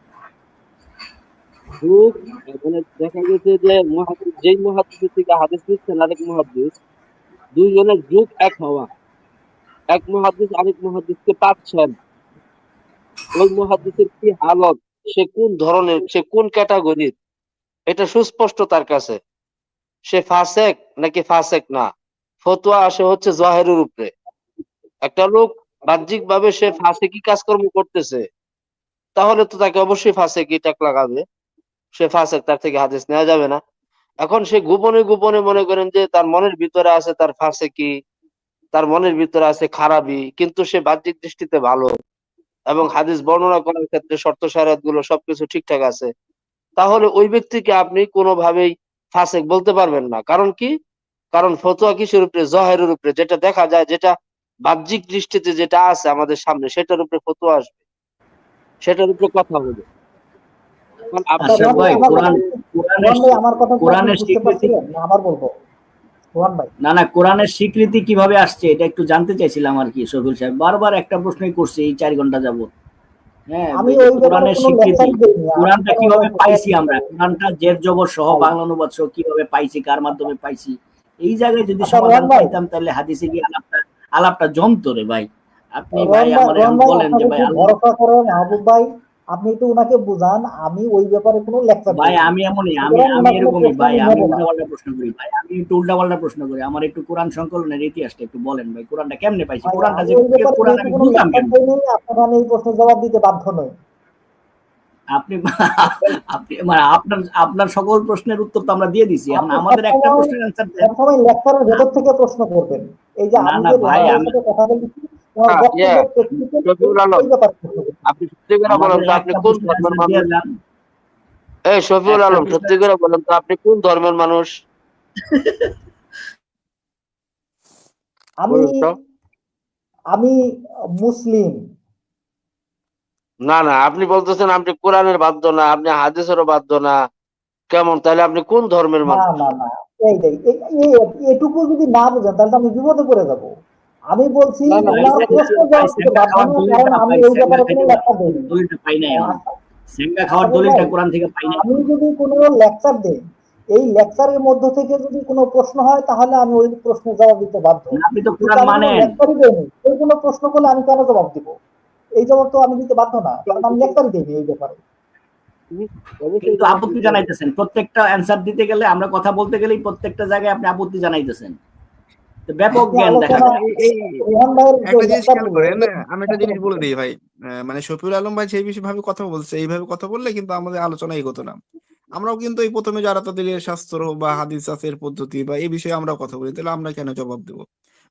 যুগ। মানে দেখা গেছে যে যেই মুহাদ্দিস থেকে হাদিস নিচ্ছেন আরেক মুহাদ্দিস, দুইজনের যুগ এক হওয়া, এক মুহাদ্দিস আরেক মুহাদ্দিসকে পাচ্ছেন, ওই মুহাদ্দিসের কি হালত, সে কোন ধরনের, সে কোন ক্যাটাগরির, এটা সুস্পষ্ট তার কাছে। সে ফাসেক নাকি ফাসেক না, ফতোয়া আসে হচ্ছে জহেরের উপরে। একটা লোক বাহ্যিক ভাবে সে ফাসেকি কাজকর্ম করতেছে, তাহলে তো তাকে অবশ্যই ফাসেকি ট্যাগ লাগাবে, সে ফাসেক, তার থেকে হাদিস নেওয়া যাবে না। এখন সে গোপনে গোপনে মনে করেন যে তার মনের ভিতরে আছে তার ফাসেকি, তার মনের ভিতরে আছে খারাপি, কিন্তু সে বাহ্যিক দৃষ্টিতে ভালো এবং হাদিস বর্ণনা করার ক্ষেত্রে শর্ত সারাত গুলো সবকিছু ঠিকঠাক আছে, তাহলে ওই ব্যক্তিকে আপনি কোনোভাবেই ফাসেক বলতে পারবেন না। কারণ কি? কারণ ফতোয়া কিসের উপরে? জহেরের উপরে, যেটা দেখা যায়, যেটা বাহ্যিক দৃষ্টিতে যেটা আছে আমাদের সামনে, সেটার উপরে ফতোয়া আসবে, সেটার উপরে কথা হবে। এখন আপনার আচ্ছা ভাই, আমার কথা কোরআনের বুঝতে স্বীকৃতি, পারছিলেন? আবার বলবো রোহান ভাই, না কোরআনের স্বীকৃতি কিভাবে আসছে এটা একটু জানতে চাইছিলাম আর কি। শফিউল সাহেব বারবার একটা প্রশ্নই করছে এই 4 ঘন্টা যাবত। হ্যাঁ, আমি এই যে ওই ব্যাপারে কোরআনের কোনো স্বীকৃতি, লেকচার দেইনি। কোরআনটা কিভাবে পাইছি আমরা, কোরআনটা জের জবর সহ বাংলা অনুবাদ সহ কিভাবে পাইছি, কার মাধ্যমে পাইছি, এই জায়গায় যদি আচ্ছা সমাধান রোহান ভাই, পাইতাম তাহলে হাদিসে গিয়ে আলাপটা জমতো রে ভাই। আপনি ভাই রোহান আমার এখন ভাই বলেন যে আপনাকে ভাই খুব আল্লাহ, ভরসা করে মাহবুব ভাই, আপনি একটু উনাকে বুঝান। আমি ওই ব্যাপারে কোনো লেকচার ভাই দেইনি, আমি এমনই, আমি সুতরাং আমি ওনার কোনো এরকমই প্রশ্ন ভাই, আমি আমি নেব না। উল্টাপাল্টা প্রশ্ন করি ভাই, আমি একটু উল্টাপাল্টা প্রশ্ন করি। আমার একটু কোরআন সংকলনের ইতিহাসটা একটু বলেন ভাই, কোরআনটা কেমনে পাইছি, ভাই কোরআনটা আমি যে ওই ব্যাপারে কোরআন যেহেতু আমি কোনো বুঝলাম লেকচার কেন? দেইনি, আপনাকে আমি এই প্রশ্নের জবাব দিতে বাধ্য নই। আপনি আপনি মানে আপনার আপনার সকল প্রশ্নের উত্তর তো আমরা দিয়ে দিছি, এখন আপনি আমাদের একটা প্রশ্নের অ্যান্সার দেন। সবসময় লেকচারের ভেতর থেকে প্রশ্ন করবেন। এই যে আমি না যে ভাই, রোহান ভাইয়ের আমি সাথে কথা বলছি, ওনার বক্তব্যের প্রেক্ষিতে শফিউল আলম, ওই ব্যাপারে প্রশ্ন করছি। আপনি সত্যি করে বলেন আমাদের তো আপনি একটা কোন প্রশ্নের ধর্মের অ্যান্সার দিয়ে মানুষ? যান। এই শফিউল একটা আলম, সত্যি প্রশ্নের, করে বলেন তো আপনি কোন ধর্মের মানুষ? আমি বলুন তো। আমি মুসলিম। না না, আপনি বলতেছেন আপনি কোরআনের বাধ্য না, আপনি হাদিসেরও বাধ্য না, কেমন? তাহলে আপনি কোন ধর্মের না মানুষ? না না, এটুকু যদি না বোঝেন তাহলে তো আমি বিপদে পড়ে যাব। আমি বলছি না না, ভাই ওনার বিপদে প্রশ্নের ভাই জবাব দিতে সেঙ্গা বাধ্য খাওয়ার না, কারণ দলিলটা, আমি ভাই ওই সেঙ্গা ব্যাপারে কোনো খাইতে লেকচার দিইনি। দলিলটা পাই নাই এখন। সেঙ্গা খাওয়ার আশা করি দলিলটা ভাই, কোরআন থেকে পাই নাই। আমি যদি কোনো লেকচার দিই, এই লেকচারের মধ্য থেকে যদি কোনো প্রশ্ন হয় তাহলে আমি ওই প্রশ্নের জবাব দিতে বাধ্য। আপনি তো কিন্তু কোরআন আমি কোনো মানেন। লেকচারই দেইনি, এই কোনো প্রশ্ন করলে আমি কেন জবাব দিব? এই জবাব তো আমি দিতে বাধ্য না, কারণ আমি লেকচারই দেইনি এই ব্যাপারে। অবশ্যই কিন্তু জবাব আপত্তি দিতে হবে। জানাইতেছেন প্রত্যেকটা অ্যান্সার দিতে গেলে, আমরা কথা বলতে গেলেই প্রত্যেকটা জায়গায় আপনি আপত্তি জানাইতেছেন। তো ব্যাপক আপনি জ্ঞান দেখা আলোচনা যায়। এই রোহান ভাইয়ের যে একটা জিনিস লেকচার খেয়াল গুলো, করেন, আমি একটা জিনিস বলে দিই ভাই। মানে শফিউল আলম ভাই সেই বিষয় ভাবে কথা বলছে, এইভাবে কথা বললে কিন্তু আমাদের আলোচনা এগোতো না। আমরাও কিন্তু এই প্রথমে যারা তাদের শাস্ত্র বা হাদিস আছে এর পদ্ধতি বা এই বিষয়ে আমরা কথা বলি, তাহলে আমরা কেন জবাব দেবো?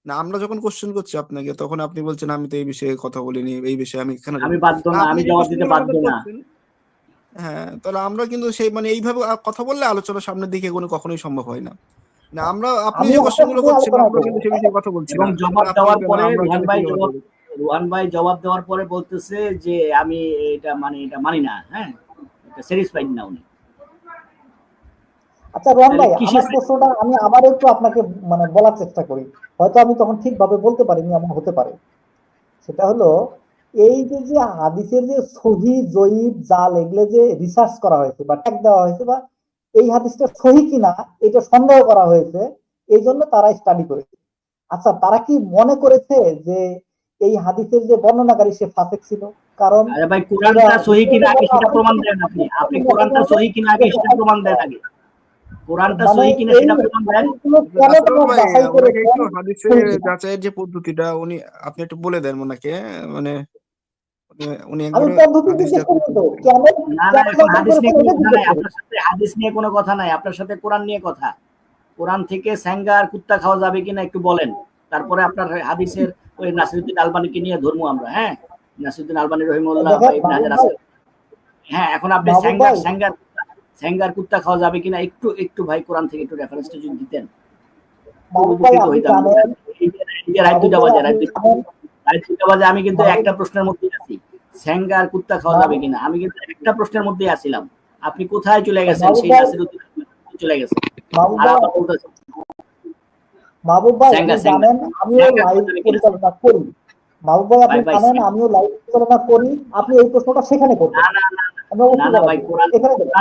না, আমরা যখন কোশ্চেন করছি আপনাকে, তখন আপনি বলছেন আমি তো এই বিষয়ে কথা বলিনি, এই বিষয়ে আমি কেন আমি জবাব বাধ্য না, না, আপনি আমি যে জবাব দিতে কোশ্চেনগুলো বাধ্য আমাদের না। করছেন। হ্যাঁ, তাহলে আমরা কিন্তু সেই মানে এইভাবে কথা বললে আলোচনা সামনের দিকে কোনো কখনোই সম্ভব হয় না। না, আপনি আমি যে আপনার কোশ্চেনগুলো সাথে করছেন আলোচনা আমরা করবো। কিন্তু সে বিষয়ে কথা বলছি এবং না, জবাব তাহলে আপনি দেওয়ার কেন পরে আমরা কেন সেই কথা বলবো? রুহান ভাই জবাব দেওয়ার পরে বলতেছে যে আমি এটা মানি না, হ্যাঁ, এটা স্যাটিসফাইড না উনি। আচ্ছা রোহন তাহলে ভাই, কিসে আমার প্রশ্নটা আমি আবার একটু আপনাকে মানে বলার চেষ্টা করি, হয়তো আমি তখন ঠিকভাবে বলতে পারিনি, এমন হতে পারে। সেটা হলো এই যে যে হাদিসের যে সহি জয়ীফ জাল এগুলো যে রিসার্চ করা হয়েছে বা ট্যাগ দেওয়া হয়েছে, বা এই হাদিসটা সহি কিনা এটা সন্দেহ করা হয়েছে, এই জন্য তারা স্টাডি করেছে। আচ্ছা, তারা কি মনে করেছে যে এই হাদিসের যে বর্ণনাকারী সে ফাসেক ছিল? কারণ আরে ভাই, সুরা কোরআনটা সহি কিনা আগে বিসমিল্লাহির সেটা প্রমাণ রহমানির দেন। আপনি রহিম আপনি হাদিসের কোরআনটা ব্যাপারে সহি কিনা আগে সেটা প্রমাণ দেন আগে। কোরআনটা মানে সহি কিনা এই সেটা প্রমাণ দেন। হাদিসগুলো কেন রাসেল তোমার ভাই, যাচাই ওনাকে করেছেন একটু হাদিসে সহি কিনা? যাচাইয়ের যে পদ্ধতিটা উনি আপনি একটু বলে দেন ওনাকে, মানে উনি আমি একবারে পদ্ধতি হাদিস জিজ্ঞেস যাচাই করি তো, করতেন। কেন না না, কেন এখন যাচাই হাদিস নিয়ে করেছেন কোনো এটা কথা জিজ্ঞেস নাই করি। আপনার সাথে, হাদিস নিয়ে কোনো কথা নাই আপনার সাথে, কোরআন নিয়ে কথা। কোরআন থেকে স্যাঙ্গা আর কুত্তা খাওয়া যাবে কিনা একটু বলেন, তারপরে আপনার হাদিসের ওই নাসিরুদ্দিন আলবানীকে নিয়ে ধরবো আমরা। হ্যাঁ, নাসিরুদ্দিন আলবানী রহিমউল্লাহ বা দেখেন ইবনে মাহবুব হাজার ভাই, আছে। হ্যাঁ, এখন আপনি মাহবুব ভাই, স্যাঙ্গার কুত্তা খাওয়া যাবে কিনা একটু একটু ভাই কোরআন থেকে একটু রেফারেন্সটা যদি দিতেন খুব মাহবুব ভাই উপকৃত আপনি হইতাম। জানেন, এই যে রাত মাহবুব দুইটা ভাই বাজে, আপনি জানেন, রাত দুইটা বাজে, আমি কিন্তু মাহবুব একটা প্রশ্নের মধ্যেই আছি। স্যাঙ্গা আর কুত্তা খাওয়া যাবে কিনা, আমি কিন্তু একটা প্রশ্নের মধ্যেই আছিলাম। আপনি কোথায় চলে গেছেন? মাহবুব সেই ভাই, নাসিরুদ্দিন চলে গেছেন মাহবুব আর ভাই, আবার বলতেছেন মাহবুব ভাই আপনি স্যাঙ্গা স্যাঙ্গা জানেন আমিও স্যাঙ্গা লাইভ খাওয়া যাবে কিনা। পরিচালনা করি। মাহবুব ভাই আপনি ভাই ভাই জানেন আমিও লাইভ পরিচালনা করি। আপনি এই প্রশ্নটা সেখানে না করবেন, না না আমি না অবশ্যই না জবাব ভাই, দেবো, এখানে দেবেন।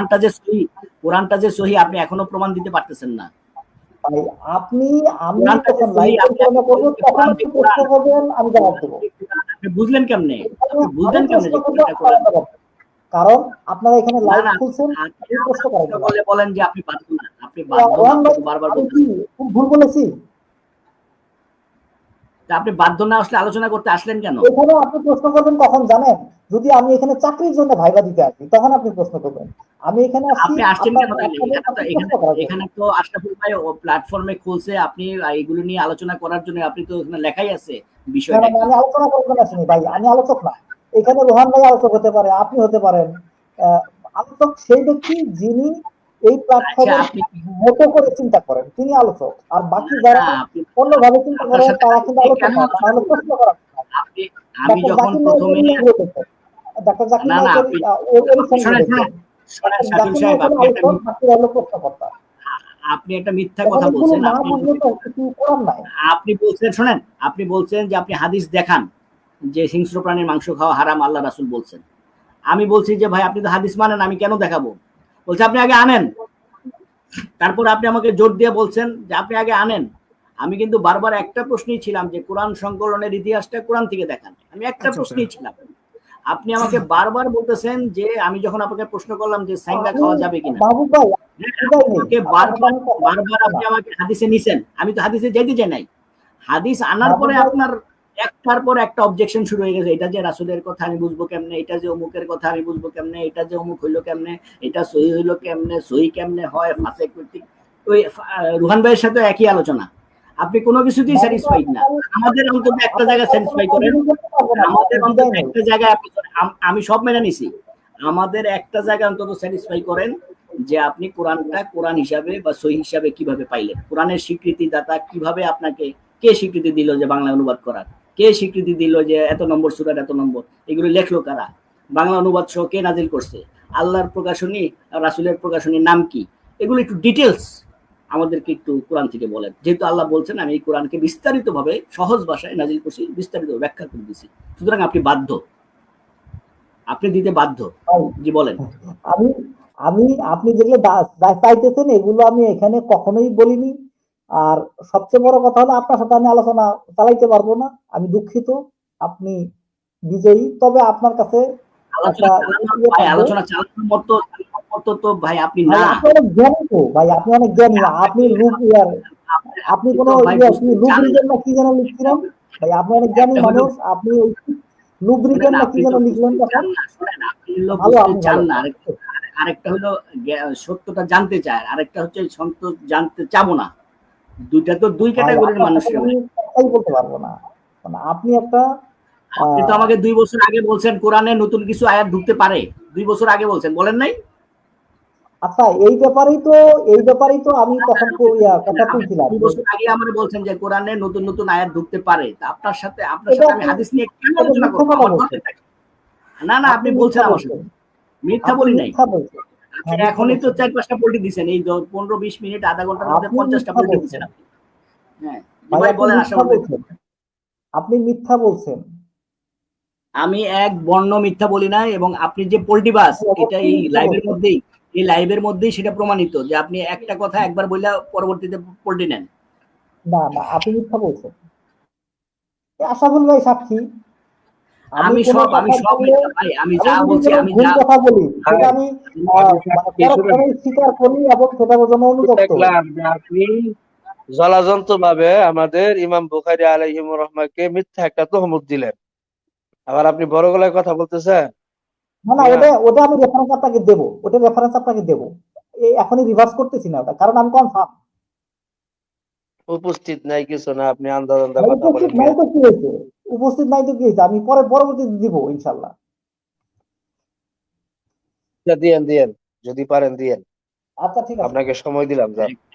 কোরআনটা যে সহি আপনি এখনো প্রমাণ দিতে পারতেছেন না। ভাই আপনি, আমি কোরআনটা যে যখন সহি লাইভ আপনি আগে পরিচালনা করবো বলেন যে তখন কোরআন যে আপনি প্রশ্ন কোরআন, করবেন, আমি জবাব দেবো। আপনি বুঝলেন কেমনে? আপনি আমি বুঝলেন কেমনে প্রশ্ন যে করবো, কোরআনটা আপনারা কোরআন? জবাব দেবেন। কারণ আপনারা এখানে না লাইভ না, খুলছেন, আপনি আপনি প্রশ্ন আবার করেন প্রশ্ন না। করলে বলেন যে আপনি বাধ্য না, আপনি বাধ্য না, রোহান ভাই, আপনাকে বারবার আমি বলতে। কি খুব ভুল বলেছি? তা আপনি বাধ্য না আসলে আলোচনা করতে আসলেন কেন? এখানে আপনি প্রশ্ন করবেন কখন জানেন? যদি আমি এখানে চাকরির জন্য ভাইবা দিতে আসি, তখন আপনি প্রশ্ন করবেন। আমি এখানে আসছি আপনি আসছেন আপনার কেন তাহলে? আপনাদের এখানে তো আপনি এখানে প্রশ্ন করার জন্য। এখানে তো আশরাফুল ভাই ও প্ল্যাটফর্মে খুলছে, আপনি এগুলো নিয়ে আলোচনা করার জন্য। আপনি তো এখানে লেখাই আছে না বিষয়টা না, কি। আমি আলোচনা করার জন্য আসিনি ভাই, আমি আলোচক না। এখানে রোহান ভাই আলোচক হতে পারে, আপনি হতে পারেন। আহ, আলোচক সেই ব্যক্তি যিনি এই আচ্ছা, প্ল্যাটফর্মের আপনি মতো করে চিন্তা করেন, তিনি আলোচক। আর বাকি না যারা আপনি অন্যভাবে চিন্তা আপনার করে সাথে তারা কিন্তু আপনি আলোচক কেন না, তারা আলোচনা হলো করবেন? প্রশ্ন করার। আপনি আমি ডাক্তার যখন জাকির নায়েক প্রথমে বলেছেন, ডাক্তার জাকির না না নায়েকের আপনি ওর আপনি সঙ্গে শোনেন দেখবেন, শোনেন ডাক্তার শাকিল জাকির সাহেব, নায়েক হলো আলোচক, বাকিরা হলো প্রশ্নকর্তা। আপনি একটা মিথ্যা কথা অনেকগুলো বলছেন। না বুঝলে তো কিছু করার নাই। আপনি বলছেন, শোনেন, আপনি বলছেন যে আপনি হাদিস দেখান যে হিংস্র প্রাণীর মাংস খাওয়া হারাম, আল্লাহ রাসূল বলছেন। আমি বলছি যে ভাই আপনি তো হাদিস মানেন, আমি কেন দেখাবো? বলছে আপনি আগে আনেন, তারপর আপনি আমাকে জোর দিয়ে বলছেন যে আপনি আগে আনেন। আমি কিন্তু বারবার একটা প্রশ্নই ছিলাম যে কোরআন সংকলনের ইতিহাসটা কোরআন থেকে দেখান, আমি একটা আচ্ছা আচ্ছা, প্রশ্নই ছিলাম। আপনি আমাকে বারবার বলতেছেন যে আমি যখন আপনাকে প্রশ্ন করলাম যে স্যাঙ্গা আমি খাওয়া যাবে কিনা, মাহবুব ভাই বিদায় নেই, আমাকে আপনার সাথে বারবার আমি কথা বারবার বলবো আপনি না। আমাকে হাদিসে নিছেন, আমি তো হাদিসে যাইতে চাই নাই। হাদিস আনার মাহবুব পরে ভাই, আপনার একটার পর একটা অবজেকশন শুরু হয়ে গেছে। এটা যে রাসূলের কথা আমি বুঝবো কেমনে, এটা যে অমুকের কথা আমি বুঝবো কেমনে, এটা যে অমুক হইলো কেমনে, এটা সহি হইলো কেমনে, সহি কেমনে হয়, ফাসেক কর্তৃক। ওই রুহান ভাইয়ের সাথে একই আলোচনা। আপনি কোনো কিছুতেই মাহবুব ভাই, স্যাটিসফাইড না। আমাদের অন্তত একটা আপনার জায়গায় আলোচনা স্যাটিসফাই করেন। কন্টিনিউ করতে পারবো না, আমাদের আপনি অন্তত বিদায় নেই। একটা জায়গায় আমি সব মেনে নিছি। আমাদের একটা জায়গায় অন্তত স্যাটিসফাই করেন যে আপনি কোরআনটা কোরআন হিসাবে বা সহি হিসাবে কিভাবে পাইলেন, কোরআনের স্বীকৃতি দাতা কিভাবে আপনাকে, কে স্বীকৃতি দিল যে বাংলা অনুবাদ করার, কে স্বীকৃতি দিল যে এত নম্বর সূরার এত নম্বর, এগুলো লেখলো কারা, বাংলা অনুবাদ সহ কে নাজিল করছে, আল্লাহর প্রকাশনী, রাসূলের প্রকাশনীর নাম কি, এগুলো একটু ডিটেলস আমাদেরকে একটু কোরআন থেকে বলেন। যেহেতু আল্লাহ বলছেন আমি এই কোরআনকে বিস্তারিতভাবে সহজ ভাষায় নাজিল করছি, বিস্তারিত ব্যাখ্যা করে দিছি, সুতরাং আপনি বাধ্য, আপনি দিতে বাধ্য। ভাই, জি বলেন। আমি আমি আপনি যেগুলো চাইতেছেন এগুলো আমি এখানে কখনোই বলিনি। আর সবচেয়ে বড় কথা হলো আপনার সাথে আমি আলোচনা চালাইতে পারবো না, আমি দুঃখিত। আপনি বিজয়ী, তবে আপনার কাছে একটা থাকবে। আলোচনা চালানোর মতো তো ভাই আপনি ভাই না। আপনি অনেক জ্ঞানী তো, ভাই আপনি অনেক জ্ঞানী। আপনি আপনি কোনো লুব্রিকেন না কি যেন লিখছিলেন? ভাই আপনি অনেক জ্ঞানী মানুষ, আপনি লুব্রিকেন না কি যেন লিখলেন তখন? ভালো, আপনি ভালো। আরেকটা হলো সত্যটা জানতে চায়, আরেকটা হচ্ছে সত্য জানতে চাবো না। দুইটা তো দুই ক্যাটাগরির মানুষ। আমি কথাই বলতে পারবো না, মানে আপনি একটা আপনি তো আমাকে 2 বছর আগে বলছেন কোরআনে নতুন কিছু আয়াত ঢুকতে পারে, 2 বছর আগে বলছেন, বলেন নাই? আচ্ছা এই ব্যাপারেই তো আমি তখন কথা তুলছিলাম। 2 বছর আগে আমারে বলছেন যে কোরআনে নতুন নতুন আয়াত ঢুকতে পারে। তা আপনার সাথে আমি হাদিস নিয়ে কেন আলোচনা করব? আমার দরকার নাই। না না, আপনি বলছেন আমার সাথে, মিথ্যা বলি নাই। এখনই তো 4-5টা পোল্টি দিছেন, এই 15-20 মিনিট আধা ঘন্টার মধ্যে 50টা পোল্টি দিছেন আপনি। হ্যাঁ ভাই বলেন। আপনি মিথ্যা বলছেন। আমি এক বর্ণ মিথ্যা বলি না, এবং আপনি যে পোল্টিবাজ, এটা এই লাইভের মধ্যেই সেটা প্রমাণিত যে আপনি একটা কথা একবার বললে পরবর্তীতে পোল্টি নেন। না না, আপনি মিথ্যা বলছেন। আশাফুল ভাই সাক্ষী। আমি সব মিথ্যা ভাই, আমি যা বলছি, আমি যা কথা বলি সেটা আমি স্বীকার করি এবং সেটার জন্য অনুতপ্ত। দেখলাম যে আপনি জলাজন্ত ভাবে আমাদের ইমাম বুখারী আলাইহিম রাহমাকে মিথ্যা একটা তহমত দিলেন, আবার আপনি বড় গলায় কথা বলতেছেন। না না, ওটা আমি রেফারেন্স আপনাকে দেবো। এখনই রিভার্স করতেছি না ওটা, কারণ আমি কনফার্ম। উপস্থিত নাই কিছু না, আপনি আন্দাজ কথা বলেন। উপস্থিত নাই তো কি হয়েছে, আমি পরবর্তীতে দিব ইনশাল্লাহ। দিয়েন যদি পারেন দিয়েন। আচ্ছা ঠিক আছে, আপনাকে সময় দিলাম।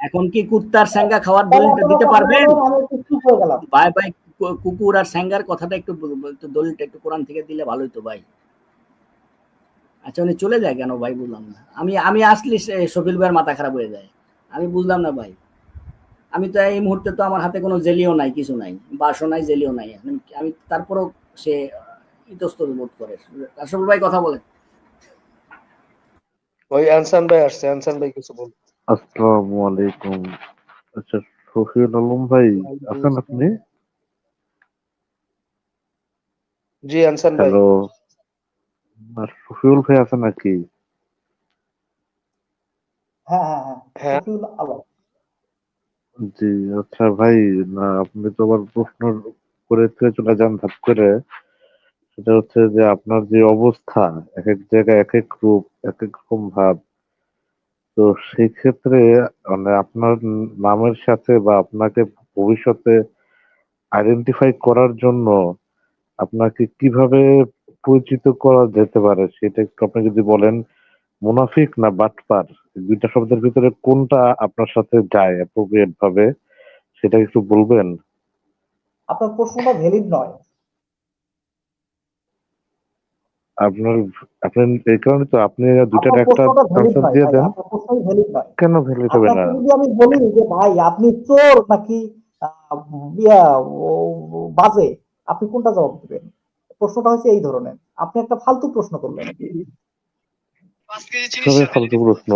এখন কি কুত্তার স্যাঙ্গা খাওয়ার দলিলটা দিতে পারবেন? ভাই ভাই, কুকুর আর স্যাঙ্গার কথাটা একটু দলিলটা একটু কোরআন থেকে দিলে ভালো হতো ভাই। আচ্ছা উনি চলে যায় কেন ভাই, বুঝলাম না। আমি আসলে শফিল ভাইয়ের মাথা খারাপ হয়ে যায়, আমি বুঝলাম না ভাই। আমি তো এই মুহূর্তে তো আমার হাতে কোনো জেলিও নাই, কিছু নাই, বাসও নাই, জেলিও নাই। আমি তারপরও সে ইতস্তত বোধ করে। শফিল ভাই কথা বলেন। ওই আনসান ভাই আসছে, আনসান ভাই কিছু বলুন। আসসালামু আলাইকুম। আচ্ছা শফিউল আলম ভাই আছেন আপনি? জি আনসান ভাই। হ্যালো, শফিউল ভাই আছেন নাকি? হ্যাঁ, জি আচ্ছা ভাই, না আপনি তো আবার প্রশ্ন করে চলে যান ধাপ করে। সেটা হচ্ছে যে আপনার যে অবস্থা, এক এক জায়গায় এক এক রূপ, এক এক রকম ভাব। তো সেই ক্ষেত্রে মানে আপনার নামের সাথে বা আপনাকে ভবিষ্যতে আইডেন্টিফাই করার জন্য আপনাকে কিভাবে পরিচিত করা যেতে পারে সেটা একটু আপনি যদি বলেন। মুনাফিক না বাটপার, দুইটা শব্দের ভিতরে কোনটা আপনার সাথে যায় অ্যাপ্রোপ্রিয়েট ভাবে, সেটা একটু বলবেন? আপনার প্রশ্নটা ভ্যালিড নয়। আপনার আপনি এই কারণে তো আপনি দুইটার একটা আনসার দিয়ে দেন। কেন ভ্যালিড হবে না? যদি আমি বলি যে ভাই আপনি চোর নাকি বাজে, আপনি কোনটা জবাব দিবেন? প্রশ্নটা হচ্ছে এই ধরনের। আপনি একটা ফালতু প্রশ্ন করলেন। ফালতু প্রশ্ন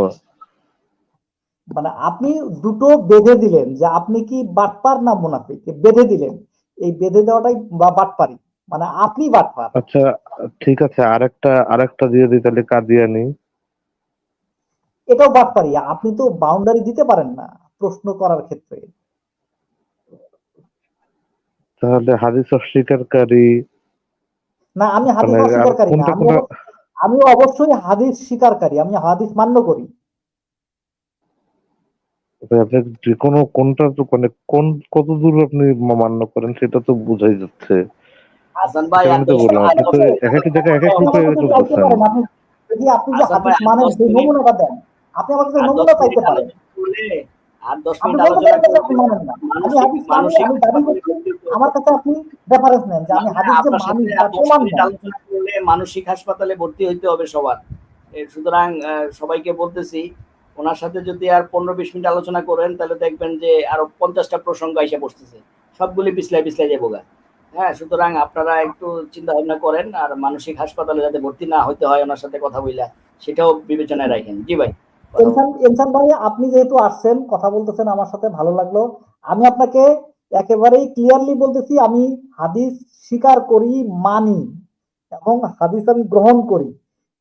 মানে আপনি দুটো বেঁধে দিলেন যে আপনি কি বাটপার না মুনাফিক, বেঁধে দিলেন। এই বেঁধে দেওয়াটাই বাটপারি, মানে আপনি বাটপার। আচ্ছা ঠিক আছে, আরেকটা দিয়ে দিই তাহলে, কাদিয়ানি। এটাও বাটপারি। আপনি তো বাউন্ডারি দিতে পারেন না প্রশ্ন করার ক্ষেত্রে। তাহলে হাদিস অস্বীকারী না, আমি হাদিস অস্বীকারী না, আমি অবশ্যই হাদিস স্বীকারী, আমি হাদিস মান্য করি। যে কোনো কোনটা তো মানে কোন কত দূর আপনি মান্য করেন সেটা তো বোঝাই যাচ্ছে। হাসান ভাই তো বললাম আপনি তো এক এক জায়গায় এক এক রূপে চলতেছেন। যদি আপনি যে হাদিস মানেন সেই নমুনাটা দেন, আপনি আমাকে নমুনা চাইতে পারেন। আর 10 মিনিট আলোচনা করলে আপনি মানেন না। আমি হাদিস মানি, আমি দাবি করছি, আমার কাছে আপনি রেফারেন্স নেন যে আমি হাদিস যে মানি তার প্রমাণ নেন। আলোচনা করলে মানসিক হাসপাতালে ভর্তি হইতে হবে সবার। সুতরাং সবাইকে বলতেছি, ওনার সাথে যদি আর 15-20 মিনিট আলোচনা করেন তাহলে দেখবেন যে আরো 50টা প্রসঙ্গ এসে বসতেছে, সবগুলি পিছলাই যাবো গা। হ্যাঁ, সুতরাং আপনারা একটু চিন্তা ভাবনা করেন, আর মানসিক হাসপাতালে যাতে ভর্তি না হতে হয় ওনার সাথে কথা বইলা, সেটাও বিবেচনায় রাখেন। জি ভাই। ইনসান ভাই, আপনি যেহেতু আসছেন, কথা বলতেছেন, আমার সাথে ভালো লাগলো। আমি আপনাকে একেবারেই ক্লিয়ারলি বলতেছি, আমি হাদিস স্বীকার করি, মানি এবং হাদিস আমি গ্রহণ করি।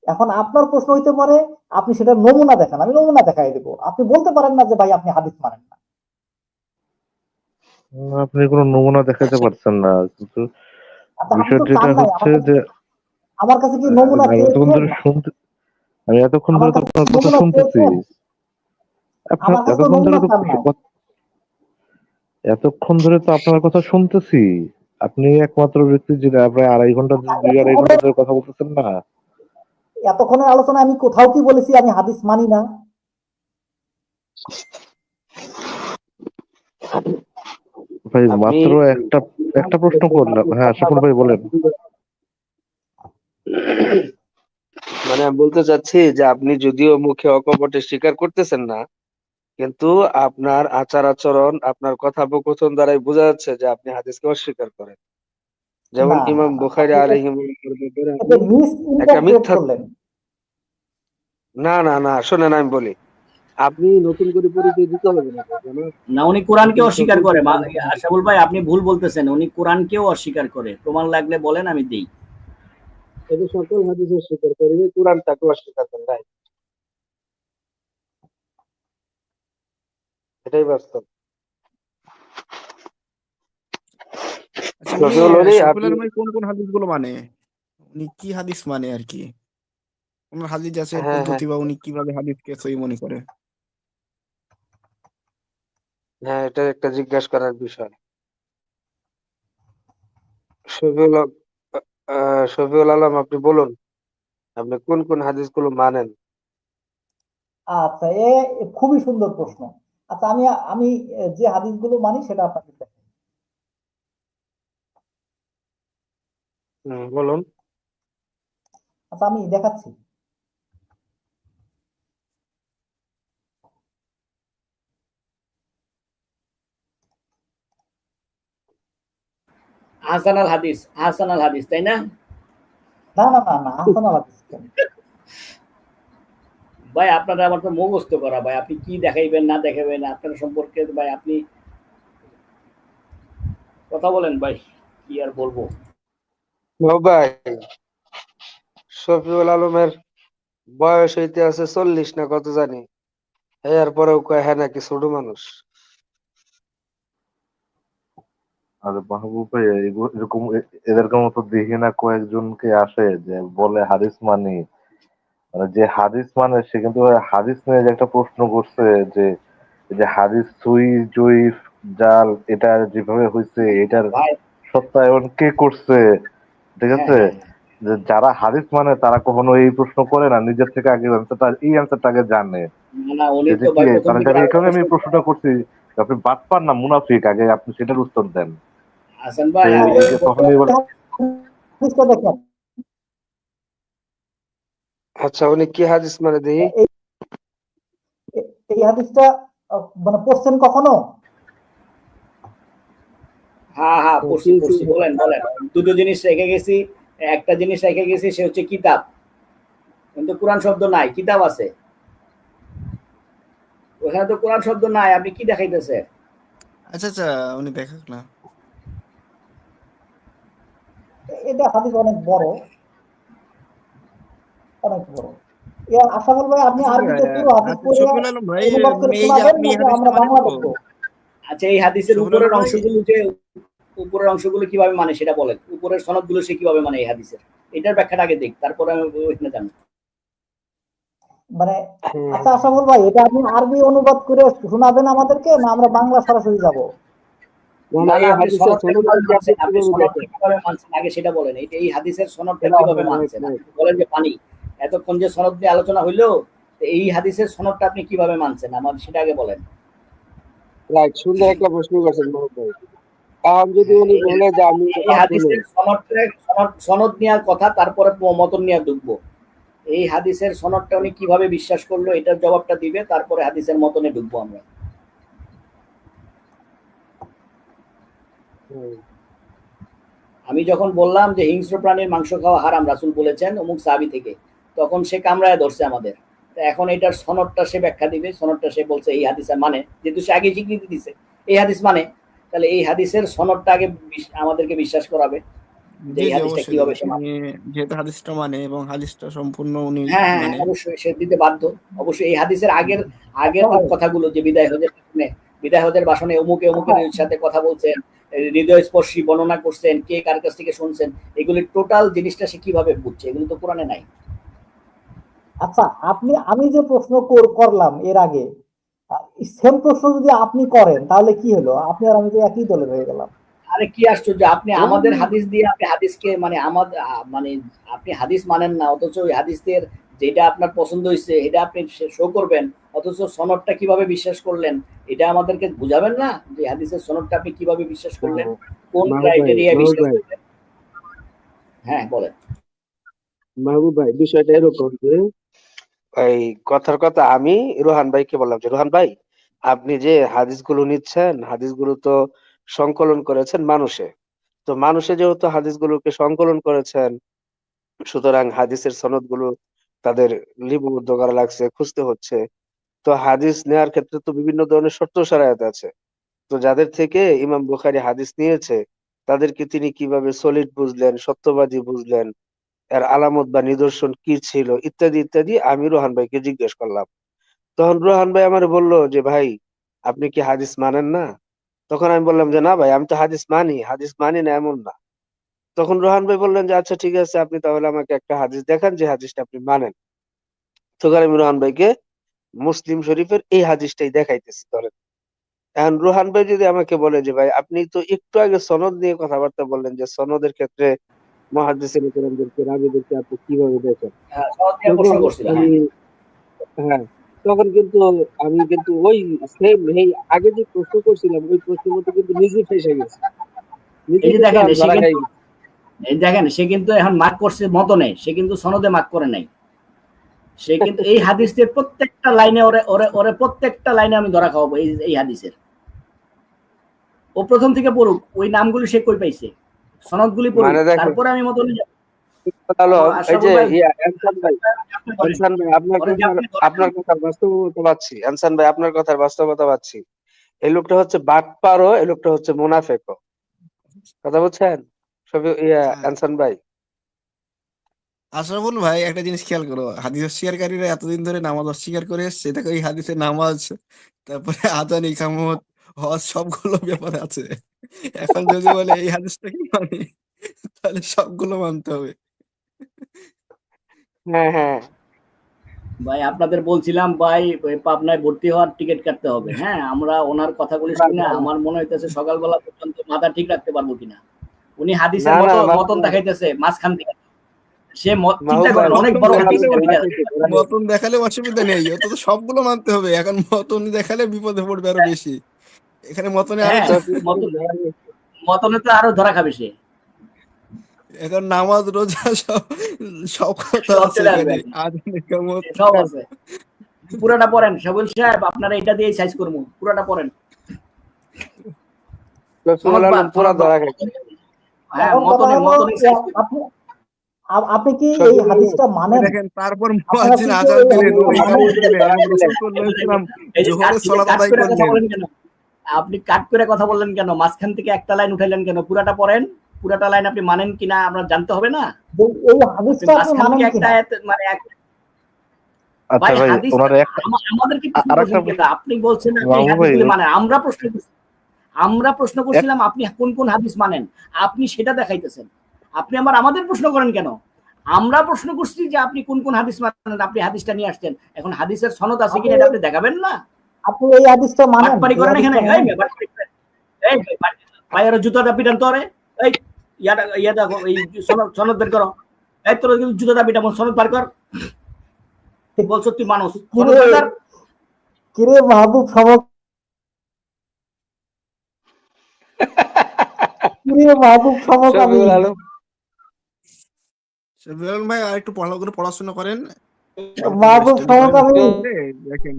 এখন আপনার প্রশ্ন হইতে পারে আপনি সেটা নমুনা দেখান, আমি নমুনা দেখাই দেবো। আপনি বলতে পারেন না যে ভাই আপনি হাদিস মানেন না। আপনি কোনো নমুনা দেখাতে পারছেন না, কিন্তু বিষয়টা হচ্ছে যে আমার কাছে কি নমুনা আমি এতক্ষণ আমার ধরে তো কাছে আপনার কথা নমুনা শুনতেছি। চেয়েছেন, আপনার আমার কাছে তো এতক্ষণ ধরে নমুনা তো চান নাই। এতক্ষণ ধরে তো আপনার কথা শুনতেছি। আপনি একমাত্র ব্যক্তি যিনি প্রায় 2.5 ঘন্টা 2.5 ঘন্টা ধরে কথা বলতেছেন না। এতক্ষণের আলোচনায় আমি কোথাও কি বলেছি আমি হাদিস মানি না? ভাই আপনি মাত্র একটা প্রশ্ন করলাম। হ্যাঁ সফল ভাই বলেন। মানে আমি বলতে চাচ্ছি যে আপনি যদিও মুখে অকপটে স্বীকার করতেছেন না, কিন্তু আপনার আচার আচরণ, আপনার কথোপকথন দ্বারাই বোঝা যাচ্ছে যে আপনি হাদিসকে অস্বীকার করেন। যেমন না না ইমাম না, বুখারী আপনি আলাইহিস মিস একটা ইন্টারপ্রেট মিথ্যা। করলেন। না না না, শোনেন আমি বলি, আপনি নতুন করে পরিচয় দিতে হবে না, তাই না? না, উনি কোরআনকে আপনি অস্বীকার শফিউল করে। আলম। আশাফুল ভাই, আপনি ভুল বলতেছেন। উনি কোরআনকেও অস্বীকার করে। প্রমাণ লাগলে বলেন, আমি দেই। তবে সকল হাদিস অস্বীকার করবে, কোরআনটাকে অস্বীকার করে, রাইট? এটাই বাস্তব। আচ্ছা, উনি শফিউল আলী, শফিউল আপনি আলম ভাই কোন কোন হাদিসগুলো মানে? উনি কি হাদিস মানে আর কি? ওনার হাদিস যাচাইয়ের হ্যাঁ হ্যাঁ পদ্ধতি বা উনি কিভাবে হাদিসকে সহি মনে করে? হ্যাঁ, এটা একটা জিজ্ঞাসা করার বিষয়। শফিউল আ- শফিউল আলম, আপনি বলুন, আপনি কোন কোন হাদিসগুলো মানেন? আচ্ছা, খুবই সুন্দর প্রশ্ন। আচ্ছা, আমি আমি যে হাদিসগুলো মানি সেটা আপনাকে দেখাই। বলুন। আচ্ছা, আমি দেখাচ্ছি। আহসান আল হাদিস, আহসান আল হাদিস, তাই না? না না না না, হাসান আল হাদিস কেন? ভাই আপনারা আমার তো মুখস্থ করা ভাই। আপনি কি দেখাইবেন না দেখাবেন আপনার সম্পর্কে ভাই, আপনি কথা বলেন ভাই, কি আর বলবো। ও ভাই, শফিউল আলমের বয়স হইতে আছে 40 না কত জানি, এরপরেও কয় হ্যাঁ নাকি ছোট মানুষ। আর মাহবুব ভাই এরকম এদেরকে মতো দেখি না কয়েকজনকে আসে যে বলে হাদিস মানি, মানে যে হাদিস মানে সে কিন্তু ওই হাদিস নিয়ে যে একটা প্রশ্ন করছে যে এই যে হাদিস সুই জয়ীফ জাল এটা যেভাবে হয়েছে এটার ভাই সত্যায়ন কে করছে, ঠিক হ্যাঁ আছে? হ্যাঁ যে যারা হাদিস মানে তারা কখনো এই প্রশ্ন করে না, নিজের থেকে আগে এই অ্যান্সারটা আগে জানে। না না, উনি যে তো কি ভাই প্রথম কারণ দিকে আমি এই আরেকটা কারণে আমি প্রশ্ন এই প্রশ্নটা করছি, আপনি বাটপার না মুনাফিক, আগে আপনি সেটার উত্তর দেন। হাসান ভাই, যে আমি ওই এই যখন যে তখন ওই এবার হাদিসটা দেখেন। আচ্ছা, উনি কি হাদিস মানে দেখি? এই এই হাদিসটা মানে পড়ছেন কখনো? হ্যাঁ হ্যাঁ, পড়ছি কি পড়ছি, বলেন বলেন। দুটো জিনিস রেখে গেছি। একটা জিনিস রেখে গেছি, সে হচ্ছে কিতাব। কিন্তু কোরআন শব্দ নাই, কিতাব আছে। ওখানে তো কোরআন শব্দ নাই, আপনি কি দেখাইতেছে? আচ্ছা আচ্ছা, উনি দেখাক না। এটা হাদিস অনেক বড়, অনেক বড়। এর আশা বলবো আপনি আচ্ছা আরবিতে পুরো হাদিস আচ্ছা, পড়ে শফিউল আলম ভাই, অনুবাদ করে এই যে শোনাবেন আপনি এই নাকি হাদিসটা আমরা মানেন বাংলা তো? দেখবো? আচ্ছা, এই হাদিসের শফিউল উপরের আলম ভাই, অংশগুলো যে উপরের অংশগুলো কিভাবে মানে সেটা বলেন। উপরের সনদগুলো সে কিভাবে মানে এই হাদিসের, এটার ব্যাখ্যাটা আগে দেখ, তারপরে আমি ওইখানে জানি। মানে হ্যাঁ, আচ্ছা, আশা বলবো এটা আপনি আরবি অনুবাদ করে শোনাবেন আমাদেরকে, না আমরা বাংলা সরাসরি যাব? না না না, না, এই আপনি হাদিসের সনদটা সনদ কিভাবে মানছেন, আপনি কিভাবে সনদটা দেখেন? কিভাবে মানছেন আগে সেটা বলেন। এই হাদিসের সনদটা রাইট কিভাবে রাইট মানছেন? রাইট আপনি বলেন যে পানি, এতক্ষণ যে সনদ নিয়ে আলোচনা হইলো, তো এই হাদিসের সনদটা আপনি কিভাবে মানছেন আমার সেটা আগে বলেন। রাইট, সুন্দর একটা প্রশ্ন করছেন মাহবুব ভাই। এখন যদি হ্যাঁ, উনি বলে যে আমি এই বাদ দিলে, হাদিসের সনদ নেওয়ার কথা, তারপরে মতন নিয়ে ঢুকবো। এই হাদিসের সনদটা উনি কিভাবে বিশ্বাস করলো এটার জবাবটা দিবে, তারপরে হাদিসের মতনে ঢুকবো আমরা। হুম, আমি যখন বললাম যে হিংস্র প্রাণীর মাংস খাওয়া হারাম, রাসূল বলেছেন অমুক সাহাবী থেকে, তখন সে কামড়ায় ধরছে আমাদের। তো এখন এটার সনদটা সে ব্যাখ্যা দিবে। সনদটা সে বলছে এই হাদিসের মানে, যেহেতু সে আগে স্বীকৃতি দিছে এই হাদিস মানে, তাহলে এই হাদিসের সনদটা আগে আমাদেরকে বিশ্বাস করাবে যে জি এই জি, হাদিসটা অবশ্যই। কিভাবে সে উনি মানে। যেহেতু হাদিসটা মানে এবং হাদিসটা সম্পূর্ণ উনি হ্যাঁ হ্যাঁ মানে। হ্যাঁ, অবশ্যই সে দিতে বাধ্য। অবশ্যই এই হাদিসের আগের আগের ভাই, কথাগুলো যে বিদায় হজের ভাষণে অমুকে অমুকের হ্যাঁ, সাথে কথা বলছেন, হৃদয়স্পর্শী বর্ণনা করছেন, কে কার কাছ থেকে শুনছেন, এগুলি টোটাল জিনিসটা সে কিভাবে বুঝছে, এগুলো তো কোরআনে নাই। আচ্ছা, আমি যে প্রশ্ন করলাম এর আগে, সেম প্রশ্ন যদি আপনি করেন তাহলে কি হলো? আপনি আর আমি তো একই দলের হয়ে গেলাম। আরে কি আশ্চর্য, আপনি আমাদের হাদিস দিয়ে আপনি হাদিসকে মানে আমাদের মানে আপনি হাদিস মানেন না, অথচ ওই হাদিসের যেটা আপনার পছন্দ হয়েছে এটা আপনি শো করবেন, অথচ সনদটা কিভাবে বিশ্বাস করলেন এটা আমাদেরকে বুঝাবেন না, যে হাদিসের সনদটা আপনি কিভাবে বিশ্বাস করলেন, কোন ক্রাইটেরিয়া বিশ্বাস করলেন। হ্যাঁ বলেন। মাহবুব ভাই, বিষয়টা এরকম যে এই কথার কথা আমি রোহান ভাইকে বললাম যে রোহান ভাই, আপনি যে হাদিসগুলো নিচ্ছেন, হাদিসগুলো তো সংকলন করেছেন মানুষে। তো মানুষে যেহেতু হাদিসগুলোকে সংকলন করেছেন, সুতরাং হাদিসের সনদগুলো তাদের লিপিবদ্ধ করা লাগছে, খুঁজতে হচ্ছে। তো হাদিস নেওয়ার ক্ষেত্রে তো বিভিন্ন ধরনের শর্ত শরায়ত আছে। তো যাদের থেকে ইমাম বুখারী হাদিস নিয়েছে, তাদেরকে তিনি কিভাবে সলিড বুঝলেন, সত্যবাদী বুঝলেন, এর আলামত বা নিদর্শন কি ছিল, ইত্যাদি ইত্যাদি আমি রোহান ভাইকে জিজ্ঞেস করলাম। তখন রোহান ভাই আমার বলল যে ভাই, আপনি কি হাদিস মানেন না? তখন আমি বললাম যে না ভাই, আমি তো হাদিস মানি, হাদিস মানি না এমন না। তখন রোহান ভাই বললেন যে আচ্ছা ঠিক আছে, আপনি তাহলে আমাকে একটা হাদিস দেখান যে হাদিসটা আপনি মানেন। তখন আমি রোহান ভাইকে মুসলিম শরীফের এই হাদিসটাই দেখাইতেছি। ধরেন, এখন রোহান ভাই যদি আমাকে বলে যে ভাই, আপনি তো একটু আগে সনদ নিয়ে কথাবার্তা বললেন, যে সনদের ক্ষেত্রে মুহাদ্দিসিন কিরামদেরকে, রাবীদেরকে আপনি কিভাবে দেখেন? সনদ নিয়ে প্রশ্ন তখন করছিলাম, আমি, হ্যাঁ, তখন কিন্তু আমি কিন্তু ওই সেম এই আগে যে প্রশ্ন করছিলাম ওই প্রশ্নের মতো কিন্তু নিজে ফেঁসে গেছি, নিজে এই যে কিন্তু দেখেন সে ধরা খাই কিন্তু, গেছি। এই দেখেন সে কিন্তু এখন মার্ক করছে মতনে, সে কিন্তু সনদে মার্ক করে নাই। সে কিন্তু এই হাদিসের প্রত্যেকটা লাইনে ওরে ওরে ওরে প্রত্যেকটা লাইনে আমি ধরা খাওয়াবো এই হাদিসের। ও প্রথম থেকে পড়ুক, ওই নামগুলি সে কই পাইছে, সনদগুলি পড়ুক, মানে দেখেন, তারপরে আমি মতনে যাব। হলো এই আশরাফুল যে ভাই, আনসান ভাই, আপনি বলেন, আনসান ভাই, ওরে যে আপনি ধরেন। আপনার কথার বাস্তবতা পাচ্ছি, আনসান ভাই আপনার কথার বাস্তবতা পাচ্ছি। এই লোকটা হচ্ছে বাটপারও, এই লোকটা হচ্ছে মুনাফেকও। কথা বলছেন সব হ্যাঁ, আনসান ভাই? আশরাফুল ভাই একটা জিনিস খেয়াল করো, হাদিস অস্বীকারীরা এতদিন ধরে নামাজ অস্বীকার করে এসছে, দেখো এই হাদিসে নামাজ, তারপরে আযান, ইকামত, হজ সবগুলো ব্যাপার আছে। এখন যদি বলে এই হাদিসটা কি মানে, তাহলে সবগুলো মানতে হবে। হ্যাঁ, হ্যাঁ, ভাই আপনাদের বলছিলাম ভাই, ওই পাবনায় ভর্তি হওয়ার টিকিট কাটতে হবে। হ্যাঁ, আমরা ওনার কথাগুলি শুনে আমার মনে হইতেছে সকালবেলা পর্যন্ত মাথা ঠিক রাখতে পারবো কিনা। উনি হাদিসের না না মতন দেখাইতেছে মাঝখান থেকে, সে চিন্তা মাহবুব ভাই, করেন অনেক মতন বড় হাদিস দেখালে এটা বিদায়। মতন দেখালে অসুবিধা নেই, অত তো সবগুলো মানতে হবে। এখন মতন দেখালে বিপদে পড়বে আরো বেশি। এখানে মতনে আরো হ্যাঁ, মতন মতনে তো আরো ধরা খাবে সে, এখন নামাজ রোজা সব সব কথা সব আছে চলে আসবে এখানে, এখন। আযান, ইকামত। সব আছে। পুরাটা পড়েন সাবুল সাহেব, আপনারা এটা দিয়ে সাইজ করবো, পুরাটা পড়েন। সনদ বাদ, পুরা সনদ বাদ। ধরা খাইছে। হ্যাঁ, এখন কথা মতনে হলো, মতনে সাইজ করবো। আপনি কি এই শফিউল আলম, হাদিসটা মানেন? দেখেন, তারপর আপনারা মুয়াজ্জিন কি আযান এই দিলেন, ও হাদিসটা ইকামত মানেন? দিলেন, ধরা এবং খাইলেন। রাসূল সাল্লাল্লাহু আলাইহি ওয়াসাল্লাম এই যে জোহরের সালাত কাট আদায় করে কথা করলেন। বলেন কেন? আপনি কাট করে কথা বললেন কেন? মাঝখান থেকে একটা লাইন উঠাইলেন কেন? পুরাটা পড়েন। পুরাটা লাইন আপনি মানেন কিনা আমরা জানতে হবে না? এই আপনি হাদিসটা আপনি মাঝখান মানেন থেকে একটা কিনা? আয়াত মানে আচ্ছা ভাই ভাই, হাদিস ওনার একটা আমাদেরকে প্রশ্ন আরেকটা করছেন কেন? আপনি বলছেন আপনি এই মাহবুব ভাই, হাদিসগুলি মানেন। আমরা প্রশ্ন এক করছিলাম আপনি কোন কোন হাদিস মানেন? আপনি সেটা দেখাইতেছেন। আপনি আমাদের প্রশ্ন করেন কেন? আমরা প্রশ্ন করছি যে আপনি কোন কোন হাদিস মানেন, আপনি হাদিসটা নিয়ে আসছেন। এখন হাদিসের সনদ আছে কিনা এটা আপনি দেখাবেন না? আপনি এই হাদিসটা মানেন? বাটপারি এই করেন এখানে। হাদিসটা এই মানেন? মেয়ে বাটপারি করেন। এই ভাইয়ের জুতোটা পিটান তো রে। এই ইয়াটা এই সনদ বের করো। এই তোর জুতোটা পিটাবো, সনদ বার কর। বলছো তুই মানুষ, সনদ বের কর। কিরে মাহবুব সমক, কিরে মাহবুব সমকামী। শফিউল আলম, বিলাল ভাই আর একটু ভালো করে পড়াশোনা করেন, মাহবুব স্টাডি করেন, সমকামী, দেখেন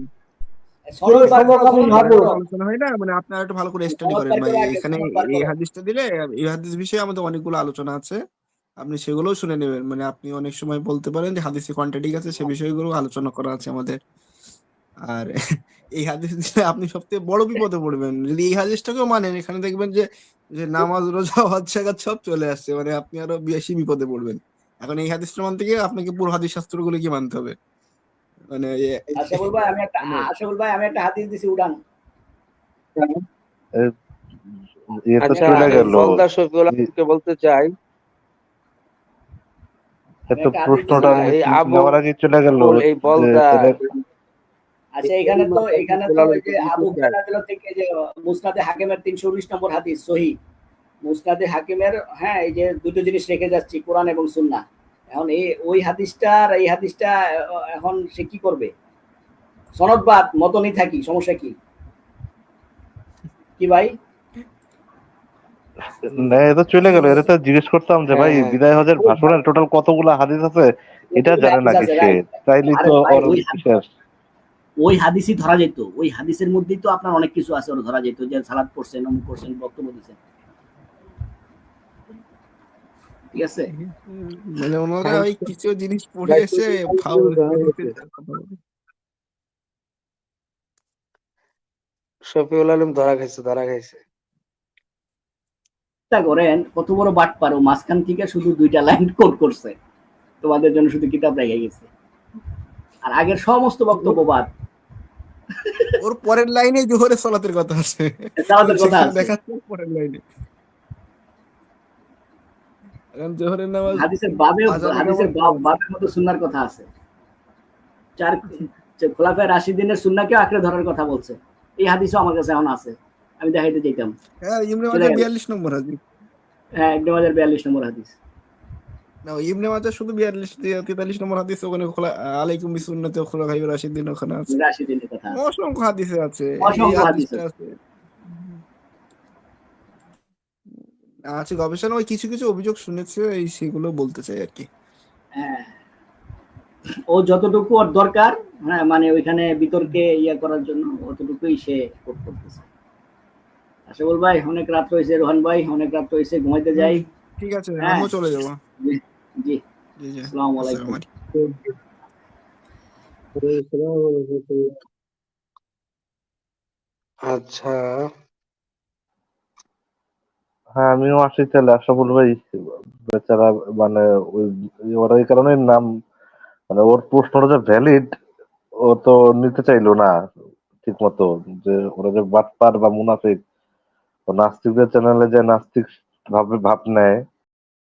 কিরে সনদ বার করো, সমকামী সনদ বার এভাবে মাহবুব। করো। তো আলোচনা হয় না, মানে আপনার একটু ভালো করে স্টাডি সনদ করেন বার ভাই। করো আগে, এখানে সনদ বার এই করো। হাদিসটা দিলে, এই হাদিস বিষয়ে আমাদের অনেকগুলো আলোচনা আছে, আপনি সেগুলোও শুনে নেবেন। মানে আপনি অনেক সময় বলতে পারেন যে হাদিসে কন্ট্রাডিক্ট আছে, সে বিষয়গুলো আলোচনা করা আছে আমাদের। আর এই হাদিস দিলে আপনি সবথেকে বড় বিপদে পড়বেন যদি এই হাদিসটাকেও মানেন। এখানে দেখবেন যে যে নামাজ, রোজা, হজ, যাকাত সব চলে আসছে, মানে আপনি আরো বেশি বিপদে পড়বেন। এখন এই হাদিসটা মানতে গিয়ে আপনাকে পুরো হাদিস শাস্ত্রগুলো কি মানতে হবে, মানে আশরাফুল ভাই আমি একটা হাদিস দিছি, উড়ান। ইয়ে তো আচ্ছা চলে এই গেল। ফলদার শফিউল আলমকে বলতে চাই, আমি তো একটা হাদিস দিছি প্রশ্নটা ভাই। এই আবু নেওয়ার আগে চলে গেল এই যে বলদা তাহলে আচ্ছা, এই এখানে তো মাদ্রাসা এখানে তো খোলার ওই যে আবু নিতে চাই। হুরায়রা থেকে যে মুসনাদে হাকিমের 319 নম্বর হাদিস সহি। মুসনাদে হাকিমের, হ্যাঁ, এই যে দুটো জিনিস রেখে যাচ্ছি, কোরআন এবং সুন্নাহ। এখন এই ওই হাদিসটা আর এই হাদিসটা এখন সে কি করবে? সনদবাদ মতনই থাকি, সমস্যা কি? কি ভাই? না, এটা চলে গেল। এটা তো জিজ্ঞেস করতাম যে ভাই হ্যাঁ হ্যাঁ বিদায় হজের ওই ভাষণের টোটাল কতগুলা হাদিস আছে এটা কতগুলো জানে হাদিস নাকি আছে, সে? রাইট? তাইলেই আরে তো ভাই, ওর শেষ। ওই হাদিসই ধরা যেত। ওই হাদিসের মধ্যেই তো আপনার অনেক কিছু আছে, ওরা ধরা যেত যে সালাত পড়ছেন, অমুক করছেন, বক্তব্য দিচ্ছেন। ঠিক আছে? মানে ওনারা ওই কিছু জিনিস পড়ে ভাই এসে শফিউল আলম ধরা খাইছে। চিন্তা করেন কত বড় বাটপার, ও মাঝখান থেকে শুধু 2টা লাইন কোট করছে, তোমাদের জন্য শুধু কিতাব রেখে গেছে, আর আগের সমস্ত বক্তব্য বাদ। ওর পরের লাইনে জোহরের সালাতের কথা আছে, সালাতের কথা যেখানে আছে। দেখাচ্ছে ওর পরের লাইনে এখন জোহরের নামাজ হাদিসের বাবে, আজানের হাদিসের নামাজ পড়া আছে। বাবের মতো সুন্নার কথা আছে। চার খোলাফায়ে রাশিদিনের সুন্নাকেও আঁকড়ে ধরার কথা বলছে। এই হাদিসও আমার কাছে এখন আছে, আমি দেখাইতে যেতাম। হ্যাঁ, ইবনে চলে মাজাহ গেল। 42 নম্বর হাদিস। হ্যাঁ, 1042 নম্বর হাদিস। না, ইবনে মাজাহ শুধু 43 নম্বর হাদিস, ওখানে আলাইকুম বিসুন্নতি ওয়া খুলাফায়ে রাশিদিন ওখানে আছে। রাশিদিনের কথা আছে, অসংখ্য হাদিসে আছে, এই অসংখ্য হাদিস হাদিসটা আছে। আছে। আছে গবেষণা, ওই কিছু কিছু অভিযোগ শুনেছে, এই সেগুলো বলতে চাই আর কি। হ্যাঁ, ও যতটুকু ওর দরকার, হ্যাঁ, মানে ওইখানে বিতর্কে ইয়া করার জন্য অতটুকুই সে করতেছে। আশা বল ভাই, অনেক রাত হয়েছে, রোহান ভাই অনেক রাত হয়েছে, ঘুমাইতে যাই। ঠিক আছে, হ্যাঁ, আমিও চলে যাবো। জি, জি, জি জি, আসসালামু আসসালামু আলাইকুম। আলাইকুম। আচ্ছা, হ্যাঁ, আমিও আসি তাহলে। আশরাফুল ভাই বেচারা, মানে ওই ওরা এই কারণে নাম, মানে ওর প্রশ্নটা যে ভ্যালিড, ও তো নিতে চাইলো না ঠিক মতো, যে ওরা যে বাটপার বা মুনাফিক, ও নাস্তিকদের চ্যানেলে যে নাস্তিক ভাব নেয়,